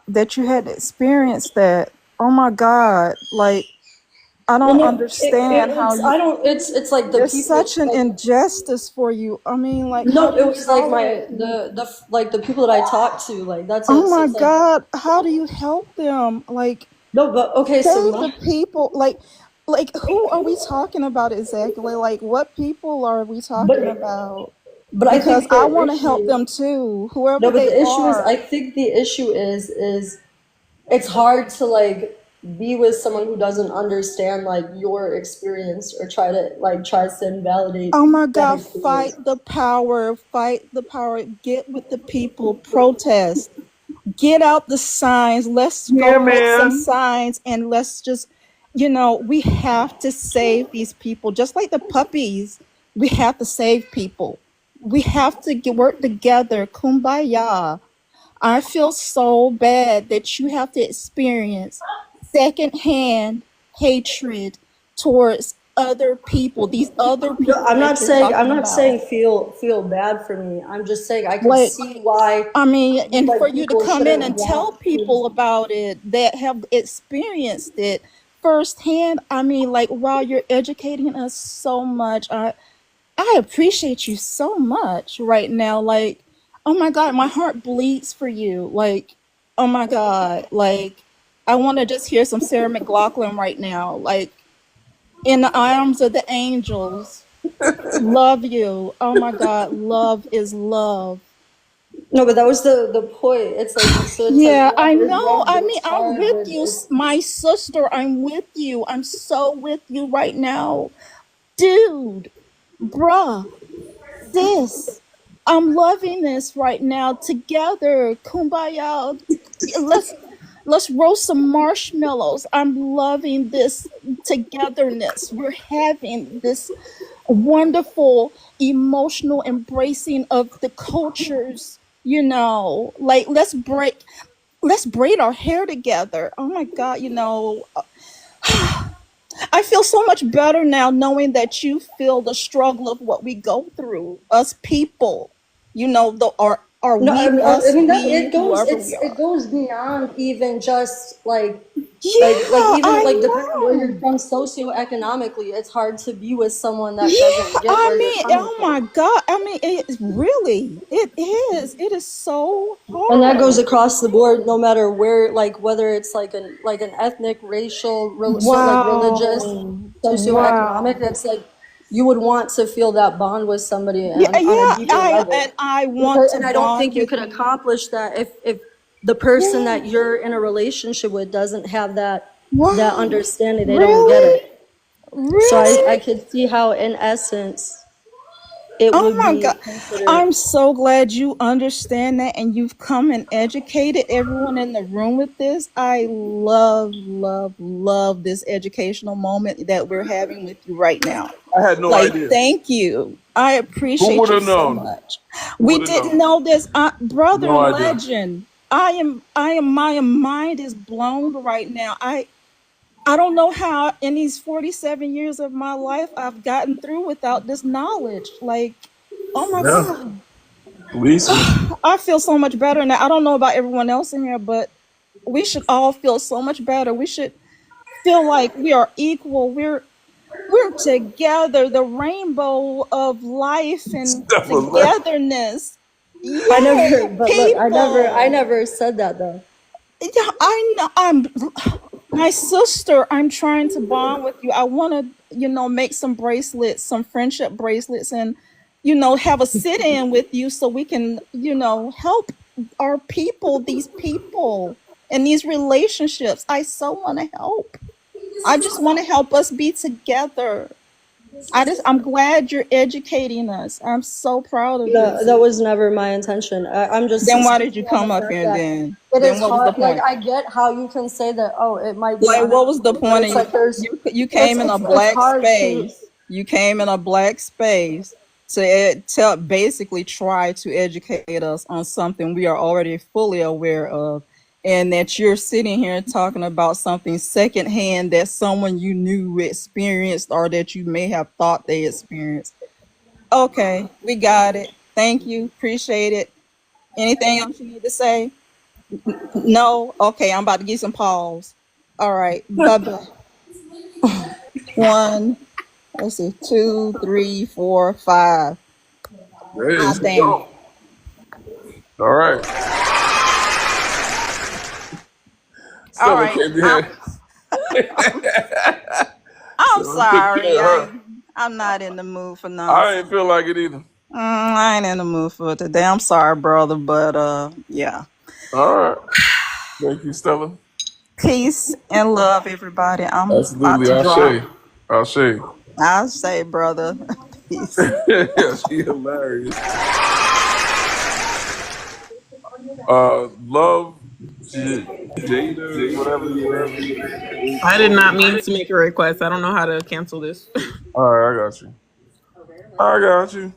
that you had experienced that. Oh my God. Like, I Well, don't no, understand how it's you, I don't. It's like the it's people. such an Like, injustice for you. I mean, like, how no, do it you was like tolerate people? like the people that I talked to. Like, that's Oh it. So my it's like God. How do you help them? Like, no, but okay. So save the people. Like, who are we talking about exactly? Like, what people are we talking but about? but I Because think I the want to issue help is them too, whoever no, but they the issue is are. I think the issue is it's hard to, like, be with someone who doesn't understand, like, your experience or tries to invalidate Oh my that God, experience. fight the power, get with the people, protest, get out the signs. Let's Yeah, go make some man. signs and let's just, we have to save these people. Just like the puppies, we have to save people. We have to work together. Kumbaya. I feel so bad that you have to experience secondhand hatred towards other people, these other No, people that you're I'm talking not about. saying feel bad for me. I'm just saying I could Like, see why, I mean, and for like, you to people come in shouldn't and tell want people to. about it that have experienced it firsthand, I mean, like, wow, you're educating us so much. I appreciate you so much right now. Like, oh my God, my heart bleeds for you. Like, oh my God, like, I want to just hear some Sarah McLachlan right now. Like, in the arms of the angels, love you. Oh my God, love is love. No, but that was the point. It's like, so it's like, Yeah, yeah, I there's know. love, I but mean, it's I'm hard. with But you, it's my sister. I'm with you. I'm so with you right now. Dude, bruh, sis, I'm loving this right now. Together, kumbaya. Let's roast some marshmallows. I'm loving this togetherness. We're having this wonderful emotional embracing of the cultures. Like let's braid our hair together. Oh my God, I feel so much better now knowing that you feel the struggle of what we go through, us people. Are No, we, I us, mean that we, whoever we it are. goes beyond even just like Yeah, even like I depending on where you're know. from socioeconomically, it's hard to be with someone that Yeah, doesn't get I where you're mean, coming oh from. my God. I mean, it is. It is so And that goes hard. across the board, no matter where, like whether it's like an ethnic, racial, like religious, Wow. socioeconomic. Wow. It's like you would want to feel that bond with somebody Yeah, on a yeah, deeper level. I want Because, to and I don't bond think you with could you. accomplish that if the person Yeah. that you're in a relationship with doesn't have that Wow. understanding. They don't get Really? it. So I Really? could see how, in essence, it Oh would my be God. considered. I'm so glad you understand that and you've come and educated everyone in the room with this. I love, love, love this educational moment that we're having with you right now. I had no Like, idea. thank you. I Who appreciate would you have so known? much. Who We would have didn't known? know this, brother No idea. legend. My mind is blown right now. I don't know how in these 47 years of my life I've gotten through without this knowledge. Like, oh my Yeah. God. Lisa. I feel so much better now. I don't know about everyone else in here, but we should all feel so much better. We should feel like we are equal. We're together, the rainbow of life and Stella left. togetherness. I never, Yay, but look, I people. never said that though. Yeah, I know. My sister. I'm trying to bond with you. I want to, make some bracelets, some friendship bracelets, and have a sit-in with you so we can, help our people, these people, and these relationships. I so want to help. I just want to help us be together. I'm glad you're educating us. I'm so proud of this. That was never my intention. I'm just Then why did speaking you on the come up fact here that then? it Then is what was the hard. Like point? I get how you can say that. Oh, it might be Like, what was the unethical, but point it's like of there's, you came in a it's black hard to. space. You came in a black space to basically try to educate us on something we are already fully aware of, and that you're sitting here talking about something secondhand that someone you knew experienced or that you may have thought they experienced. Okay, we got it. Thank you. Appreciate it. Anything else you need to say? No? Okay, I'm about to get some pause. All right. Bye bye. One, let's see, 2, 3, 4, 5. Hey, Ah, let's damn. go. All right. All Stella right. came here. I'm Stella took sorry. care of her. I'm not in the mood for I nonsense. didn't feel like it either. I ain't in the mood for it today. I'm sorry, brother, but yeah. All right. Thank you, Stella. Peace and love, everybody. I'm about Absolutely. to drop. Ashe. I'll say, brother. Peace. Yeah, she hilarious. Love Jada, whatever your name is. I did not mean to make a request. I don't know how to cancel this. All right, I got you. I got you.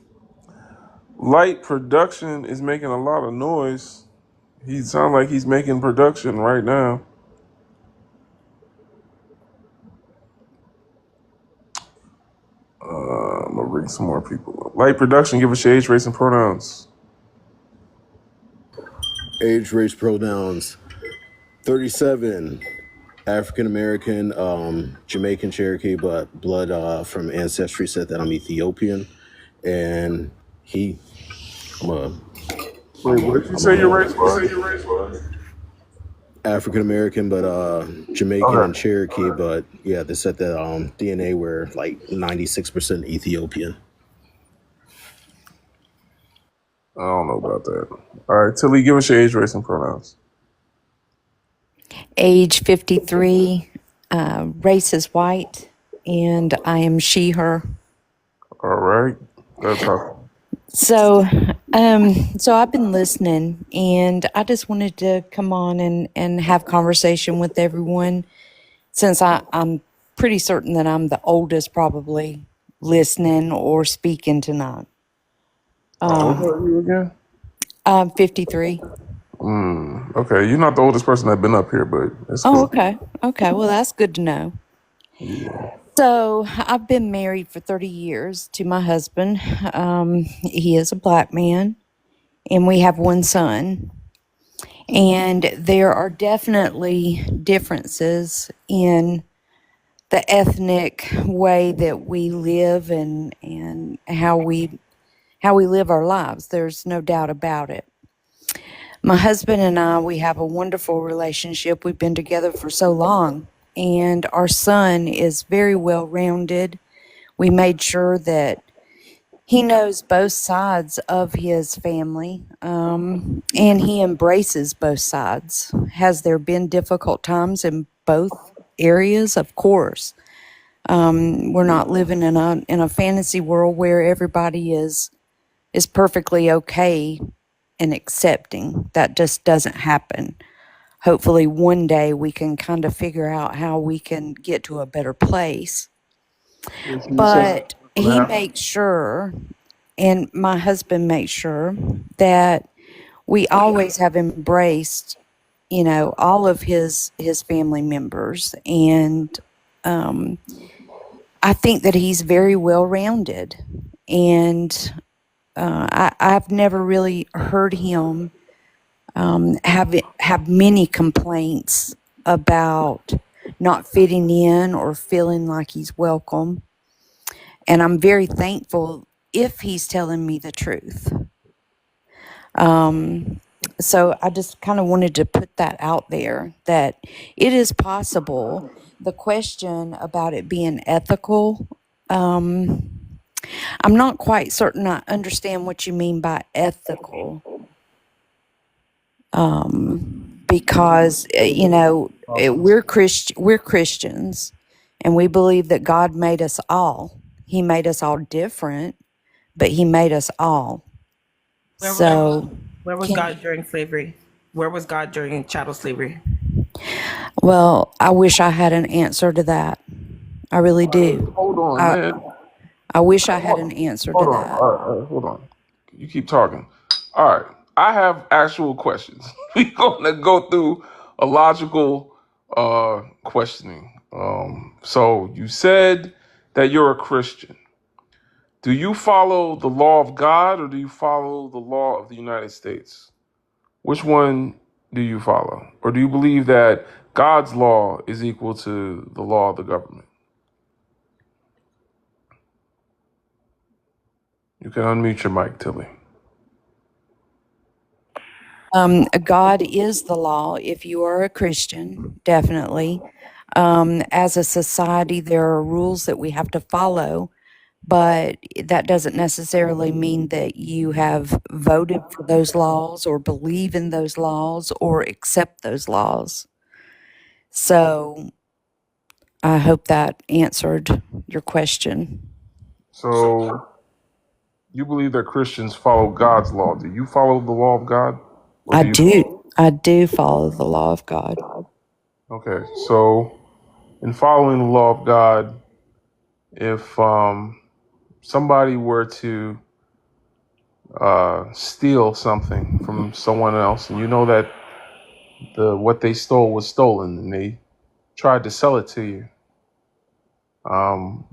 Light Production is making a lot of noise. He sounds like he's making production right now. I'm gonna bring some more people up. Light Production, give us your age, race, and pronouns. Age, race, pronouns. 37. African American, Jamaican Cherokee, but blood from ancestry said that I'm Ethiopian. And I'm a. Wait, what did you say your race was? African American, but Jamaican and Cherokee, but yeah, they said that DNA were like 96% Ethiopian. I don't know about that. All right, Tilly, give us your age, race, and pronouns. Age 53, race is white, and I am she, her. All right. That's how. So I've been listening, and I just wanted to come on and have conversation with everyone, since I'm pretty certain that I'm the oldest probably listening or speaking tonight. How old are you again? I'm 53. Okay, you're not the oldest person that's been up here, but that's Oh, cool. okay. Okay, well, that's good to know. Yeah. So I've been married for 30 years to my husband. He is a black man, and we have one son. And there are definitely differences in the ethnic way that we live and how we live our lives. There's no doubt about it. My husband and I, we have a wonderful relationship. We've been together for so long, and our son is very well rounded. We made sure that he knows both sides of his family, and he embraces both sides. Has there been difficult times in both areas? Of course. We're not living in a fantasy world where everybody is perfectly okay and accepting. That just doesn't happen. Hopefully one day we can kind of figure out how we can get to a better place. But he makes sure, and my husband makes sure, that we always have embraced, all of his family members. And I think that he's very well-rounded. And I've never really heard him have many complaints about not fitting in or feeling like he's welcome. And I'm very thankful if he's telling me the truth. So I just kind of wanted to put that out there, that it is possible. The question about it being ethical, I'm not quite certain I understand what you mean by ethical. Because we're Christians, and we believe that God made us all. He made us all different, but he made us all. Where was God during slavery? Where was God during chattel slavery? Well, I wish I had an answer to that. I really do. Hold on, man. I wish I had an answer to that. All right, hold on. You keep talking. All right. I have actual questions. We're gonna go through a logical questioning. So you said that you're a Christian. Do you follow the law of God, or do you follow the law of the United States? Which one do you follow? Or do you believe that God's law is equal to the law of the government? You can unmute your mic, Tilly. God is the law if you are a Christian, definitely. As a society, there are rules that we have to follow, but that doesn't necessarily mean that you have voted for those laws or believe in those laws or accept those laws. So I hope that answered your question. So you believe that Christians follow God's law. Do you follow the law of God? I do. I do follow the law of God. Okay, so in following the law of God, if somebody were to steal something from someone else, and you know that what they stole was stolen, and they tried to sell it to you,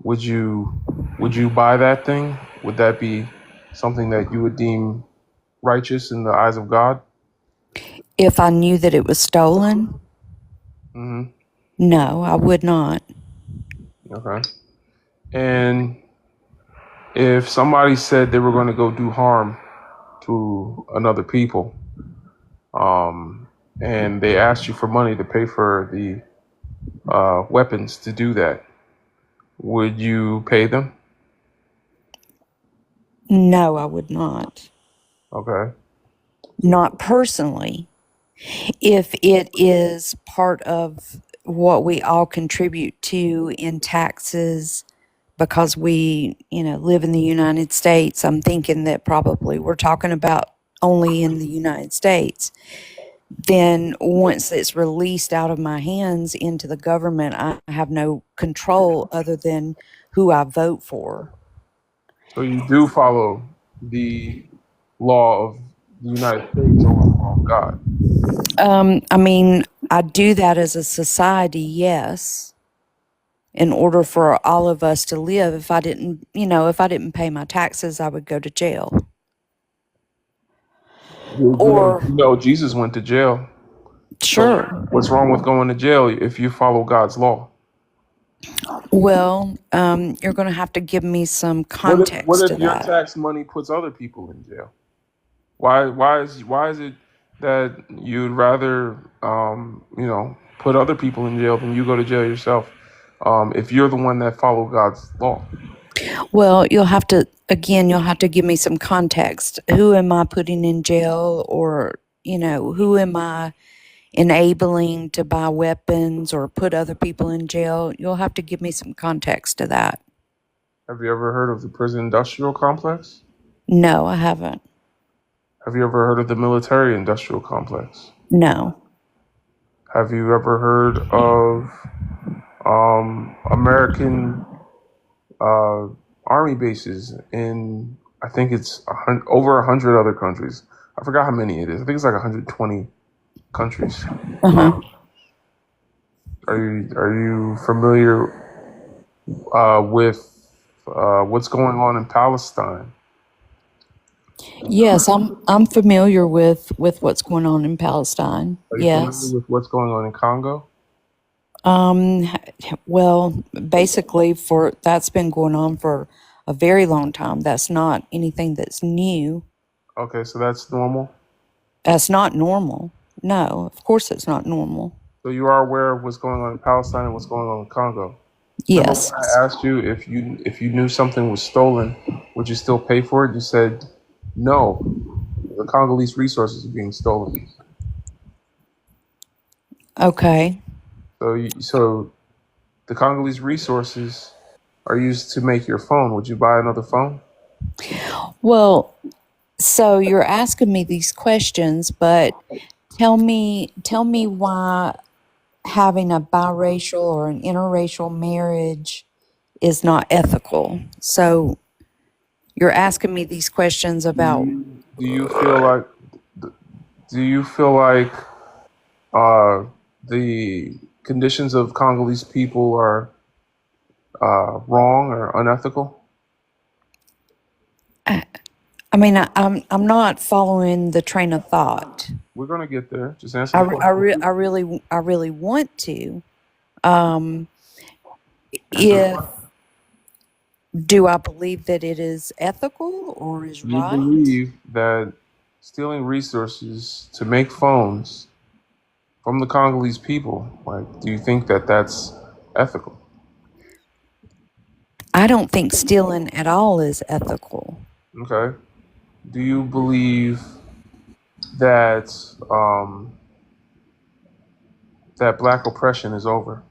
would you buy that thing? Would that be something that you would deem righteous in the eyes of God? If I knew that it was stolen, no, I would not. Okay. And if somebody said they were going to go do harm to another people, and they asked you for money to pay for the weapons to do that, would you pay them? No, I would not. Okay. Not personally. If it is part of what we all contribute to in taxes because we, live in the United States, I'm thinking that probably we're talking about only in the United States. Then once it's released out of my hands into the government, I have no control other than who I vote for. So you do follow the law of the United States over the law of God. I mean, I do that as a society, yes. In order for all of us to live, if I didn't pay my taxes, I would go to jail. Or Jesus went to jail. Sure. So what's wrong with going to jail if you follow God's law? Well, you're going to have to give me some context What to if your that. tax money puts other people in jail? Why is it that you'd rather put other people in jail than you go to jail yourself? If you're the one that followed God's law. Well, you'll have to give me some context. Who am I putting in jail, or who am I enabling to buy weapons or put other people in jail? You'll have to give me some context to that. Have you ever heard of the prison industrial complex? No, I haven't. Have you ever heard of the military industrial complex? No. Have you ever heard of American army bases in, I think it's over 100 other countries? I forgot how many it is. I think it's like 120 countries. Uh-huh. Are you familiar with what's going on in Palestine? Yes, I'm familiar with what's going on in Palestine. Are you Yes. familiar with what's going on in Congo? Well, basically that's been going on for a very long time. That's not anything that's new. Okay, so that's normal. That's not normal. No, of course it's not normal. So you are aware of what's going on in Palestine and what's going on in Congo? Yes. Remember when I asked you if you knew something was stolen, would you still pay for it? You said no. The Congolese resources are being stolen. Okay. So the Congolese resources are used to make your phone. Would you buy another phone? Well, so you're asking me these questions, but tell me why having a biracial or an interracial marriage is not ethical. So you're asking me these questions about. Do you feel like the conditions of Congolese people are wrong or unethical? I mean, I'm not following the train of thought. We're gonna get there. Just answer the question. I really want to. If do I believe that it is ethical or is Do you right? believe that stealing resources to make phones from the Congolese people, do you think that that's ethical? I don't think stealing at all is ethical. Okay. Do you believe that that black oppression is over?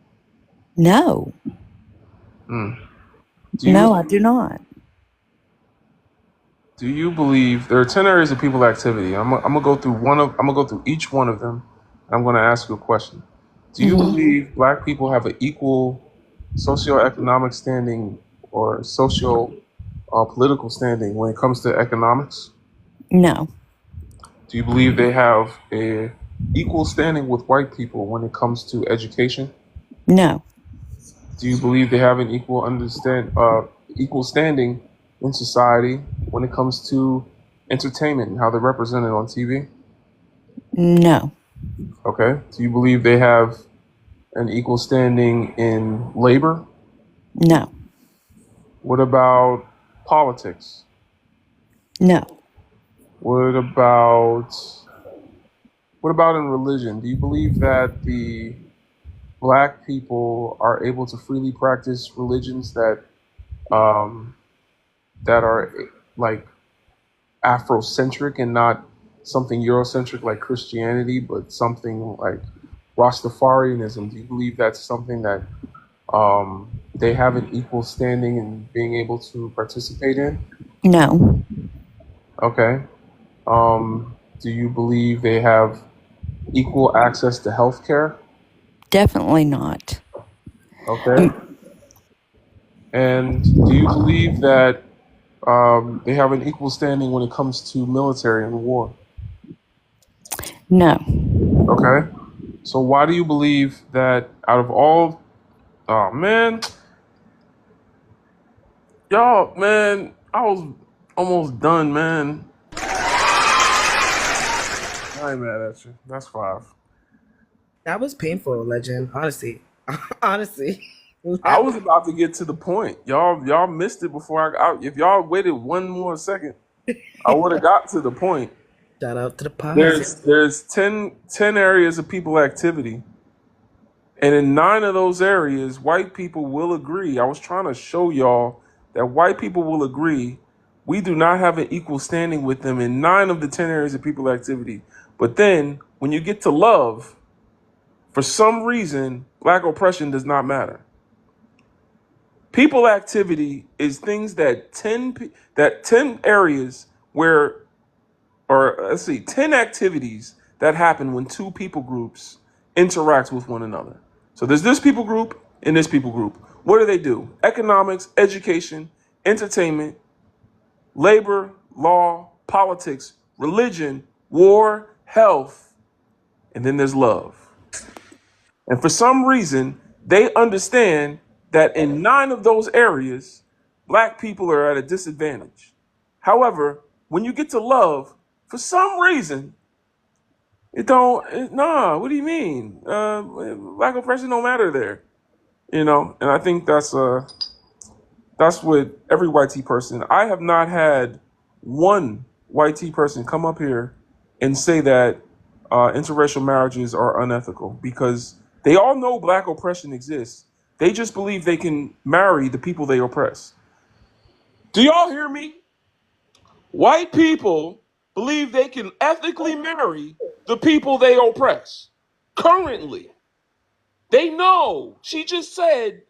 No. No, I do not. Do you believe there are 10 areas of people activity? I'm gonna go through each one of them. I'm gonna ask you a question. Do you believe black people have an equal socioeconomic standing or political standing when it comes to economics? No. Do you believe they have a equal standing with white people when it comes to education? No. Do you believe they have an equal standing in society when it comes to entertainment and how they're represented on TV? No. Okay. Do you believe they have an equal standing in labor? No. What about politics? No. What about in religion? Do you believe that the black people are able to freely practice religions that are like Afrocentric and not something Eurocentric like Christianity, but something like Rastafarianism? Do you believe that's something that they have an equal standing in being able to participate in? No, Okay. Do you believe they have equal access to health care? definitely not. Okay. And do you believe that they have an equal standing when it comes to military and war? No. Okay. So why do you believe that out of all, oh man, y'all, man, I was almost done, man. I ain't mad at you. That's 5. That was painful, Legend. Honestly. Honestly. I was about to get to the point. Y'all missed it before if y'all waited one more second, I would have got to the point. Shout out to the pause. There's 10 areas of people activity. And in 9 of those areas, white people will agree. I was trying to show y'all that white people will agree we do not have an equal standing with them in 9 of the 10 areas of people activity. But then when you get to love, for some reason, black oppression does not matter. People activity is things that 10 areas where, or let's see, 10 activities that happen when 2 people groups interact with one another. So there's this people group and this people group. What do? Economics, education, entertainment, labor, law, politics, religion, war, health, and then there's love. And for some reason, they understand that in 9 of those areas, black people are at a disadvantage. However, when you get to love, for some reason, what do you mean? Black oppression don't matter there. And I think that's with every white T person. I have not had one white T person come up here and say that interracial marriages are unethical because they all know black oppression exists. They just believe they can marry the people they oppress. Do y'all hear me? White people believe they can ethically marry the people they oppress. Currently, they know. She just said,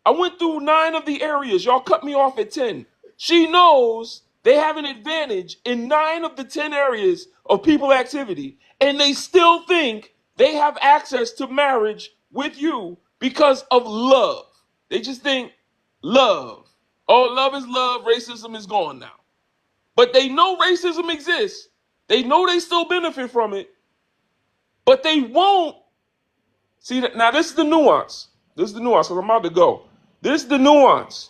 I went through 9 of the areas. Y'all cut me off at 10. She knows they have an advantage in 9 of the 10 areas of people activity, and they still think they have access to marriage with you because of love. They just think love. Oh, love is love. Racism is gone now. But they know racism exists. They know they still benefit from it, but they won't. See, now this is the nuance. This is the nuance, because I'm about to go. This is the nuance.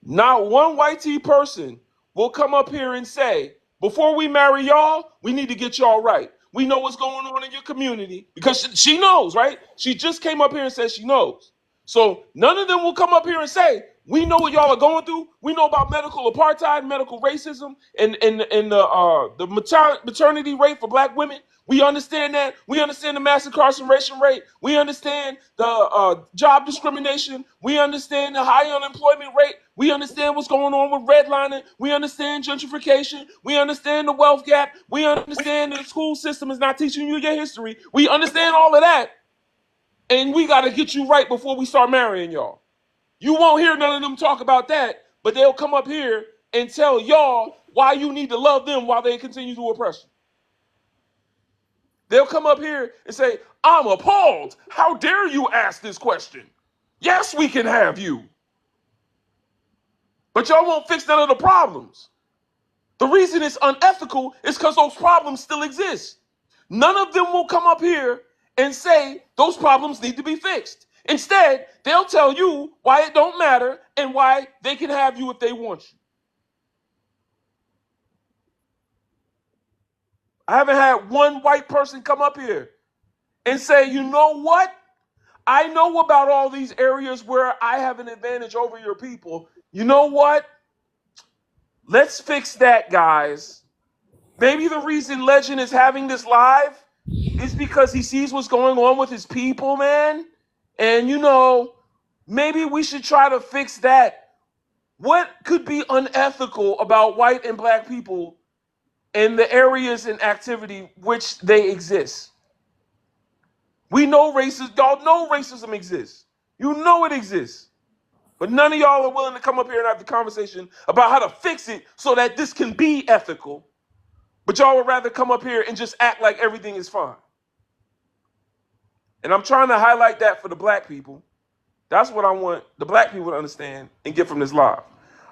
Not one white T person will come up here and say, before we marry y'all, we need to get y'all right. We know what's going on in your community, because she knows, right? She just came up here and said she knows. So none of them will come up here and say, we know what y'all are going through. We know about medical apartheid, medical racism, and the maternity rate for black women. We understand that. We understand the mass incarceration rate. We understand the job discrimination. We understand the high unemployment rate. We understand what's going on with redlining. We understand gentrification. We understand the wealth gap. We understand the school system is not teaching you your history. We understand all of that. And we got to get you right before we start marrying y'all. You won't hear none of them talk about that, but they'll come up here and tell y'all why you need to love them while they continue to oppress you. They'll come up here and say, I'm appalled. How dare you ask this question? Yes, we can have you. But y'all won't fix none of the problems. The reason it's unethical is because those problems still exist. None of them will come up here and say those problems need to be fixed. Instead, they'll tell you why it don't matter and why they can have you if they want you. I haven't had one white person come up here and say, you know what? I know about all these areas where I have an advantage over your people. You know what? Let's fix that, guys. Maybe the reason Legend is having this live is because he sees what's going on with his people, man. And, maybe we should try to fix that. What could be unethical about white and black people in the areas and activity which they exist? We know racism. Y'all know racism exists. You know it exists. But none of y'all are willing to come up here and have the conversation about how to fix it so that this can be ethical. But y'all would rather come up here and just act like everything is fine. And I'm trying to highlight that for the black people. That's what I want the black people to understand and get from this live.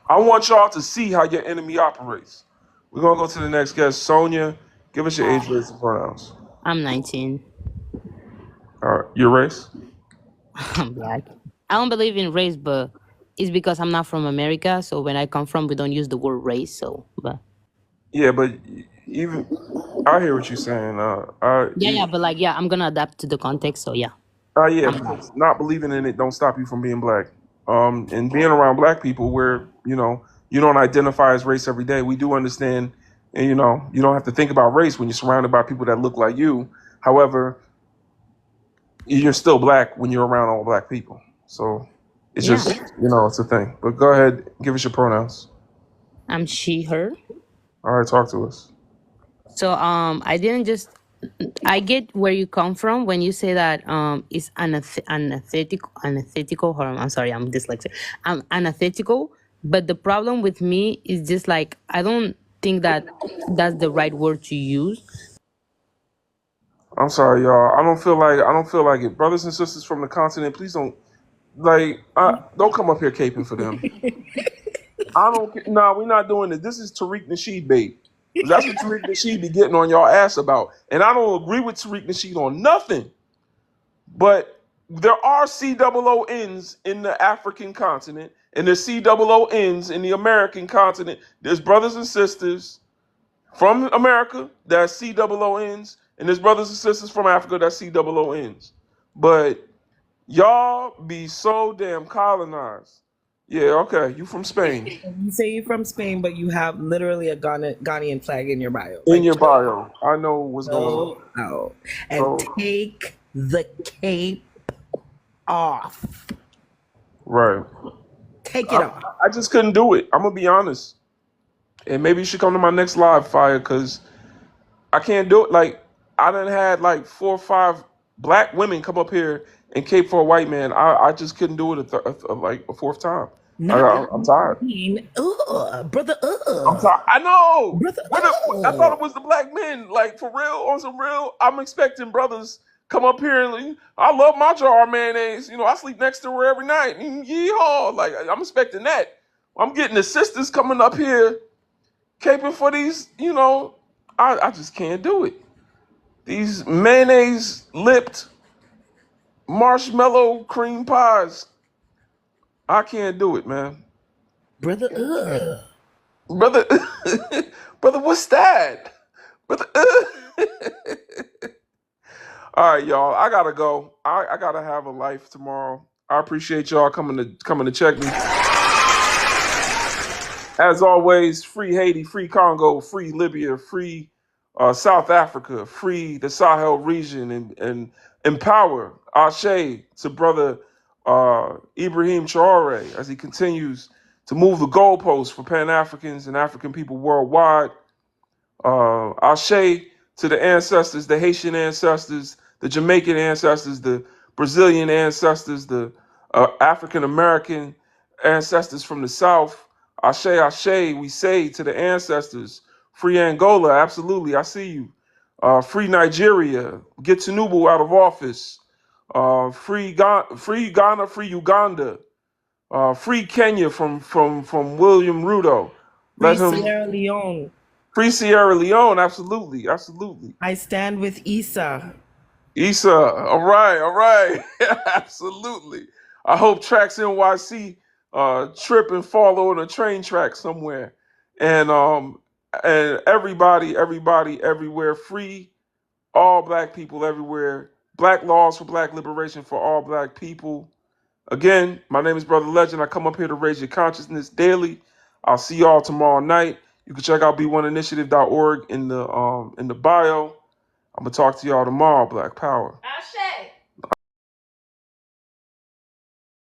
I want y'all to see how your enemy operates. We're going to go to the next guest. Sonia, give us your age, race, and pronouns. I'm 19. All right. Your race? I'm black. I don't believe in race, but it's because I'm not from America. So when I come from, we don't use the word race. So, but Yeah, but even I hear what you're saying. but like, yeah, I'm gonna adapt to the context. So yeah. Yeah, because not believing in it don't stop you from being black. And being around black people where, you don't identify as race every day, we do understand, and you don't have to think about race when you're surrounded by people that look like you. However, you're still black when you're around all black people. So it's just, it's a thing. But go ahead, give us your pronouns. I'm she, her. All right, talk to us. So I get where you come from when you say that it's unethical. Hold on, I'm sorry, I'm dyslexic. I'm unethical, but the problem with me is just like I don't think that that's the right word to use. I'm sorry, y'all. I don't feel like it. Brothers and sisters from the continent, please don't come up here caping for them. We're not doing it. This is Tariq Nasheed bait. That's what Tariq Nasheed be getting on y'all ass about. And I don't agree with Tariq Nasheed on nothing. But there are COONs in the African continent, and there's COONs in the American continent. There's brothers and sisters from America that's COONs, and there's brothers and sisters from Africa that's COONs. But y'all be so damn colonized. Yeah, okay, you from Spain. You say you're from Spain, but you have literally a Ghanaian flag in your bio. In your bio. I know what's going on. And take the cape off. Right. Take it off. I just couldn't do it. I'm going to be honest. And maybe you should come to my next live, Fire, because I can't do it. Like, I done had like 4 or 5 black women come up here and cape for a white man. I just couldn't do it a fourth time. I'm tired. Brother. I'm tired. I know. Brother, I thought it was the black men. Like, for real, on some real, I'm expecting brothers come up here and I love my jar of mayonnaise. I sleep next to her every night. Yeehaw. Like, I'm expecting that. I'm getting the sisters coming up here caping for these, I just can't do it. These mayonnaise lipped marshmallow cream pies. I can't do it, man. Brother, Brother, what's that? Brother, All right, y'all. I gotta go. I gotta have a life tomorrow. I appreciate y'all coming to check me. As always, free Haiti, free Congo, free Libya, free South Africa, free the Sahel region, and empower Ashe to brother Ibrahim Traore as he continues to move the goalposts for Pan-Africans and African people worldwide. Ashe to the ancestors, the Haitian ancestors, the Jamaican ancestors, the Brazilian ancestors, the African-American ancestors from the South. Ashe, Ashe, we say to the ancestors. Free Angola, absolutely, I see you. Free Nigeria, get Tinubu out of office. Free Ghana, free Uganda. Free Kenya from William Ruto. Sierra Leone. Free Sierra Leone, absolutely. I stand with Issa. Issa, all right. Absolutely. I hope Tracks NYC trip and fall on a train track somewhere. And everybody, everywhere, free all black people everywhere. Black laws for black liberation for all black people. Again, my name is Brother Legend. I come up here to raise your consciousness daily. I'll see y'all tomorrow night. You can check out b1initiative.org in the bio. I'm gonna talk to y'all tomorrow. Black Power.